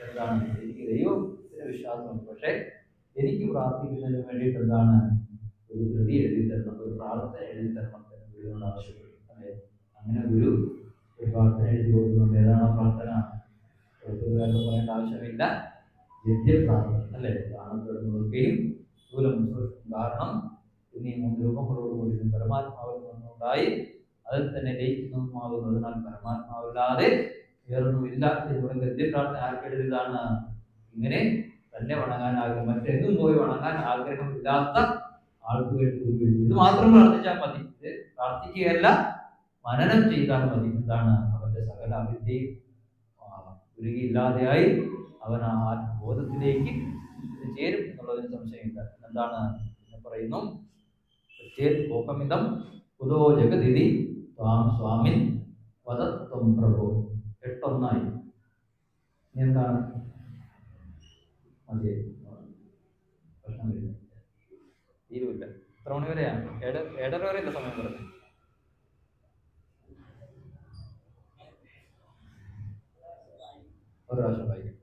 എന്താണ്? എനിക്ക് ദൈവത്തിന് വിശ്വാസമുണ്ട്. പക്ഷേ എനിക്ക് പ്രാർത്ഥിക്കുന്നതിന് വേണ്ടിയിട്ട് എന്താണ് ഒരു കൃതി എഴുതി തരണം, ഒരു പ്രാർത്ഥന എഴുതി തരണം എന്ന് ഗുരുവിനോട് ആവശ്യപ്പെട്ടു. അല്ലെ? അങ്ങനെ ഗുരു ഒരു പ്രാർത്ഥന എഴുതി കൊടുക്കുന്നുണ്ട്. ഏതാണ് പ്രാർത്ഥന? പറയേണ്ട ആവശ്യമില്ല. പ്രാർത്ഥന. അല്ലെ? കാണപ്പെടുന്നതൊക്കെയും സ്ഥൂലം കാരണം എന്നീ 3 രൂപങ്ങളോടുകൂടി പരമാത്മാവിൽ നിന്നുണ്ടായി അതിൽ തന്നെ ലയിക്കുന്നതുമാകുന്നതിനാൽ പരമാത്മാവില്ലാതെ വേറൊന്നുമില്ല എന്നുള്ള ഗദ്യപ്രാർത്ഥന ആർക്കെഴുതിയതാണ്? ഇങ്ങനെ തന്നെ വണങ്ങാൻ ആഗ്രഹം, മറ്റെങ്ങും പോയി വണങ്ങാൻ ആഗ്രഹമില്ലാത്ത ആൾക്ക് വേണ്ടി. ഇത് മാത്രം പ്രാർത്ഥിച്ചാൽ മതി. ഇത് പ്രാർത്ഥിക്കുകയല്ല, മനനം ചെയ്താൽ മതി. എന്താണ്? അവന്റെ സകല അവിദ്യയും ഗുരുകില്ലാതെയായി അവൻ ആ ബോധത്തിലേക്ക് ചേരും എന്നുള്ളതിന് സംശയമില്ല. എന്താണ് എന്ന് പറയുന്നു? കോപമിതം കുതോ ജഗതിഥി ത്വാം സ്വാമിൻ വദത്വം പ്രഭു. 8-1 ഇനി എന്താണ്? അതെ, പ്രശ്നം വരില്ല, തീരുമില്ല. എത്ര മണി വരെയാണ്? 7:30 വരെയല്ല സമയം പറഞ്ഞു. ഒരു പ്രാവശ്യം വായിക്കും.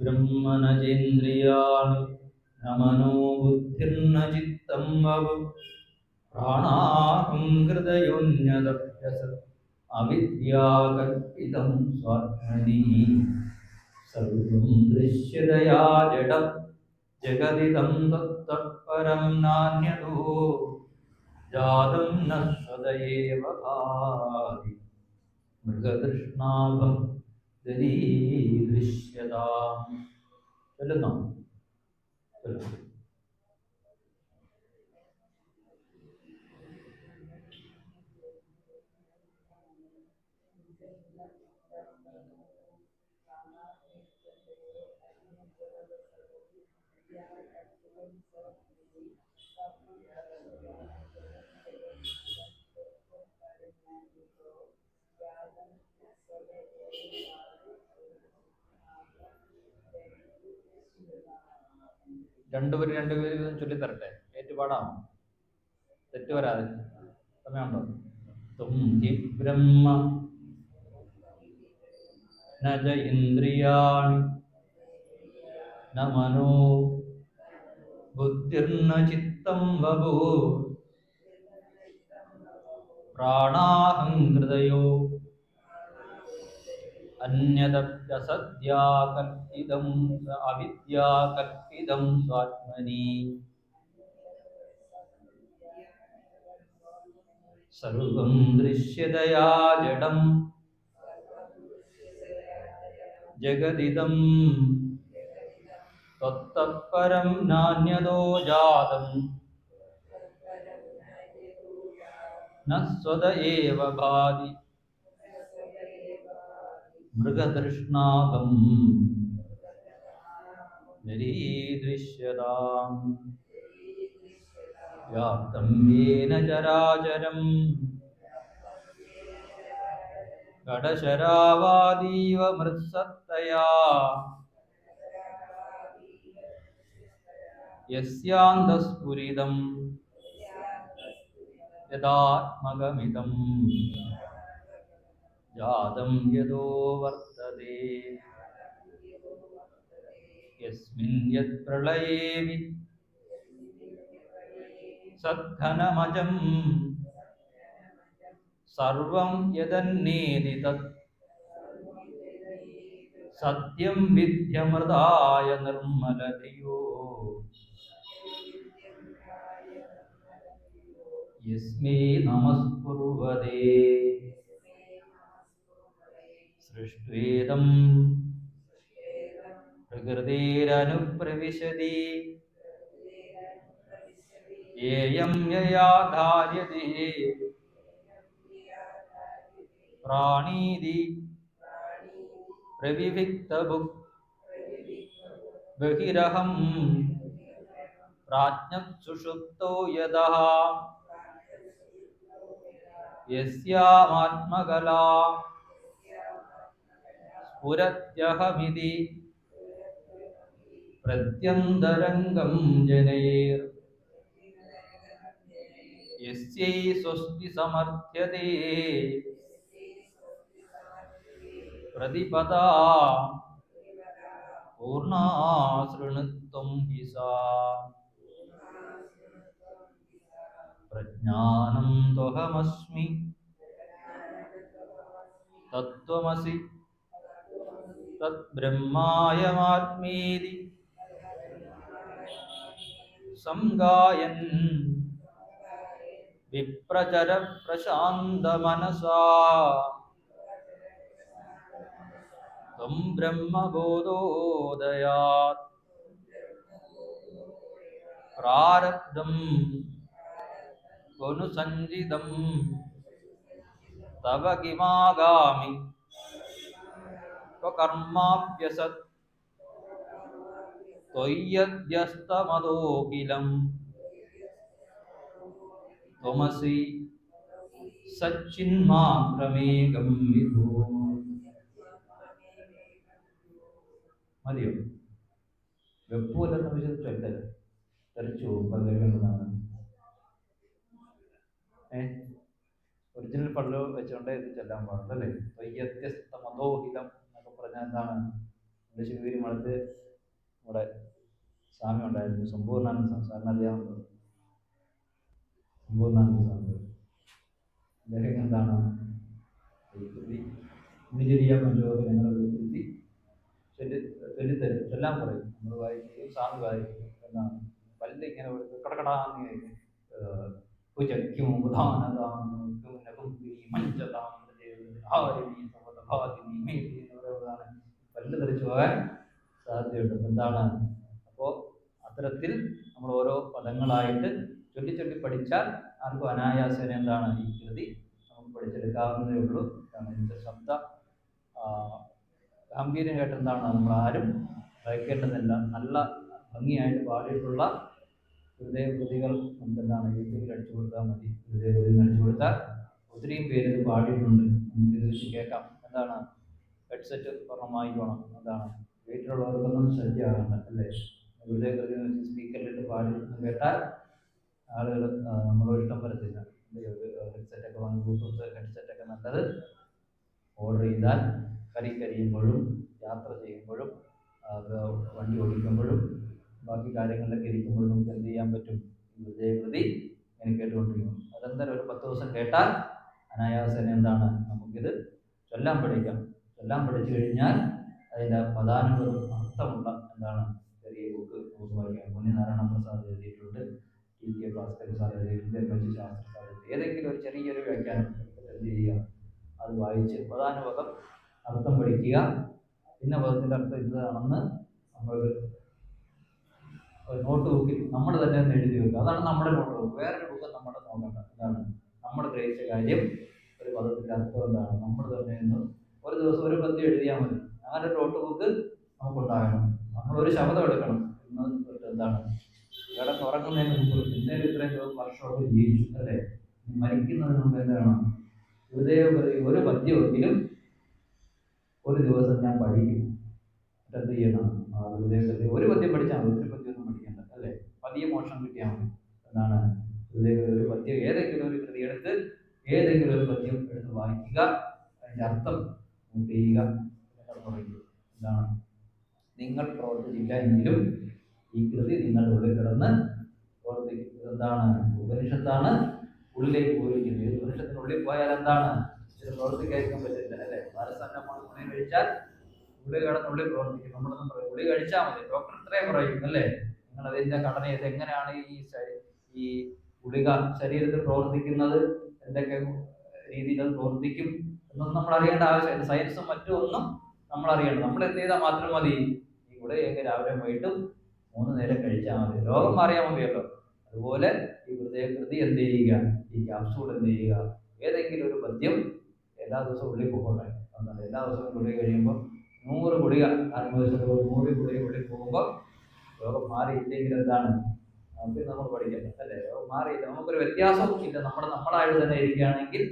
ബ്രഹ്മനജേന്ദ്രിയാണി നമനോ ബുദ്ധിർന ചിത്തം വപു പ്രാണാഹം ഹൃദയോന്യതപ്യസ അവിദ്യാകൽപിതം സ്വാത്മനി സർവം ദൃശ്യതയാ ജഡം ജഗതിദം തത്തഃ പരം നാന്യതോ ജാതം ന സദയേവ ഭാതി മൃഗതൃഷ്ണാഭം ദരീദൃശ്യതാം. ചൊല്ലുന്നോ? ചൊല്ലുന്നു. രണ്ടുപേരും വീതം ചൊല്ലിത്തരട്ടെ? ഏറ്റുപാടാം, തെറ്റ് വരാതെ. സമയമുണ്ടോ? തും ഹി ബ്രഹ്മ ന ച ഇന്ദ്രിയാണി ന മനോ ബുദ്ധിർന ചിത്തം വപു പ്രാണാഹം ഹൃദയോ അന്യതപ്യസദ്യാകൽപിതം അവിദ്യാകൽപിതം സ്വാത്മനി സർവം ദൃശ്യതയാ ജഡം ജഗദിദം തത്തഃ പരം നാന്യതോ ജാതം ന സ്വത ഏവ ഭാതി മൃഗതൃഷ്ണാഭം ദരീദൃശ്യതാം. വ്യാപ്തം യേന ചരാചരം ഘടശരാവാദീവ മൃത്സത്തയാ യസ്യാന്തഃസ്ഫുരിതം യഥാത്മകമിദം ജാതം യദോ വർത്തതേ യസ്മിൻ യത് പ്രളയേ സദ്ഘനമജം സർവം യദന്നേതി തത് സത്യം വിദ്യമൃതായ നിർമ്മലധിയോ യസ്മൈ നമസ്കുർവതേ സൃഷ്ട്വേദം പ്രകൃതിരനുപ്രവിശതി യേയം യയാ ധാര്യതേ പ്രാണീതി പ്രവിവിക്തഭുക് ബഹിരഹം പ്രാജ്ഞഃ സുഷുപ്തോ യദഃ യസ്യാമാത്മകലാ സ്ഫുരത്യഹമിതി പ്രത്യന്തരംഗം ജനൈർ യസ്യൈ സ്വസ്തി സമർത്ഥ്യതേ പ്രതിപദാ പൂർണ്ണാ ശൃണുത്വം ഹി സാ പ്രജ്ഞാനം ത്വഹമസ്മി തത്വമസി തദ്ബ്രഹ്മായമാത്മേതി സംഗായൻ വിപ്രചര പ്രശാന്തമനസാ ത്വം ബ്രഹ്മബോധോദയാത് പ്രാരബ്ധം ത്വനുസഞ്ജിതം തവ കിമാഗാമി കർമാഭ്യസത് ത്വയ്യദ്യസ്തമതോകിലം ത്വമസി സച്ചിന്മാത്രമേകം വിഭോ. മതിയോ? വെപ്പൂലെന്ന് വിശ്വസിച്ചല്ലേ തെറിച്ചു പല്ലുകളാണ്. ഒറിജിനൽ പള്ളു വെച്ചുകൊണ്ട് ഇത് ചെല്ലാൻ പാടുള്ളൂ അല്ലേ? വ്യത്യസ്തമതോഹിതം എന്നൊക്കെ പറഞ്ഞാൽ എന്താണ്? നമ്മുടെ ശിവഗിരി മഠത്ത് നമ്മുടെ സ്വാമി ഉണ്ടായിരുന്നു, സമ്പൂർണ്ണാനന്ദ സ്വാമി, സാറിന് അറിയാവുന്നത് സമ്പൂർണ്ണാനന്ദ സ്വാമി. അദ്ദേഹം എന്താണ് ഉണിചെരിയ പഞ്ചോതി ഞങ്ങളെ വിളിച്ചിരുത്തി ചൊല്ലിത്തരും, ചൊല്ലാൻ പറയും. നമ്മൾ വായിക്കുകയും സ്വാമി വായിക്കും. എന്താണ് പല്ല് ഇങ്ങനെ കടകടാന്ന് കഴിക്കും. പല്ല് തെറിച്ചു പോകാൻ സാധ്യതയുണ്ട്. എന്താണ്? അപ്പോൾ അത്തരത്തിൽ നമ്മൾ ഓരോ പദങ്ങളായിട്ട് ചൊല്ലി ചൊല്ലി പഠിച്ചാൽ ആർക്കും അനായാസേന എന്താണ് ഈ കൃതി നമുക്ക് പഠിച്ചെടുക്കാവുന്നതേ ഉള്ളൂ. ഇതിൻ്റെ ശബ്ദ ഗാംഭീര്യം കേട്ടെന്താണ് നമ്മൾ ആരും ഭയക്കേണ്ടതില്ല. നല്ല ഭംഗിയായിട്ട് പാടിയിട്ടുള്ള ഹൃദയകൃതികൾ നമുക്ക് എന്താണ് യൂട്യൂബിൽ അടിച്ചു കൊടുത്താൽ മതി. ഹൃദയകൃതി അടിച്ചു കൊടുത്താൽ ഒത്തിരിയും പേര് ഇത് പാടിയിട്ടുണ്ട്, നമുക്കിത് വെച്ച് കേൾക്കാം. എന്താണ് ഹെഡ്സെറ്റ് പൂർണ്ണമായി വേണം. എന്താണ് വീട്ടിലുള്ളവർക്കൊന്നും ശല്യമാകണ്ട അല്ലേ? ഹൃദയകൃതി വെച്ച് സ്പീക്കറിലിട്ട് പാടി കേട്ടാൽ ആളുകൾ നമ്മളോട് ഇഷ്ടം വരത്തില്ല. ഹെഡ്സെറ്റൊക്കെ വാങ്ങി ബ്ലൂടൂത്ത് ഹെഡ്സെറ്റൊക്കെ നല്ലത്. ഓർഡർ ചെയ്താൽ കരിയുമ്പോഴും യാത്ര ചെയ്യുമ്പോഴും വണ്ടി ഓടിക്കുമ്പോഴും ബാക്കി കാര്യങ്ങളിലൊക്കെ ഇരിക്കുമ്പോഴും നമുക്ക് എന്ത് ചെയ്യാൻ പറ്റും? ഈ ഹൃദയകൃതി ഇങ്ങനെ കേട്ടുകൊണ്ടിരിക്കും. അതെന്തായാലും ഒരു 10 ദിവസം കേട്ടാൽ അനായാസേന എന്താണ് നമുക്കിത് ചൊല്ലാൻ പഠിക്കാം. ചൊല്ലാൻ പഠിച്ചു കഴിഞ്ഞാൽ അതിൻ്റെ പദാനുകളും അർത്ഥമുള്ള എന്താണ് ചെറിയ ബുക്ക് നമുക്ക് വായിക്കാം. നാരായണ പ്രസാദ് എഴുതിയിട്ടുണ്ട്, TK ഭാസ്കരൻ സാർ എഴുതിയിട്ടുണ്ട്, ശാസ്ത്ര സാർ എഴുതി. ഏതെങ്കിലും ഒരു ചെറിയൊരു വ്യാഖ്യാനം എന്ത് ചെയ്യുക, അത് വായിച്ച് പദാനുപദം അർത്ഥം പഠിക്കുക. ഇന്ന പദത്തിൻ്റെ അർത്ഥം ഇതാണെന്ന് നമ്മൾ നോട്ട് ബുക്കിൽ നമ്മൾ തന്നെ ഒന്ന് എഴുതി വെക്കുക. അതാണ് നമ്മുടെ നോട്ട് ബുക്ക്. വേറൊരു ബുക്ക് നമ്മുടെ നോക്കണ്ട. എന്താണ് നമ്മൾ ഗ്രഹിച്ച കാര്യം, ഒരു പദത്തിൻ്റെ അർത്ഥം എന്താണ് നമ്മൾ തന്നെ ഒന്ന് ഒരു ദിവസം ഒരു പദ്യം എഴുതിയാൽ മതി. അങ്ങനെ ഒരു നോട്ട് ബുക്ക് നമുക്കുണ്ടാകണം. നമ്മളൊരു ശബ്ദം എടുക്കണം. ഇന്ന് എന്താണ് കിടന്നുറങ്ങുന്നതിന് മുമ്പ് പിന്നീട് ഇത്രയും വർഷമൊക്കെ ജീവിച്ചു അല്ലേ? മരിക്കുന്നതിന് മുമ്പ് എന്താണ് ഒരു പദ്യമെങ്കിലും ഒരു ദിവസം ഞാൻ പഠിക്കും. എന്ത് ചെയ്യണം? ഹൃദയകൃതി ഒരു പദ്യം പഠിച്ചാൽ മതി, ഒത്തിരി പദ്യമൊന്നും പഠിക്കേണ്ട അല്ലേ? പതിയ മോക്ഷം കിട്ടിയാൽ മതി. എന്താണ് ഒരു പദ്യം, ഏതെങ്കിലും ഒരു കൃതി എടുത്ത് ഏതെങ്കിലും ഒരു പദ്യം എടുത്ത് വായിക്കുക, അതിൻ്റെ അർത്ഥം ചെയ്യുക. എന്താണ് നിങ്ങൾ പ്രവർത്തിച്ചില്ല എങ്കിലും ഈ കൃതി നിങ്ങളുടെ ഉള്ളിൽ കിടന്ന് പ്രവർത്തിക്കും. എന്താണ് ഉപനിഷത്താണ് ഉള്ളിലേക്ക് പോയിരിക്കുന്നത്. ഉപനിഷത്തിനുള്ളിൽ പോയാൽ എന്താണ് ഇത് പ്രവർത്തിക്കാൻ പറ്റില്ല അല്ലേ? പാരസെറ്റമോൾ ഗുളിക കഴിച്ചാൽ ഗുളിക കിടന്നുള്ളിൽ പ്രവർത്തിക്കും. നമ്മളൊന്നും പറയും ഗുളിക കഴിച്ചാൽ മതി, ഡോക്ടർ ഇത്രയും പറയും അല്ലേ? നിങ്ങൾ അതിൻ്റെ ഘടന ഇത് എങ്ങനെയാണ് ഈ ഗുളിക ശരീരത്തിൽ പ്രവർത്തിക്കുന്നത്, എന്തൊക്കെ രീതിയിൽ അത് പ്രവർത്തിക്കും എന്നൊന്നും നമ്മൾ അറിയേണ്ട ആവശ്യമില്ല. സയൻസും മറ്റും ഒന്നും നമ്മൾ അറിയണം. നമ്മൾ എന്ത് ചെയ്താൽ മാത്രം മതി? ഈ ഗുളികയൊക്കെ രാവിലെ വൈകിട്ടും 3 നേരം കഴിച്ചാൽ മതി, രോഗം മാറിയാൽ മതിയല്ലോ. അതുപോലെ ഈ ഹൃദയകൃതി എന്ത് ചെയ്യുക, ഈ ക്യാപ്സൂൾ എന്ത് ചെയ്യുക, ഏതെങ്കിലും ഒരു പദ്യം എല്ലാ ദിവസവും ഉള്ളിൽ പോകട്ടെ. എന്നാൽ എല്ലാ ദിവസവും ഗുളിക കഴിയുമ്പോൾ 100 ഗുളിക 100 ഗുളിക ഉള്ളിൽ പോകുമ്പോൾ രോഗം മാറിയില്ലെങ്കിൽ എന്താണ് നമുക്ക് നമ്മൾ പഠിക്കണം അല്ലേ? രോഗം മാറിയില്ല, നമുക്കൊരു വ്യത്യാസവും ഇല്ല, നമ്മളായിട്ട് തന്നെ ഇരിക്കുകയാണെങ്കിൽ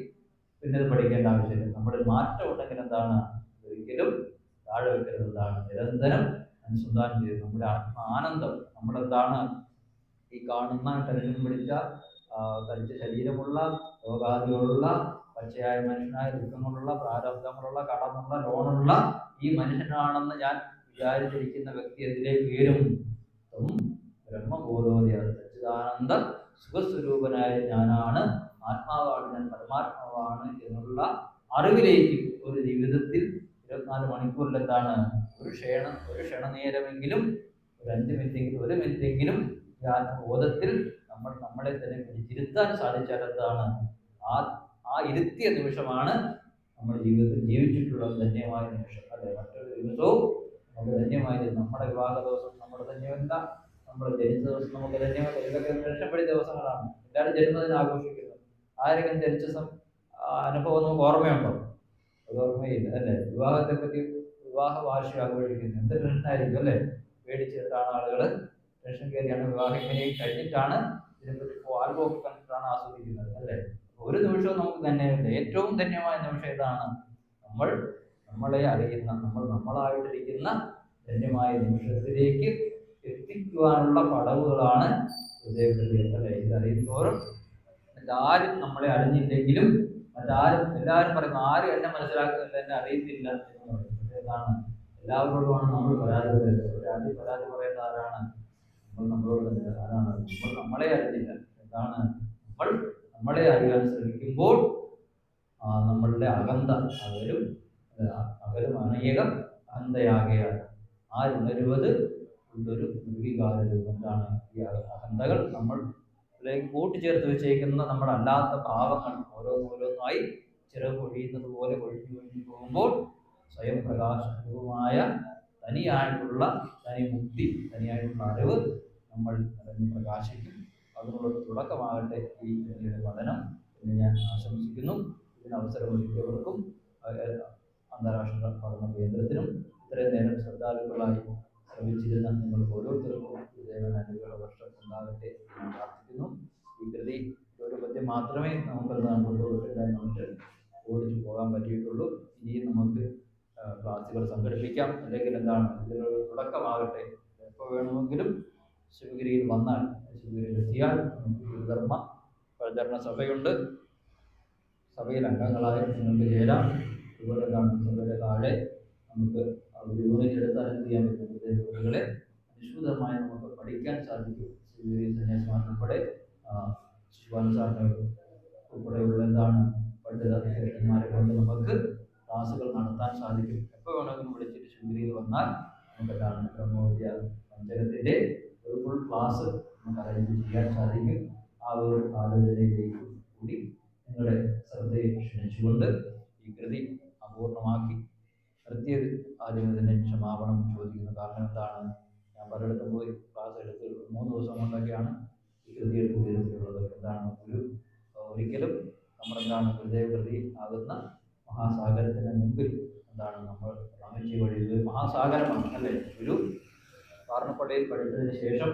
പിന്നെ ഇത് പഠിക്കേണ്ട ആവശ്യമില്ല. നമ്മുടെ മാറ്റം ഉണ്ടെങ്കിൽ എന്താണ് ഒരിക്കലും താഴെ വെക്കരുത്. എന്താണ് നിരന്തരം അനുസന്ധാനം ചെയ്ത് നമ്മുടെ ആത്മാനന്ദം നമ്മളെന്താണ് ഈ കാണുന്ന ടെൻഷൻ പിടിച്ച തടിച്ച ശരീരമുള്ള രോഗാദികളുള്ള പച്ചയായ മനുഷ്യനായ ദുഃഖങ്ങളുള്ള പ്രാരബ്ധങ്ങളുള്ള കടമുള്ള ലോണുള്ള ഈ മനുഷ്യനാണെന്ന് ഞാൻ വിചാരിച്ചിരിക്കുന്ന വ്യക്തി എന്തിലേക്ക് ഉയരും? ബ്രഹ്മബോധോദയ സച്ചിദാനന്ദ സുഖസ്വരൂപനായ ഞാനാണ്, ആത്മാവാണ്, ഞാൻ പരമാത്മാവാണ് എന്നുള്ള അറിവിലേക്ക് ഒരു ജീവിതത്തിൽ 24 മണിക്കൂറിൽ എന്താണ് ഒരു ക്ഷണനേരമെങ്കിലും, ഒരു 5 മിനിറ്റെങ്കിലും, 1 മിനിറ്റെങ്കിലും ഈ ആത്മബോധത്തിൽ നമ്മളെ തന്നെ പിടിച്ചിരുത്താൻ സാധിച്ചാൽ എന്താണ് ആ ഇരുത്തിയ നിമിഷമാണ് നമ്മുടെ ജീവിതത്തിൽ ജീവിച്ചിട്ടുള്ള ധന്യമായ നിമിഷം അല്ലെ? മറ്റൊരു ദിവസവും നമുക്ക് ധന്യമായി, നമ്മുടെ വിവാഹ ദിവസം നമ്മുടെ ധന്യമല്ല, നമ്മുടെ ജനിച്ച ദിവസം നമുക്ക് ധന്യമല്ല. ഇതൊക്കെ രക്ഷപ്പെടുന്ന ദിവസങ്ങളാണ്. എല്ലാവരും ജന്മദിനം ആഘോഷിക്കുന്നത്. ആരെങ്കിലും ജനിച്ച അനുഭവം നമുക്ക് ഓർമ്മയുണ്ടോ? അത് ഓർമ്മയില്ല അല്ലേ? വിവാഹത്തെ പറ്റി, വിവാഹ വാർഷികം ആഘോഷിക്കുന്നത് എന്ത് ടെൻഷനായിരിക്കും അല്ലേ? പേടിച്ചിട്ടാണ് ആളുകൾ ടെൻഷൻ കയറിയാണ് വിവാഹം ഇങ്ങനെ കഴിഞ്ഞിട്ടാണ് ഇതിനെപ്പറ്റി ആൽബം ഒക്കെ കണ്ടിട്ടാണ് ആസ്വദിക്കുന്നത് അല്ലേ? ഒരു നിമിഷവും നമുക്ക് തന്നെയുണ്ട്. ഏറ്റവും ധന്യമായ നിമിഷം ഏതാണ്? നമ്മൾ നമ്മളെ അറിയുന്ന, നമ്മൾ നമ്മളായിട്ടിരിക്കുന്ന ധന്യമായ നിമിഷത്തിലേക്ക് എത്തിക്കുവാനുള്ള പടവുകളാണ് ഹൃദയപ്രതി അല്ലേ? ഇത് അറിയുന്നതോറും ആരും നമ്മളെ അറിഞ്ഞില്ലെങ്കിലും മറ്റാരും, എല്ലാവരും പറയുന്നു ആരും എന്നെ മനസ്സിലാക്കുന്നില്ല, എന്നെ അറിയുന്നില്ല എന്ന് പറയുന്നത് ഏതാണ്? എല്ലാവരോടുമാണ് നമ്മൾ പരാതി പറയുന്നത്. ആദ്യം പരാതി പറയുന്ന ആരാണ്? നമ്മൾ നമ്മളോട് തന്നെ. ആരാണ്? നമ്മൾ നമ്മളെ അറിഞ്ഞില്ല. എന്താണ്? നമ്മൾ നമ്മളെ അറിയാൻ ശ്രമിക്കുമ്പോൾ നമ്മളുടെ അകന്ത അകലും അനേകം അഹന്തയാകയാണ്. ആരുണരുവത് ഉള്ളൊരു നിർവികാരവും. എന്താണ് ഈ അഹന്തകൾ? നമ്മൾ കൂട്ടിച്ചേർത്ത് വെച്ചേക്കുന്ന നമ്മളല്ലാത്ത ഭാവങ്ങൾ ഓരോന്നോരോന്നായി ചിറക് പൊഴിയുന്നത് പോലെ കൊഴിഞ്ഞു പോകുമ്പോൾ സ്വയം പ്രകാശപൂർവമായ തനിയായിട്ടുള്ള മുക്തി, തനിയായിട്ടുള്ള അറിവ് നമ്മൾ നിറഞ്ഞ് പ്രകാശിക്കും. അതിനുള്ളൊരു തുടക്കമാകട്ടെ ഈ പഠനം എന്ന് ഞാൻ ആശംസിക്കുന്നു. ഇതിന് അവസരമൊരുക്കിയവർക്കും അന്താരാഷ്ട്ര പഠന കേന്ദ്രത്തിനും ഇത്രയും നേരം ശ്രദ്ധാലുക്കളായി ശ്രമിച്ചിരുന്ന നിങ്ങൾക്ക് ഓരോരുത്തർക്കും അനുഗ്രഹ വർഷം ഉണ്ടാകട്ടെ എന്ന് പ്രാർത്ഥിക്കുന്നു. ഈ കൃതി ഒരു പദ്യം മാത്രമേ നമുക്ക് ഓടിച്ചു പോകാൻ പറ്റിയിട്ടുള്ളൂ. ഇനിയും നമുക്ക് ക്ലാസ്സുകൾ സംഘടിപ്പിക്കാം. അല്ലെങ്കിൽ എന്താണ്, ഇതിനൊരു തുടക്കമാകട്ടെ. എപ്പോൾ വേണമെങ്കിലും ശിവഗിരിയിൽ വന്നാൽ, ശിവഗിരിയിൽ എത്തിയാൽ ധർമ്മ പ്രചരണ സഭയുണ്ട്. സഭയിൽ അംഗങ്ങളായി നിങ്ങൾക്ക് ചേരാം. അതുപോലെ എന്താണ്, സഭയുടെ താഴെ നമുക്ക് യൂണിറ്റ് എടുത്താൽ എന്ത് ചെയ്യാൻ പറ്റും? കുട്ടികളെ അനുസൃതമായി നമുക്ക് പഠിക്കാൻ സാധിക്കും. ശിവഗിരി സന്യാസിമാർ ഉൾപ്പെടെ ശിവാൻ സാറിന് ഉൾപ്പെടെയുള്ള എന്താണ് പണ്ഡിതന്മാരെ കൊണ്ട് നമുക്ക് ക്ലാസുകൾ നടത്താൻ സാധിക്കും. എപ്പോൾ വേണമെങ്കിലും വിളിച്ചിട്ട് ശിവഗിരിയിൽ വന്നാൽ നമുക്ക് എന്താണ് ബ്രഹ്മവിദ്യ പഞ്ചകത്തിന്റെ ഒരു ഫുൾ ക്ലാസ് നമുക്ക് അറേഞ്ച് ചെയ്യാൻ സാധിക്കും. ആ ഒരു ആലോചനയിലേക്ക് കൂടി നിങ്ങളുടെ ശ്രദ്ധയെ ക്ഷണിച്ചുകൊണ്ട് ഈ കൃതി അപൂർണമാക്കി നിർത്തിയത് ആദ്യം തന്നെ ക്ഷമാപണം ചോദിക്കുന്നു. കാരണം എന്താണ്, ഞാൻ പലയിടത്തും പോയി ക്ലാസ് എടുത്ത് 3 ദിവസം കൊണ്ടൊക്കെയാണ് ഈ കൃതി എടുത്ത് തീർത്തിട്ടുള്ളത്. എന്താണ്, ഒരിക്കലും നമ്മളെന്താണ് ഹൃദയകൃതി ആകുന്ന മഹാസാഗരത്തിന് മുമ്പിൽ എന്താണ് നമ്മൾ അമിച്ചി വഴി മഹാസാഗരമാണ് അല്ലേ? ഒരു പാർണപ്പടയിൽ പഠിച്ചതിന് ശേഷം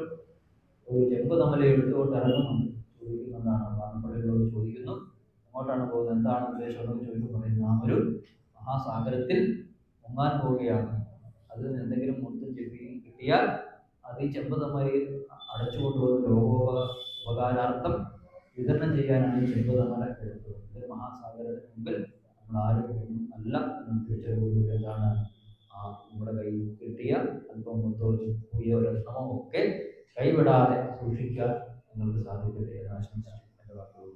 ഒരു ചെമ്പ് തമ്മല എടുത്തുകൊണ്ട് ഇറങ്ങുന്നുണ്ട്. ചോദിക്കുന്നതാണ്, പാർണപ്പടയിലോട് ചോദിക്കുന്നു, അങ്ങോട്ടാണ് പോകുന്നത്, എന്താണ് ഉദ്ദേശം എന്നൊക്കെ ചോദിച്ചു. പറയുന്നത് നാം ഒരു മഹാസാഗരത്തിൽ മുങ്ങാൻ പോവുകയാണ്. അതിൽ നിന്ന് എന്തെങ്കിലും മുത്തും ചെപ്പിയും കിട്ടിയാൽ അത് ഈ ചെമ്പ് തമ്മലയിൽ അടച്ചുകൊണ്ടുവന്ന് ഉപകാരാർത്ഥം വിതരണം ചെയ്യാനാണ് ഈ ചെമ്പ് തമ്മല എടുത്തത്. ഇത് മഹാസാഗരത്തിന് മുമ്പിൽ നമ്മൾ ആരും അല്ല എന്ന് തിരിച്ചറിവുകൊണ്ട് എന്താണ് നമ്മുടെ കയ്യിൽ കിട്ടിയ അല്പം മുത്തോ ചെറിയോ രത്നമോ ഒക്കെ കൈവിടാതെ സൂക്ഷിക്കാൻ നിങ്ങൾക്ക് സാധിക്കട്ടെ എന്ന് ആശംസിച്ചു എൻ്റെ വാക്കുകൾ